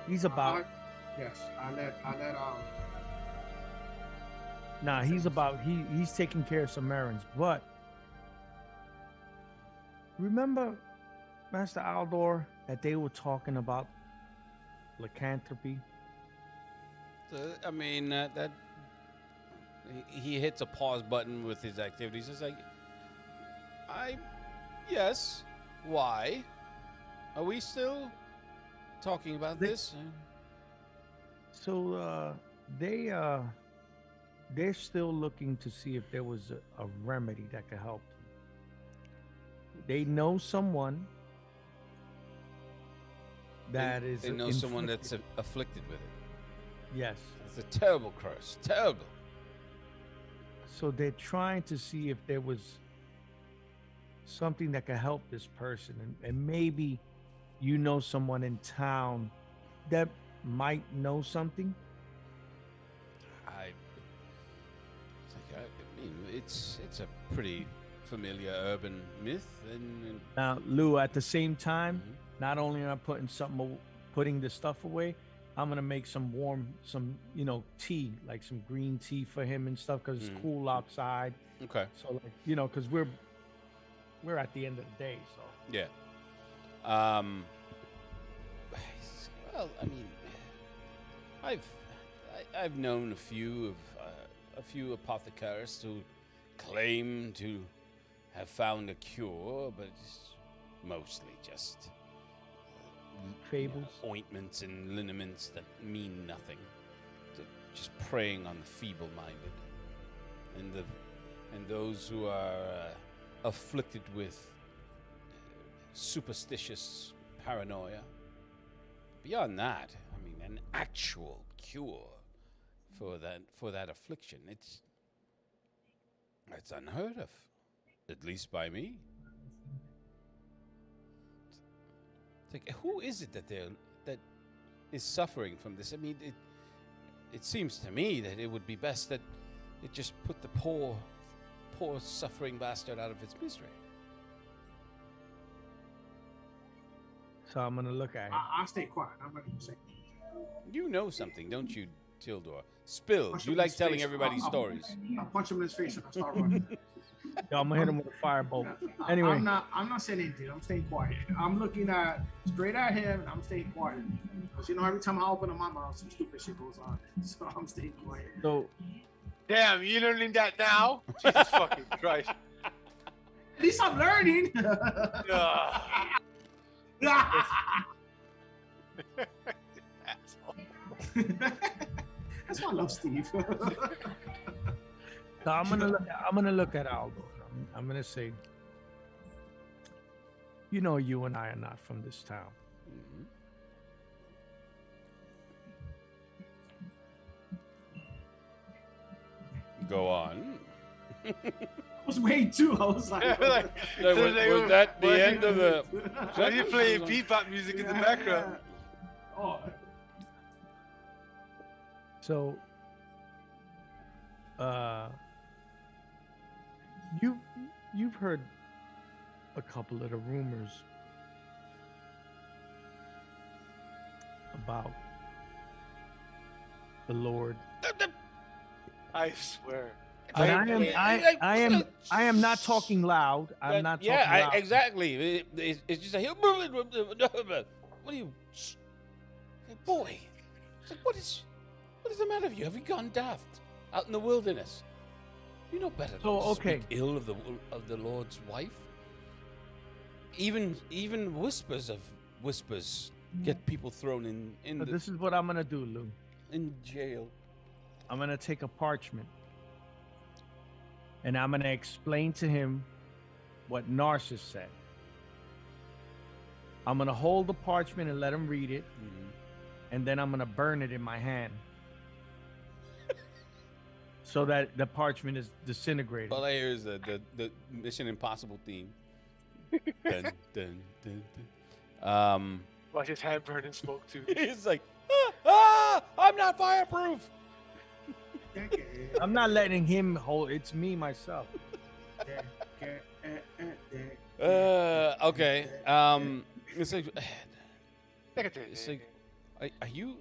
He's about. Yes, I let Nah, he's taking care of some errands. But remember, Master Aldor, that they were talking about lycanthropy. I mean, that he hits a pause button with his activities. It's like, yes. Why? Are we still talking about this? So they're still looking to see if there was a remedy that could help them. They know someone that is. They know someone that's afflicted with it. Yes. It's a terrible curse. Terrible. So they're trying to see if there was something that could help this person, and maybe you know someone in town that might know something. I mean, it's a pretty familiar urban myth, and Now, Lou, at the same time, not only am I putting the stuff away, I'm gonna make some tea, like some green tea for him and stuff, because it's cool outside. Okay. So, like, because we're at the end of the day, so yeah. Well, I mean, I've known a few apothecaries who claim to have found a cure, but it's mostly just fables, ointments and liniments that mean nothing. Just preying on the feeble-minded and those who are afflicted with superstitious paranoia. Beyond that, I mean, an actual cure for that affliction, it's unheard of, at least by me. It's like, who is it that is suffering from this? I mean, it seems to me that it would be best that it just put the poor suffering bastard out of its misery. So I'm gonna look at him. I'll stay quiet. I'm not gonna say anything. You know something, don't you, Tildor? Spill. You like telling everybody stories. I'll punch him in his face and I'll start running. Yo, I'm gonna hit him with a firebolt. Anyway, I'm not saying anything. I'm staying quiet. I'm looking straight at him and I'm staying quiet. Because every time I open my mouth, some stupid shit goes on. So I'm staying quiet. So, Damn, you learning that now? Jesus fucking Christ. At least I'm learning. That's why I love Steve. so I'm gonna look at Aldo. I'm gonna say, you and I are not from this town. Mm-hmm. Go on. I was waiting too. I was like, was that the end of the? Why are you playing bebop music in the background? Oh. So, you've heard a couple of the rumors about the Lord. I swear. But I am not talking loud. I'm not talking loud. Exactly. It's just a what are you? Hey, boy. It's like, what is the matter with you? Have you gone daft out in the wilderness? You know better than to speak ill of the Lord's wife. Even whispers get people thrown in. This is what I'm gonna do, Lou. In jail. I'm going to take a parchment and I'm going to explain to him what Narcissus said. I'm gonna hold the parchment and let him read it, and then I'm gonna burn it in my hand, so that the parchment is disintegrated. All I hear is the Mission Impossible theme. Dun, dun, dun, dun. Watch his hand burn in smoke too. He's like, I'm not fireproof. I'm not letting him hold. It's me myself. Okay. It's like, are you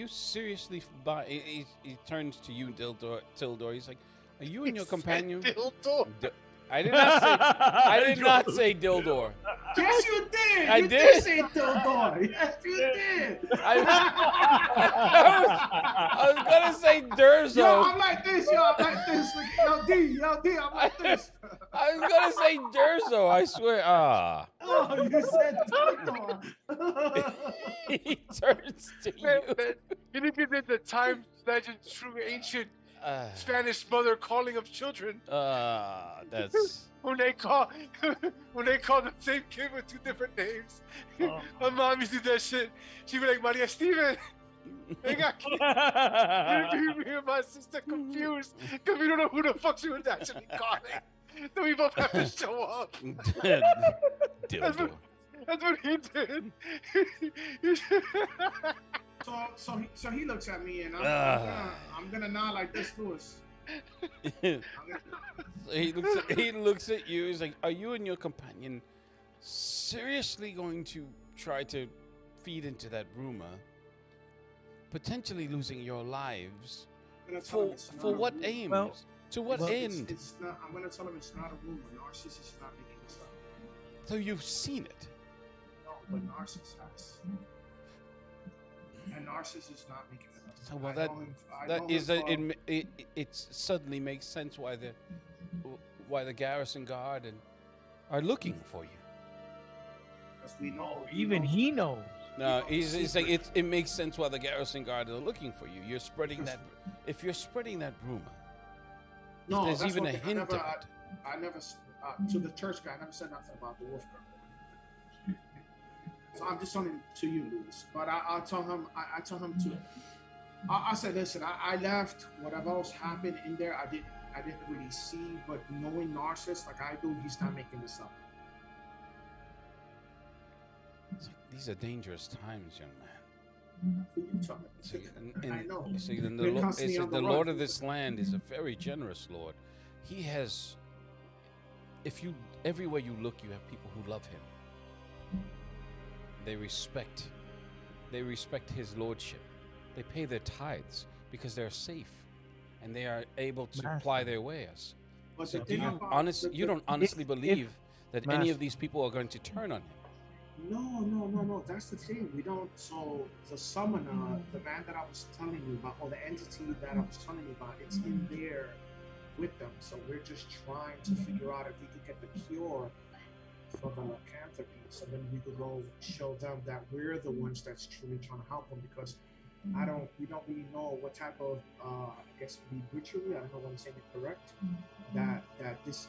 seriously? He turns to you, Tildor. He's like, are you and your companion? I did not say. I did not say Dildor. Yes, you did. I you did say Dildor. Yes, you did. I was gonna say Durzo. Yo, I'm like this. Yo, D, I'm like this. I was gonna say Durzo. I swear. Oh, you said Dildor. He turns to you. You need to get the time legend, true ancient Spanish mother calling of children. That's when they call the same kid with two different names. My mom used to do that shit. She'd be like, Maria Steven. They got kids. Me and my sister confused because we don't know who the fuck she was actually calling. So we both have to show up. That's what he did. So he looks at me and I'm gonna nod like this, Louis. He looks at you. He's like, "Are you and your companion seriously going to try to feed into that rumor, potentially losing your lives for what aims? Well, to what end?" It's not. I'm gonna tell him it's not a rumor. Narcissus is not making this up. So you've seen it. No, but Narcissus has. And Narcissus is not making it up. So it suddenly makes sense why the garrison guard are looking for you. Because we know. Even he knows. No, he's like it makes sense why the garrison guard are looking for you. You're spreading that. If you're spreading that rumor, No, there's that's even a one thing. hint of it. I never to the church guy. I never said nothing about the wolf girl. So I'm just telling to you, Louis. But I'll tell him. I tell him to. I said, listen. I left. Whatever else happened in there, I didn't really see. But knowing Narcissus like I do, he's not making this up. These are dangerous times, young man. Who you talking to? I know. The Lord of this land is a very generous Lord. He has. Everywhere you look, you have people who love him. They respect his lordship. They pay their tithes because they're safe, and they are able to ply their wares. So you don't honestly believe that any of these people are going to turn on him? No. That's the thing. We don't. So the summoner, the man that I was telling you about, or the entity that I was telling you about, it's in there with them. So we're just trying to figure out if we could get the cure for the lycanthropy. So then we could go show them that we're the ones that's truly trying to help them, because we don't really know what type of I guess bewitchery, I don't know if I'm saying it correct, that this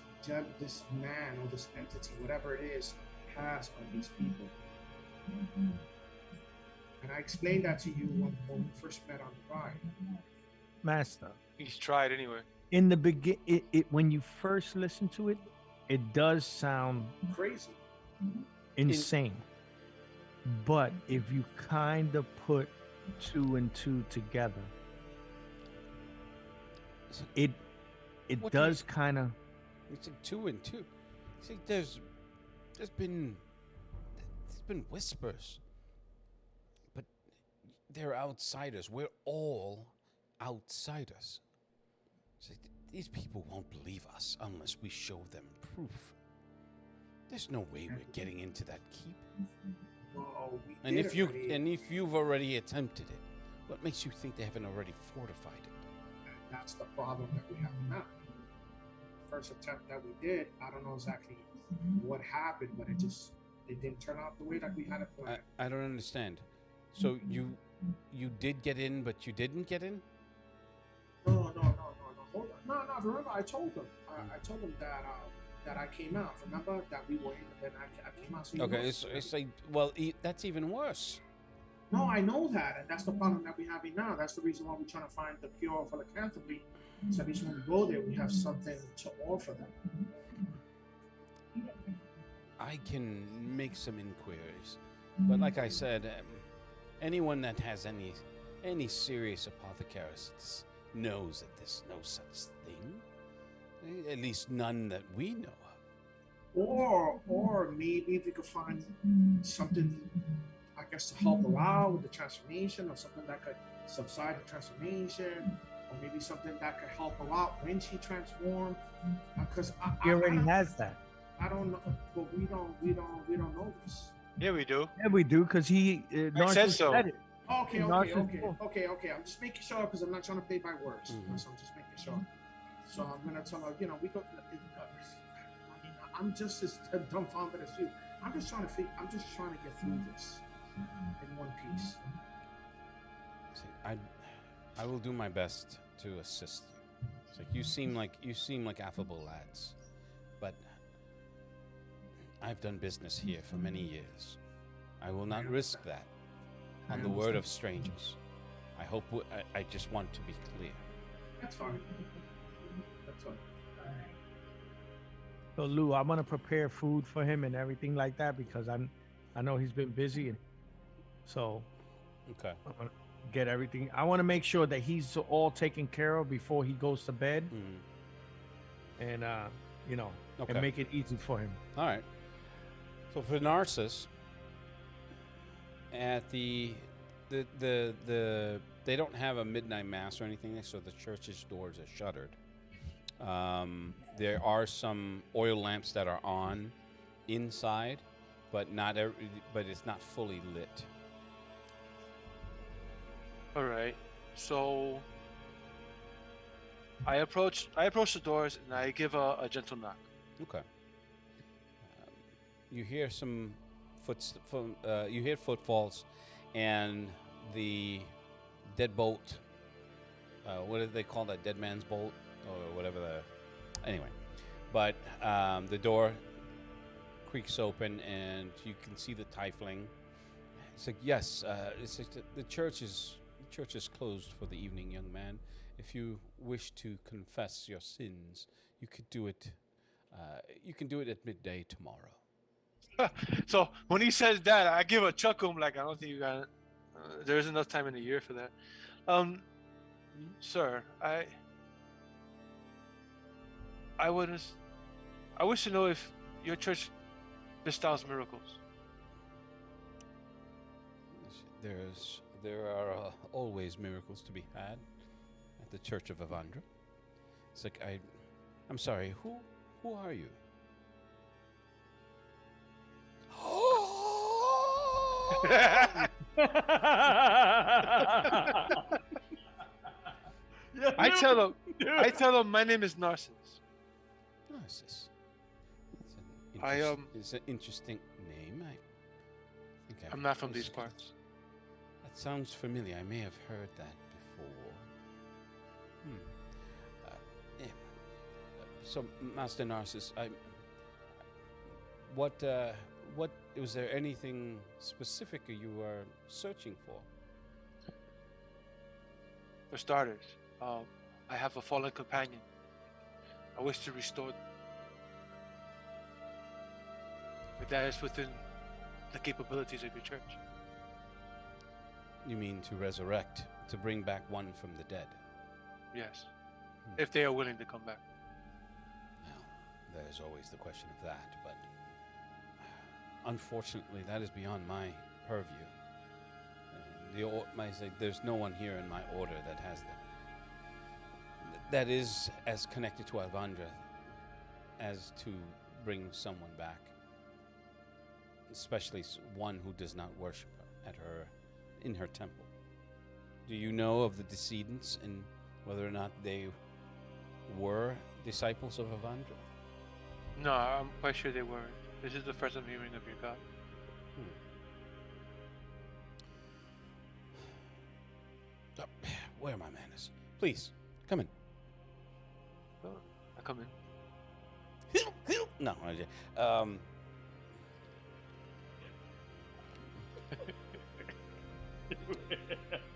man or this entity, whatever it is, has on these people. And I explained that to you when we first met on the ride. Master. He's tried anyway. In the when you first listen to it, it does sound crazy, insane. But if you kind of put two and two together, it does kind of. It's like 2 and 2. It's like there's been whispers, but they're outsiders. We're all outsiders. It's like these people won't believe us unless we show them proof. There's no way we're getting into that keep. Well, if you've already attempted it, what makes you think they haven't already fortified it? That's the problem that we have now. First attempt that we did, I don't know exactly what happened, but it didn't turn out the way that we had it planned. I don't understand. So you did get in, but you didn't get in? No. Hold on. No. Remember, I told them. I told them that that I came out. Remember that we were in, then I came out. So you Okay, know. it's like, well, that's even worse. No, I know that, and that's the problem that we're having now. That's the reason why we're trying to find the cure for lycanthropy. So at least when we go there, we have something to offer them. I can make some inquiries, but like I said, anyone that has any serious apothecaries knows that there's no such thing. At least none that we know of. Or maybe if we could find something, I guess, to help her out with the transformation, or something that could subside the transformation, or maybe something that could help her out when she transformed. Because He already has that. I don't know, but we don't know this. Yeah, we do. Yeah, we do, because he said so. said it. Okay. Narcissist. I'm just making sure because I'm not trying to play by words. Mhm. So I'm just making sure. So I'm gonna tell her, we go. I mean, I'm just as dumbfounded as you. I'm just trying to get through this in one piece. I will do my best to assist you. It's like you seem like affable lads, but I've done business here for many years. I will not risk that on the word of strangers. I just want to be clear. That's fine. That's fine. So Lou, I'm gonna prepare food for him and everything like that because I know he's been busy, and so Okay. I'm gonna get everything. I want to make sure that he's all taken care of before he goes to bed, Mhm. and Okay. and make it easy for him. All right. So for Narcissus, at the they don't have a midnight mass or anything, so the church's doors are shuttered. There are some oil lamps that are on inside, but but it's not fully lit. All right. So I approach the doors and I give a gentle knock. Okay. You hear some you hear footfalls, and the deadbolt. What do they call that? Dead man's bolt, or whatever. Anyway, but the door creaks open, and you can see the tiefling. It's like, yes, it's like the church is closed for the evening, young man. If you wish to confess your sins, you could do it. You can do it at midday tomorrow. So when he says that, I give a chuckle. I'm like, I don't think you got it. There's enough time in the year for that. Sir, I wish to know if your church bestows miracles. There are always miracles to be had at the Church of Avandra. It's like I'm sorry. Who are you? I tell him my name is Narcissus. Narcissus. It's an interesting name. I think I'm not from these parts. That sounds familiar. I may have heard that before. Yeah. So, Master Narcissus, what was there anything specific you were searching for? For starters, I have a fallen companion. I wish to restore them. If that is within the capabilities of your church. You mean to resurrect, to bring back one from the dead? Yes. If they are willing to come back. Well, there's always the question of that, but unfortunately, that is beyond my purview. There's no one here in my order that has that is as connected to Avandra as to bring someone back, especially one who does not worship in her temple. Do you know of the decedents and whether or not they were disciples of Avandra? No, I'm quite sure they weren't. This is the first I'm hearing of your god. Where are my manners? Please, come in. Oh, I come in. No.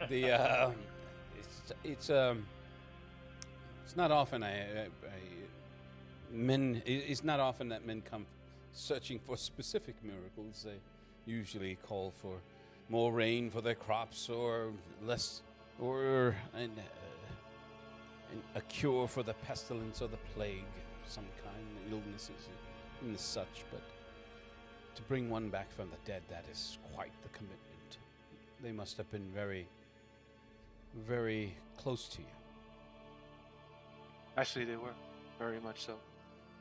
The it's not often it's not often that men come searching for specific miracles. They usually call for more rain for their crops, or less, or a cure for the pestilence or the plague of some kind, illnesses and such. But to bring one back from the dead, that is quite the commitment. They must have been very, very close to you. Actually, they were. Very much so.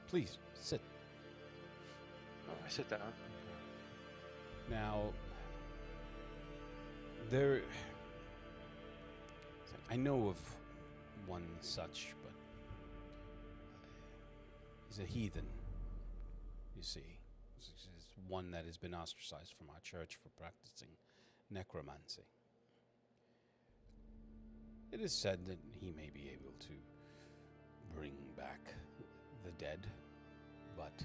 Please, sit. I sit down. Now, I know of one such, but he's a heathen, you see. He's one that has been ostracized from our church for practicing necromancy. It is said that he may be able to bring back the dead, but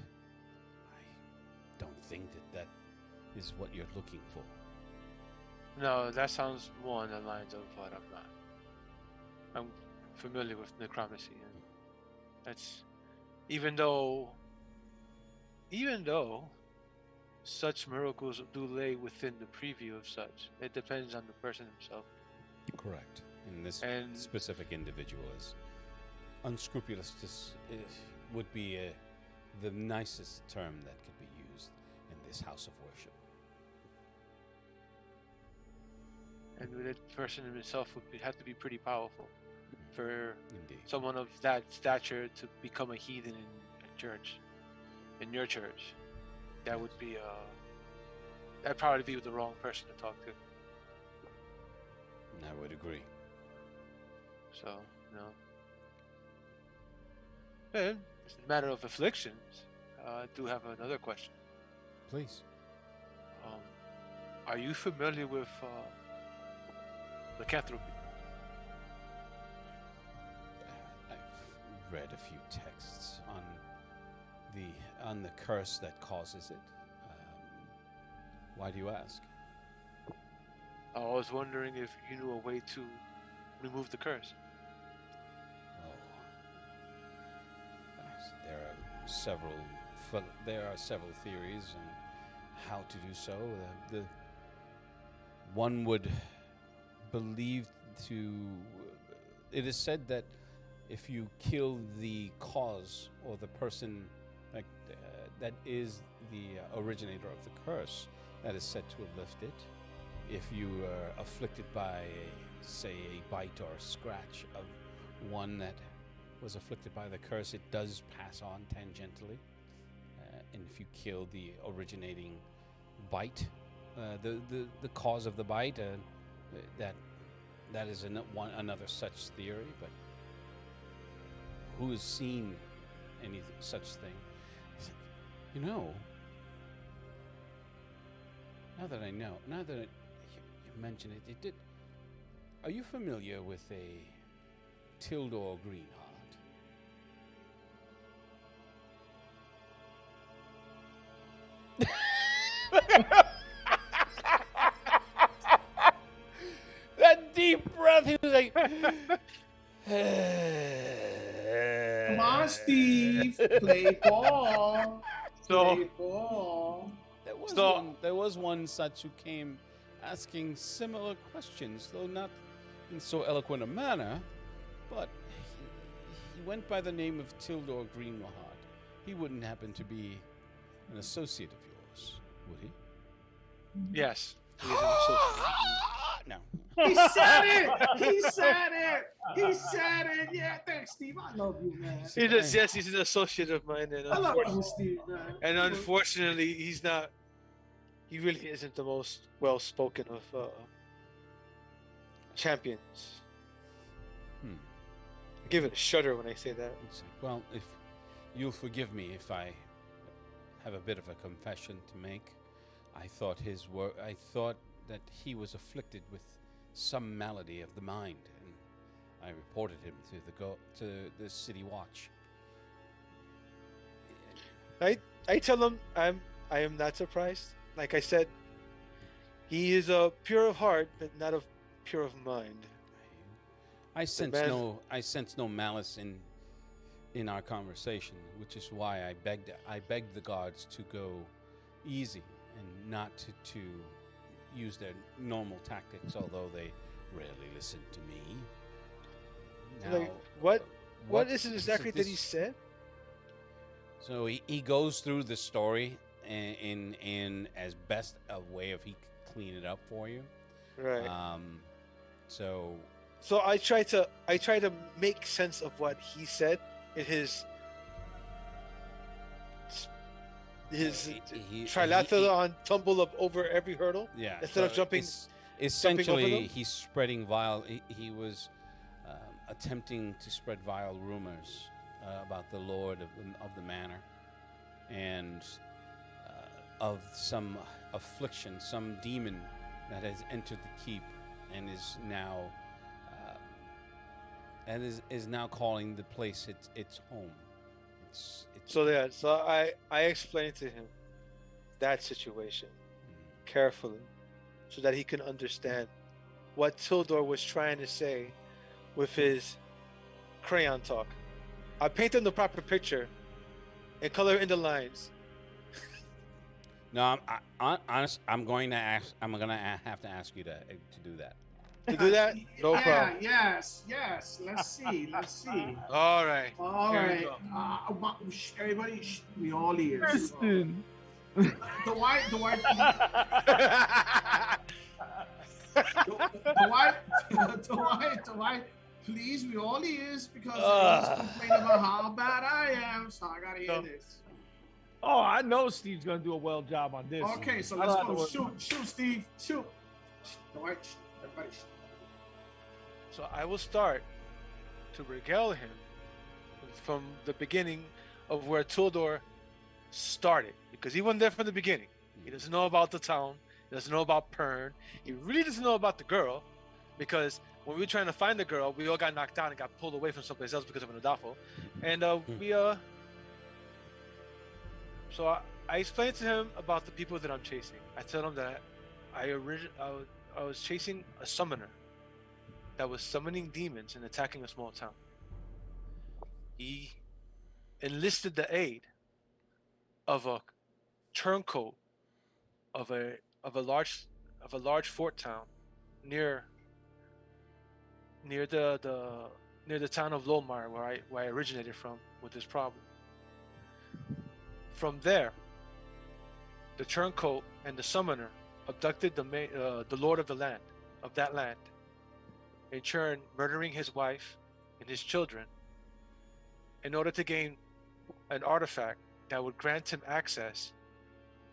I don't think that is what you're looking for. No, that sounds more on the lines of what I'm not. I'm familiar with necromancy, and that's even though such miracles do lay within the preview of such, it depends on the person himself. Correct. And this specific individual is unscrupulous. Would be the nicest term that could be used in this house of worship. And that person himself would have to be pretty powerful for Indeed. someone of that stature to become a heathen in a church, in your church. That would be that'd probably be the wrong person to talk to. I would agree. So, no. And it's a matter of afflictions. I do have another question. Please. Are you familiar with lycanthropy? I've read a few texts on the curse that causes it. Why do you ask? I was wondering if you knew a way to remove the curse. There are several theories on how to do so. The one would believe it is said that if you kill the cause or the person that is the originator of the curse, that is said to lift it. If you are afflicted by, say, a bite or a scratch of one that was afflicted by the curse, it does pass on tangentially. And if you kill the originating bite, the cause of the bite, that is another such theory. But who has seen any such thing? You know, now that you mention it, it did. Are you familiar with a Tildor Greenheart? That deep breath, he was like, come on, Steve, play ball. Play ball. There was one such who came asking similar questions, though not in so eloquent a manner, but he went by the name of Tildor Greenheart. He wouldn't happen to be an associate of yours, would he? Yes. No. He said it. He said it. He said it. Yeah, thanks, Steve. I love you, man. Yes, he's an associate of mine, and I love you, Steve, man. And unfortunately, he's not. He really isn't the most well-spoken of champions. I give it a shudder when I say that. Well, if you'll forgive me if I have a bit of a confession to make, I thought that he was afflicted with some malady of the mind, and I reported him to the city watch. I tell him I am not surprised. Like I said, he is pure of heart, but not of pure of mind. I sense no malice in our conversation, which is why I begged the guards to go easy and not to use their normal tactics, although they rarely listen to me. Now, like, what is it exactly that he said? So he goes through the story in as best a way of he could clean it up for you. Right. So I try to make sense of what he said in his triathlon tumble up over every hurdle. Yeah. Instead of jumping. Essentially, he's spreading vile. He was attempting to spread vile rumors about the lord of the manor, and of some affliction, some demon that has entered the keep and is now is now calling the place its home. So I explained to him that situation carefully, so that he can understand what Tildor was trying to say with his crayon talk. I painted the proper picture and color in the lines. No, I'm going to have to ask you to do that. To do that? No problem. Yes. Let's see. All right. Everybody, we all ears. Kristen. Dwight, please, we all ears, because he's complaining about how bad I am, so I gotta hear this. Oh, I know Steve's gonna do a well job on this. Okay, so let's go. Shoot, Steve. Shoot. Dwight, everybody. So I will start to regale him from the beginning of where Tildor started, because he wasn't there from the beginning. He doesn't know about the town. He doesn't know about Pern. He really doesn't know about the girl, because when we were trying to find the girl, we all got knocked down and got pulled away from someplace else because of an Adafo. And so I explained to him about the people that I'm chasing. I told him that I was chasing a summoner that was summoning demons and attacking a small town. He enlisted the aid of a turncoat of a large fort town near the town of Lomar, where I originated from with this problem. From there, the turncoat and the summoner abducted the lord of that land, in turn murdering his wife and his children in order to gain an artifact that would grant him access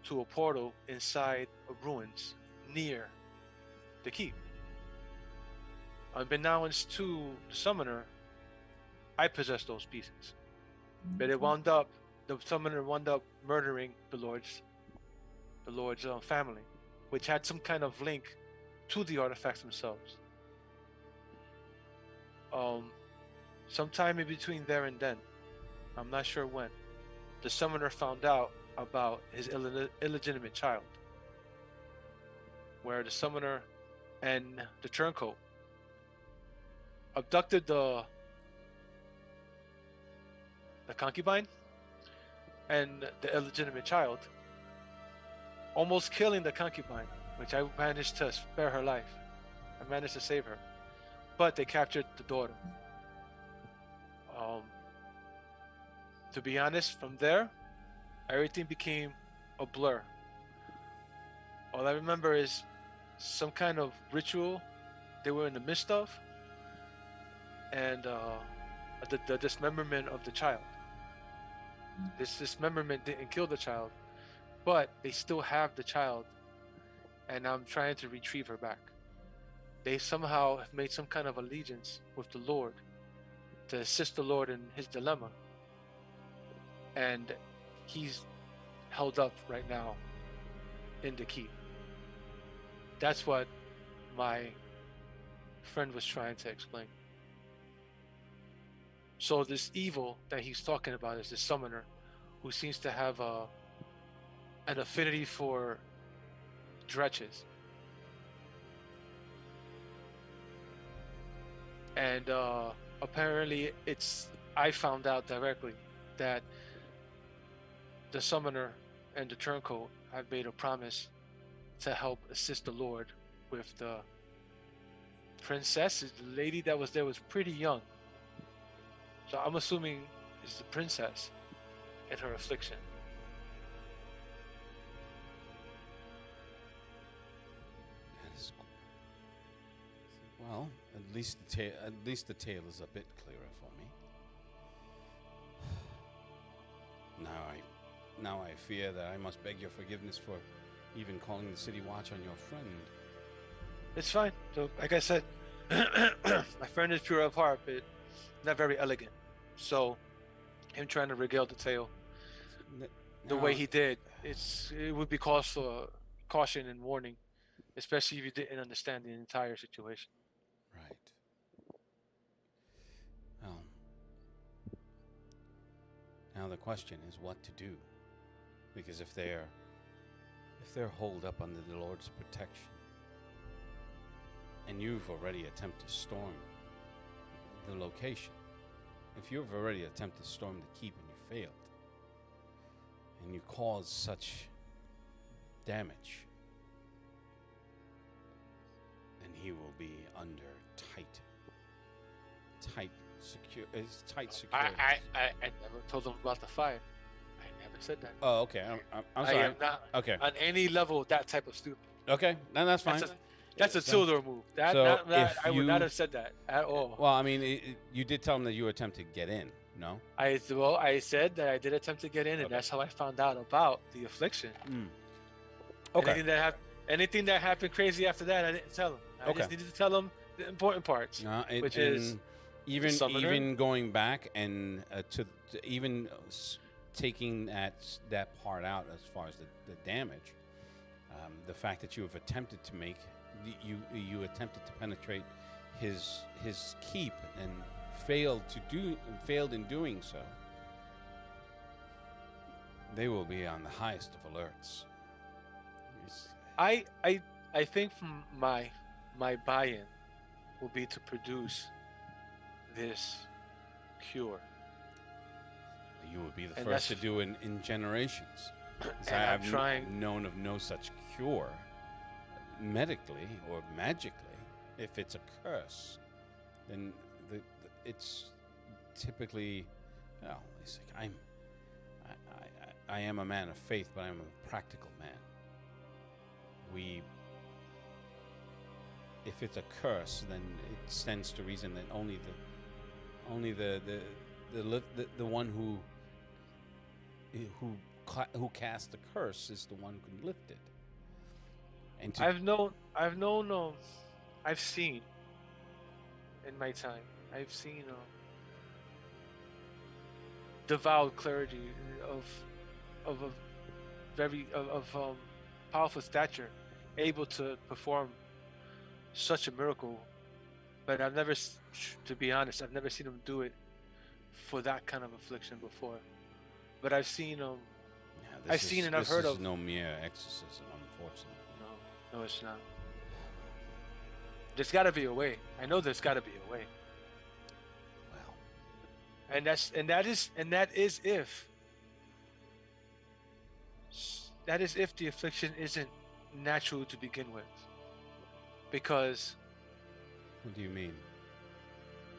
to a portal inside of ruins near the keep. Unbeknownst to the summoner, I possessed those pieces, but the summoner wound up murdering the lord's family, which had some kind of link to the artifacts themselves. Sometime in between there and then, I'm not sure when, the summoner found out about his illegitimate child, where the summoner and the turncoat abducted the concubine and the illegitimate child, almost killing the concubine, which I managed to spare her life. I managed to save her, but they captured the daughter. To be honest, from there, everything became a blur. All I remember is some kind of ritual they were in the midst of, and the dismemberment of the child. This dismemberment didn't kill the child, but they still have the child, and I'm trying to retrieve her back. They somehow have made some kind of allegiance with the Lord to assist the Lord in his dilemma, and he's held up right now in the keep. That's what my friend was trying to explain. So this evil that he's talking about is the summoner who seems to have an affinity for dretches. And apparently I found out directly that the summoner and the turncoat have made a promise to help assist the Lord with the princess. The lady that was there was pretty young. So I'm assuming it's the princess and her affliction. Well, at least the tale is a bit clearer for me. Now I fear that I must beg your forgiveness for even calling the city watch on your friend. It's fine. So, like I said, my friend is pure of heart, but not very elegant. So, him trying to regale the tale the way he did, it would be cause for caution and warning, especially if you didn't understand the entire situation. Right. Well, now the question is what to do, because if they're holed up under the Lord's protection, and you've already attempted to storm the location, if you've already attempted to storm the keep and you failed, and you caused such damage, then he will be under tight security. I never told him about the fire. I never said that. Oh, okay. I'm sorry. I am not okay. on any level that type of stupid. Okay, then that's fine. That's a Tildor move. I would not have said that at all. Well, I mean, you did tell him that you attempted to get in, no? I said that I did attempt to get in, and that's how I found out about the affliction. Okay. Anything that happened crazy after that, I didn't tell him. I just needed to tell him the important parts, which is even going back and to even taking that part out as far as the damage, the fact that you have attempted to make you attempted to penetrate his keep and failed in doing so, they will be on the highest of alerts. I think from my buy-in will be to produce this cure. You will be the first to do it in generations. I have known of no such cure, medically or magically. If it's a curse, then it's typically, it's like I am a man of faith, but I'm a practical man. If it's a curse, then it stands to reason that only the one who cast the curse is the one who can lift it. And I've seen in my time, devout clergy of a very powerful stature able to perform such a miracle, but to be honest, I've never seen them do it for that kind of affliction before. But I've seen them. I've seen and I've heard of. This is no mere exorcism, unfortunately. No, it's not. There's got to be a way. I know there's got to be a way. Well, and that is if the affliction isn't natural to begin with. Because. What do you mean?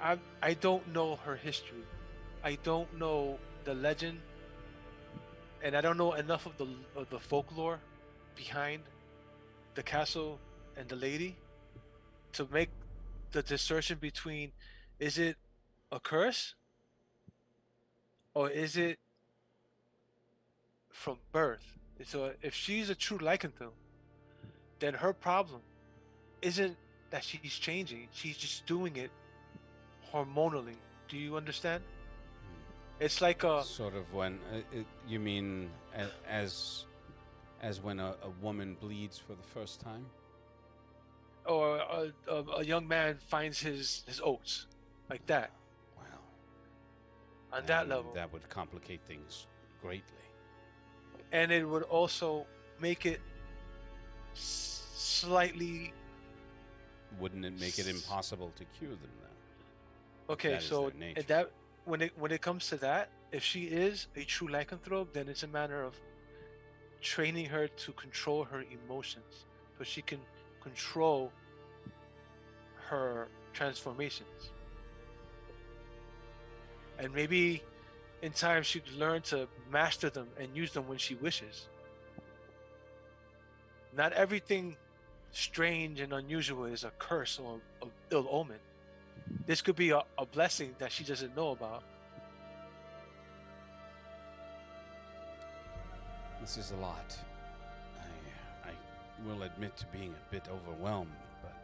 I don't know her history. I don't know the legend, and I don't know enough of the folklore behind the castle and the lady to make the discernment between, is it a curse or is it from birth? So if she's a true lycanthrope, then her problem isn't that she's changing, she's just doing it hormonally. Do you understand? It's like a sort of when you mean as when a woman bleeds for the first time, or a young man finds his oats, like that. Wow. On that level, that would complicate things greatly. And it would also make it slightly. Wouldn't it make it impossible to cure them then? Okay, That is so their nature. that when it comes to that, if she is a true lycanthrope, then it's a matter of training her to control her emotions, so she can control her transformations. And maybe in time she could learn to master them and use them when she wishes. Not everything strange and unusual is a curse or an ill omen. This could be a blessing that she doesn't know about. This is a lot. I will admit to being a bit overwhelmed, but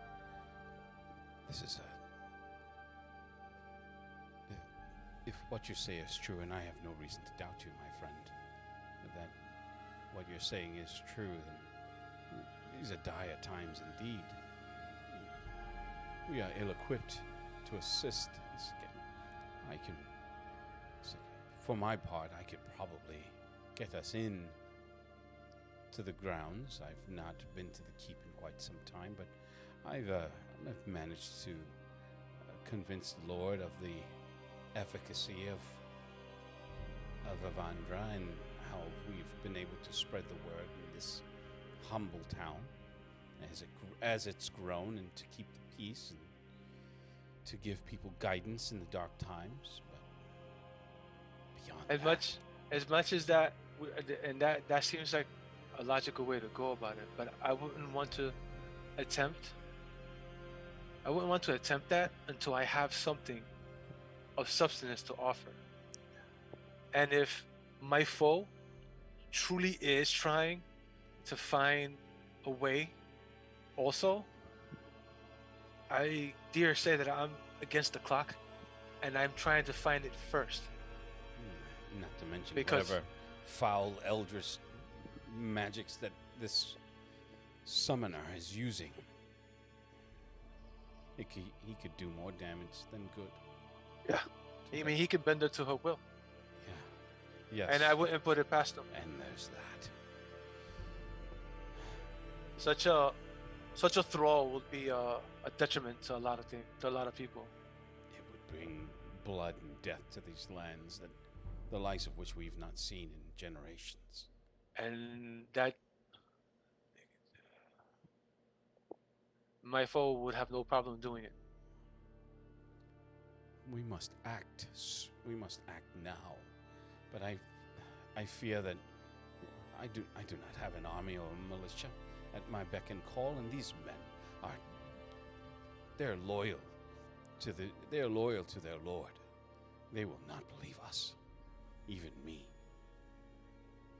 this is if what you say is true, and I have no reason to doubt you, my friend, that what you're saying is true, then these are dire times indeed. We are ill-equipped to assist. I can, for my part, I could probably get us in to the grounds. I've not been to the keep in quite some time, but I've managed to convince the Lord of the efficacy of Avandra and how we've been able to spread the word in this humble town as it's grown, and to keep the peace and to give people guidance in the dark times. But beyond as much as that, and that seems like a logical way to go about it, but I wouldn't want to attempt that until I have something of substance to offer. And if my foe truly is trying to find a way also, I dare say that I'm against the clock and I'm trying to find it first. Not to mention Because- whatever foul eldritch magics that this summoner is using. He could do more damage than good. Yeah. I mean, he can bend her to her will. Yeah. Yes. And I wouldn't put it past him. And there's that. Such a thrall would be a detriment to a lot of things, to a lot of people. It would bring blood and death to these lands, that the likes of which we've not seen in generations. And that my foe would have no problem doing it. We must act. We must act now. But I fear that I do not have an army or a militia at my beck and call, and these men they're loyal to their lord. They will not believe us, even me.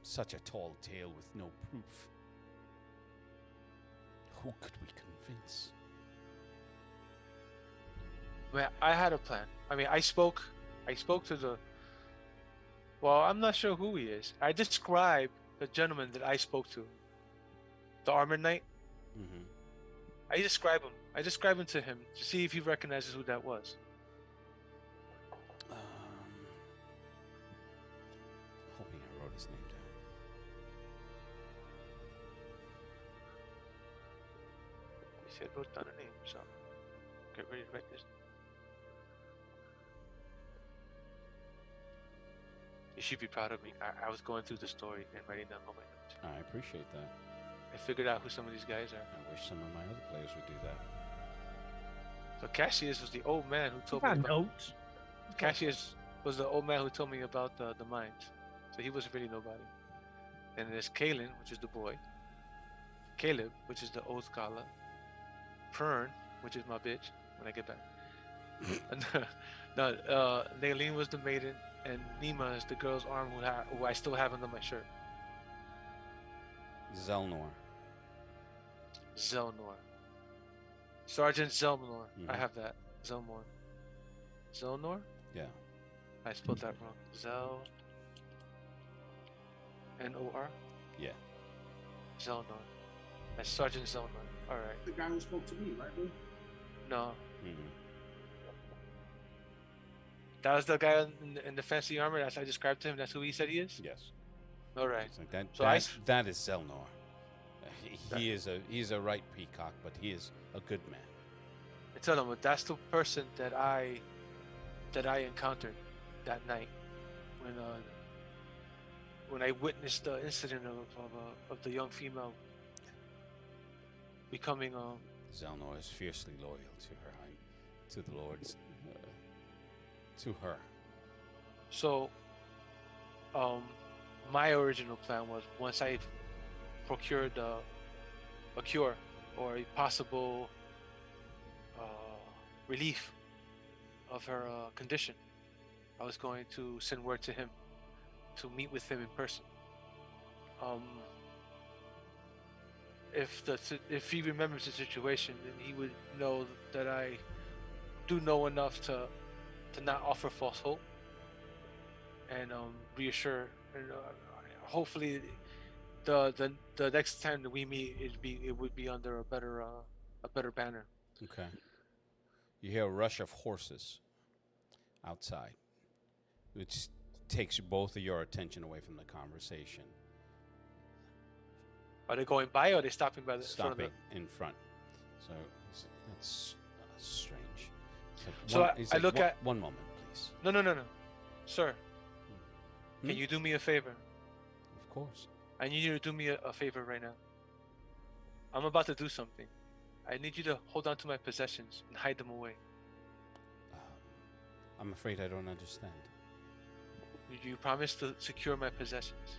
Such a tall tale with no proof. Who could we convince? Well, I had a plan. I mean, I spoke to the. Well, I'm not sure who he is. I described the gentleman that I spoke to, the armored knight. Mm-hmm. I describe him to him to see if he recognizes who that was. Hoping I wrote his name down. He said wrote down a name, so get ready to write this. You should be proud of me. I was going through the story and writing down all my notes. I appreciate that. I figured out who some of these guys are. I wish some of my other players would do that. So Cassius was the old man who told me Got about. notes. Cassius was the old man who told me about the mines. So he wasn't really nobody. And there's Kalen, which is the boy. Caleb, which is the old scholar. Pern, which is my bitch when I get back. Nailene was the maiden, and Nima is the girl's arm who I still have under my shirt. Zelnor. Zelnor. Sergeant Zelnor. I Mhm. have that. Zelnor. Zelnor? Yeah. I spelled that wrong. N-O-R? Yeah. Zelnor. That's Sergeant Zelnor. Alright. The guy who spoke to me, right? Lou? No. Mm-hmm. That was the guy in the fancy armor. That's I described to him. That's who he said he is. Yes. All right. It's like that. So that is Zelnor. He's a right peacock, but he is a good man. I tell him, that's the person that I encountered that night when I witnessed the incident of the young female becoming Zelnor is fiercely loyal to her, to the Lord's, to her. So, my original plan was once I procured a cure or a possible relief of her condition, I was going to send word to him to meet with him in person. If he remembers the situation, then he would know that I do know enough to not offer false hope and reassure. And hopefully, the next time that we meet, it would be under a better banner. Okay. You hear a rush of horses outside, which takes both of your attention away from the conversation. Are they going by or are they stopping by the front of me? In front. So that's strange. So I look at one moment, please. No, sir. Can you do me a favor? Of course. I need you to do me a favor right now. I'm about to do something. I need you to hold on to my possessions and hide them away. I'm afraid I don't understand. Do you promise to secure my possessions?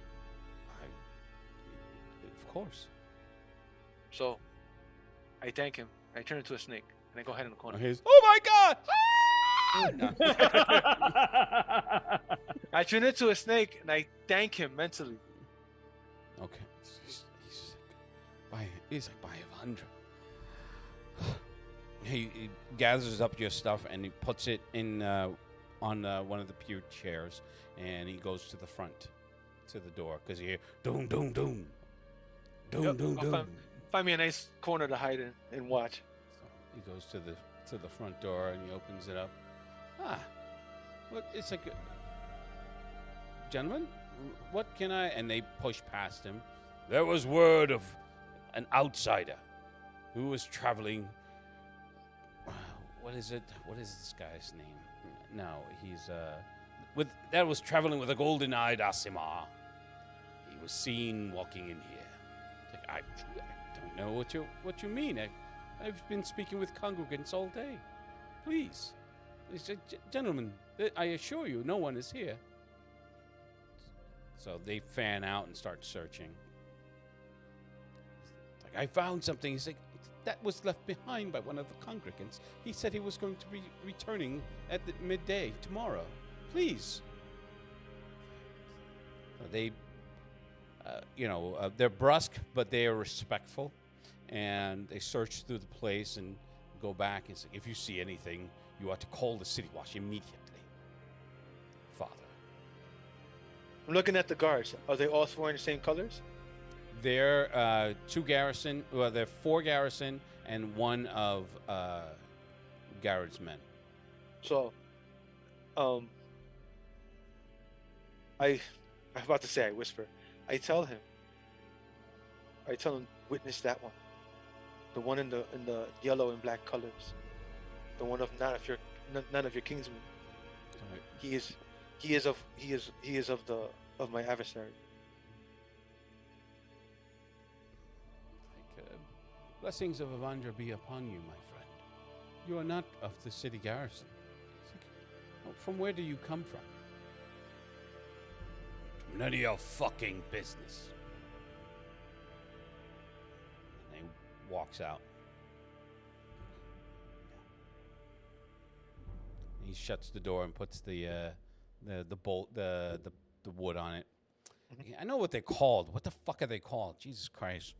Of course. So, I thank him. I turn into a snake and I go hide in the corner. Oh my God! I turn into a snake and I thank him mentally. Okay. He's like, buy 100. He gathers up your stuff and he puts it in on one of the pew chairs, and he goes to the front, to the door, because you hear doom, doom, doom, doom, doom, doom. Find me a nice corner to hide in and watch. So he goes to the front door and he opens it up. Look, it's like, gentlemen, what can I? And they push past him. There was word of an outsider who was traveling. What is it? What is this guy's name? No, he's that was traveling with a golden-eyed Aasimar. He was seen walking in here. Like, I don't know what you mean. I've been speaking with congregants all day. Please, gentlemen, I assure you, no one is here. So they fan out and start searching. It's like, I found something. He's like, that was left behind by one of the congregants. He said he was going to be returning at the midday tomorrow. Please. They, they're brusque, but they are respectful. And they search through the place and go back and say, if you see anything, you ought to call the city watch immediately. Father. I'm looking at the guards. Are they all wearing the same colors? They're two garrison. Well, they're 4 garrison and 1 of Garrett's men. So, I'm about to say, I whisper. I tell him, witness that one, the one in the yellow and black colors, the one of none of your kinsmen. Sorry. He is of my adversary. Blessings of Avandra be upon you, my friend. You are not of the city garrison. From where do you come from? None of your fucking business. And he walks out. He shuts the door and puts the bolt, the wood on it. I know what they're called. What the fuck are they called? Jesus Christ.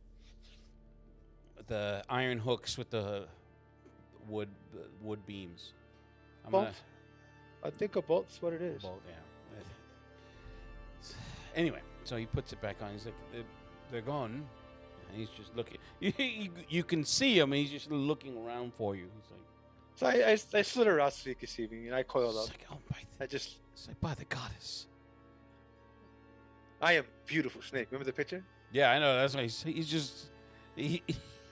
The iron hooks with the wood beams. Bolt? I think a bolt's what it is. Bolt, yeah. Anyway, so he puts it back on. He's like, they're gone. And he's just looking. You can see him. He's just looking around for you. He's like, So I slid around so he could see me, and I coiled It's up. like, oh It's like by the goddess. I am beautiful snake. Remember the picture? Yeah, I know. That's why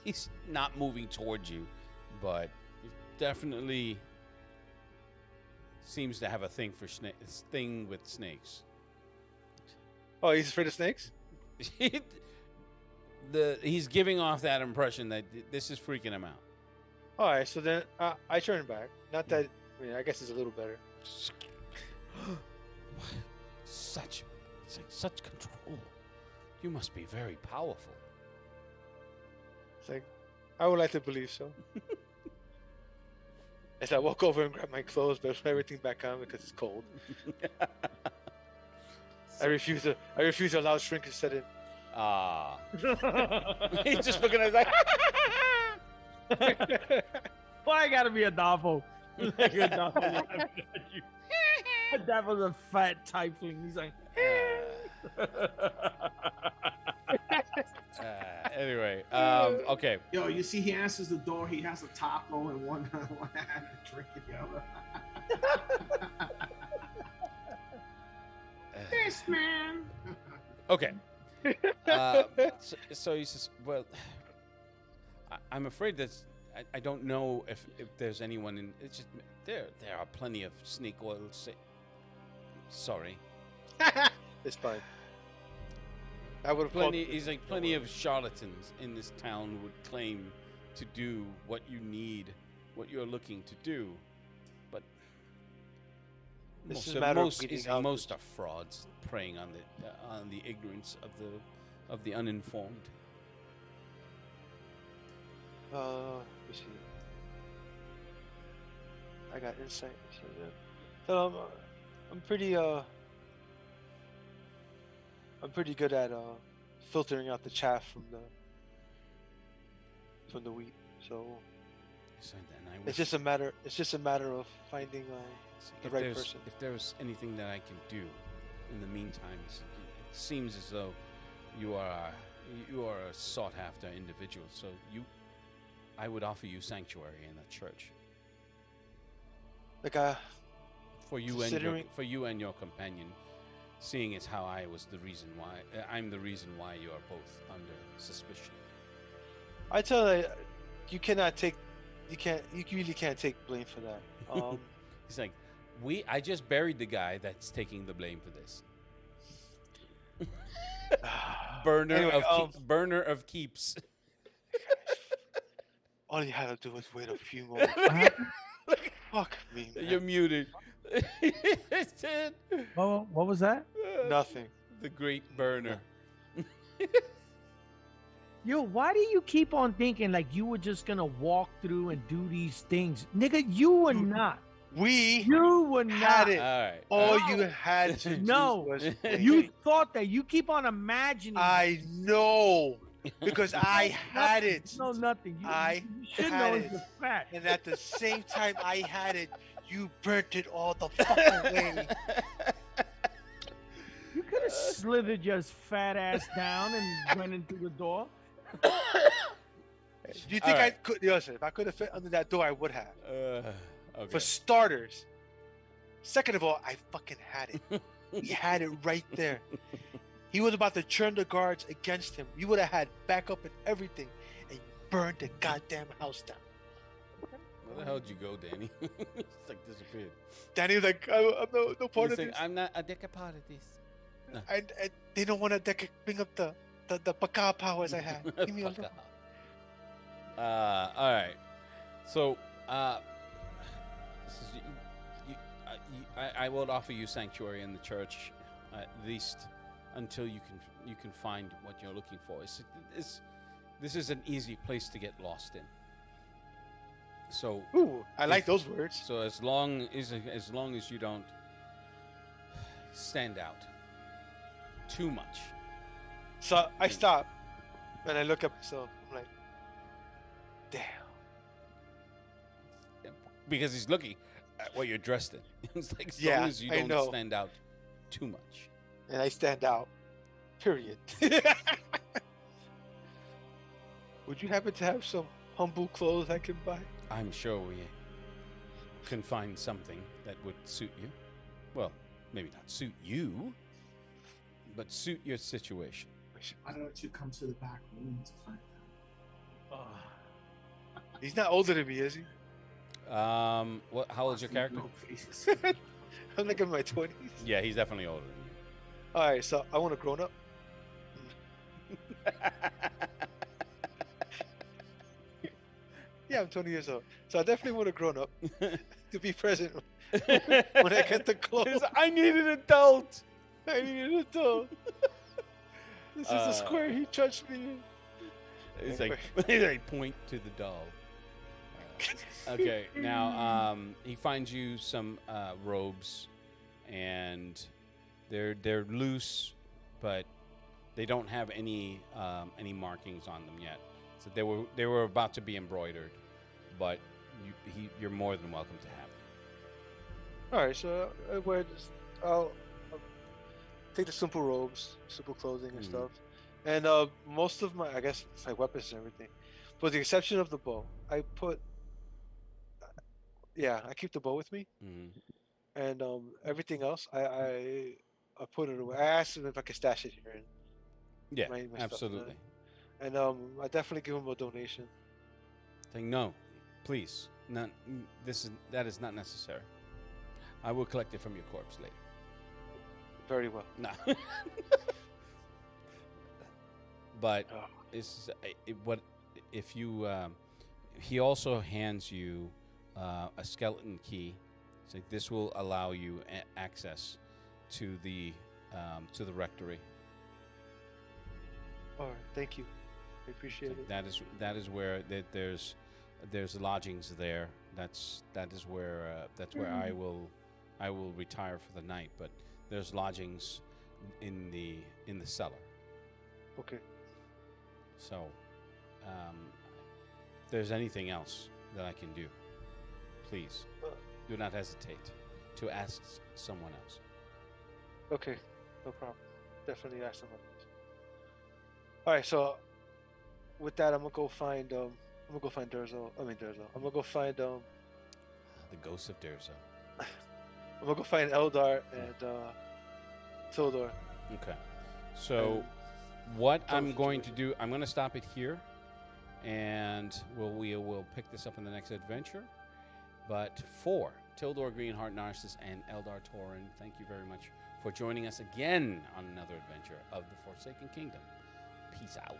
he's not moving towards you, but he definitely seems to have a thing for thing with snakes. Oh, he's afraid of snakes? He's giving off that impression that this is freaking him out. All right, so then I turn back. Not that, I guess it's a little better. Such control. You must be very powerful. It's like, I would like to believe so. As I walk over and grab my clothes, but put everything back on because it's cold. I refuse to allow shrinkage set in. Ah. He's just looking at us like. Why I gotta be Adolfo? Like Adolfo. Adolfo's a fat typing. He's like. Anyway, okay. Yo, you see, he answers the door. He has a taco in one hand and a drink in the other. This man. Okay. So he says, well, I'm afraid that I don't know if there's anyone in. It's just there are plenty of snake oil. Sorry. It's fine. I would have plenty. He's like plenty of charlatans in this town would claim to do what you need, what you're looking to do, but most are frauds preying on the ignorance of the uninformed. Let me see. I got insight. So I'm pretty good at filtering out the chaff from the wheat. So it's just a matter of finding the right person. If there's anything that I can do in the meantime, it seems as though you are a sought after individual. So I would offer you sanctuary in the church. Like for you and your companion, seeing as how I'm the reason why you are both under suspicion. I tell you, you really can't take blame for that. He's like, I just buried the guy that's taking the blame for this. Burner of keeps. All you had to do was wait a few moments. Fuck me, man. You're muted. Oh, what was that? Nothing. The great burner. Yo, why do you keep on thinking like you were just gonna walk through and do these things? Nigga, you were not. You were not. It. All right. All you had to do was you thought that. You keep on imagining. I know. Because I had it. No, nothing. I should know you're fat. And at the same time I had it, you burnt it all the fucking way. You could have slithered your fat ass down and went into the door. Do you think I could? Listen, if I could have fit under that door, I would have. Okay. For starters. Second of all, I fucking had it. He had it right there. He was about to turn the guards against him. You would have had backup and everything, and you burned the goddamn house down. Where the hell did you go, Danny? It's like disappeared. Danny was like, I'm no part of this. I'm not a dick part of this. No. And they don't want to bring up the baka powers I had. Leave me alone. All right. So, I will offer you sanctuary in the church, at least until you can find what you're looking for. This is an easy place to get lost in. So, I like those words. So as long as you don't stand out too much. So I stop and I look at myself. I'm like, damn. Because he's looking at what you're dressed in. It's like as long as you don't stand out too much. And I stand out. Period. Would you happen to have some humble clothes I can buy? I'm sure can find something that would suit you. Well, maybe not suit you, but suit your situation. Why don't you come to the back room to find out? He's not older than me, is he? How old is your character? I'm like in my 20s. Yeah, he's definitely older than All right, so I want a grown up. you. Yeah, I'm 20 years old. So I definitely want a grown up to be present when I get the clothes. I need an adult. I need an adult. This is the square he touched me in. It's like they point to the doll. Okay, now he finds you some robes, and they're loose, but they don't have any markings on them yet. So they were about to be embroidered, but you're more than welcome to have them. All right, so I wear this. I'll take the simple robes, simple clothing and stuff, and most of my, I guess, like weapons and everything, with the exception of the bow. I keep the bow with me, and everything else, I put it away. I asked him if I could stash it here. Yeah, my absolutely. And I definitely give him a donation. Saying no, please, that is not necessary. I will collect it from your corpse later. Very well. No. But if you? He also hands you a skeleton key. So this will allow you access to the rectory. All right, thank you. I appreciate it. That is where there's lodgings there. That is where I will retire for the night. But there's lodgings in the cellar. Okay. So, if there's anything else that I can do, please do not hesitate to ask someone else. Okay, no problem. Definitely ask someone else. All right, so with that, I'm gonna go find Durzo. I'm gonna go find The ghost of Durzo. I'm gonna go find Eldar and Tildor. Okay. So what I'm going to do, I'm going to stop it here, and we will pick this up in the next adventure. But for Tildor Greenheart Narcissus and Eldar Tauren, thank you very much for joining us again on another adventure of the Forsaken Kingdom. Peace out.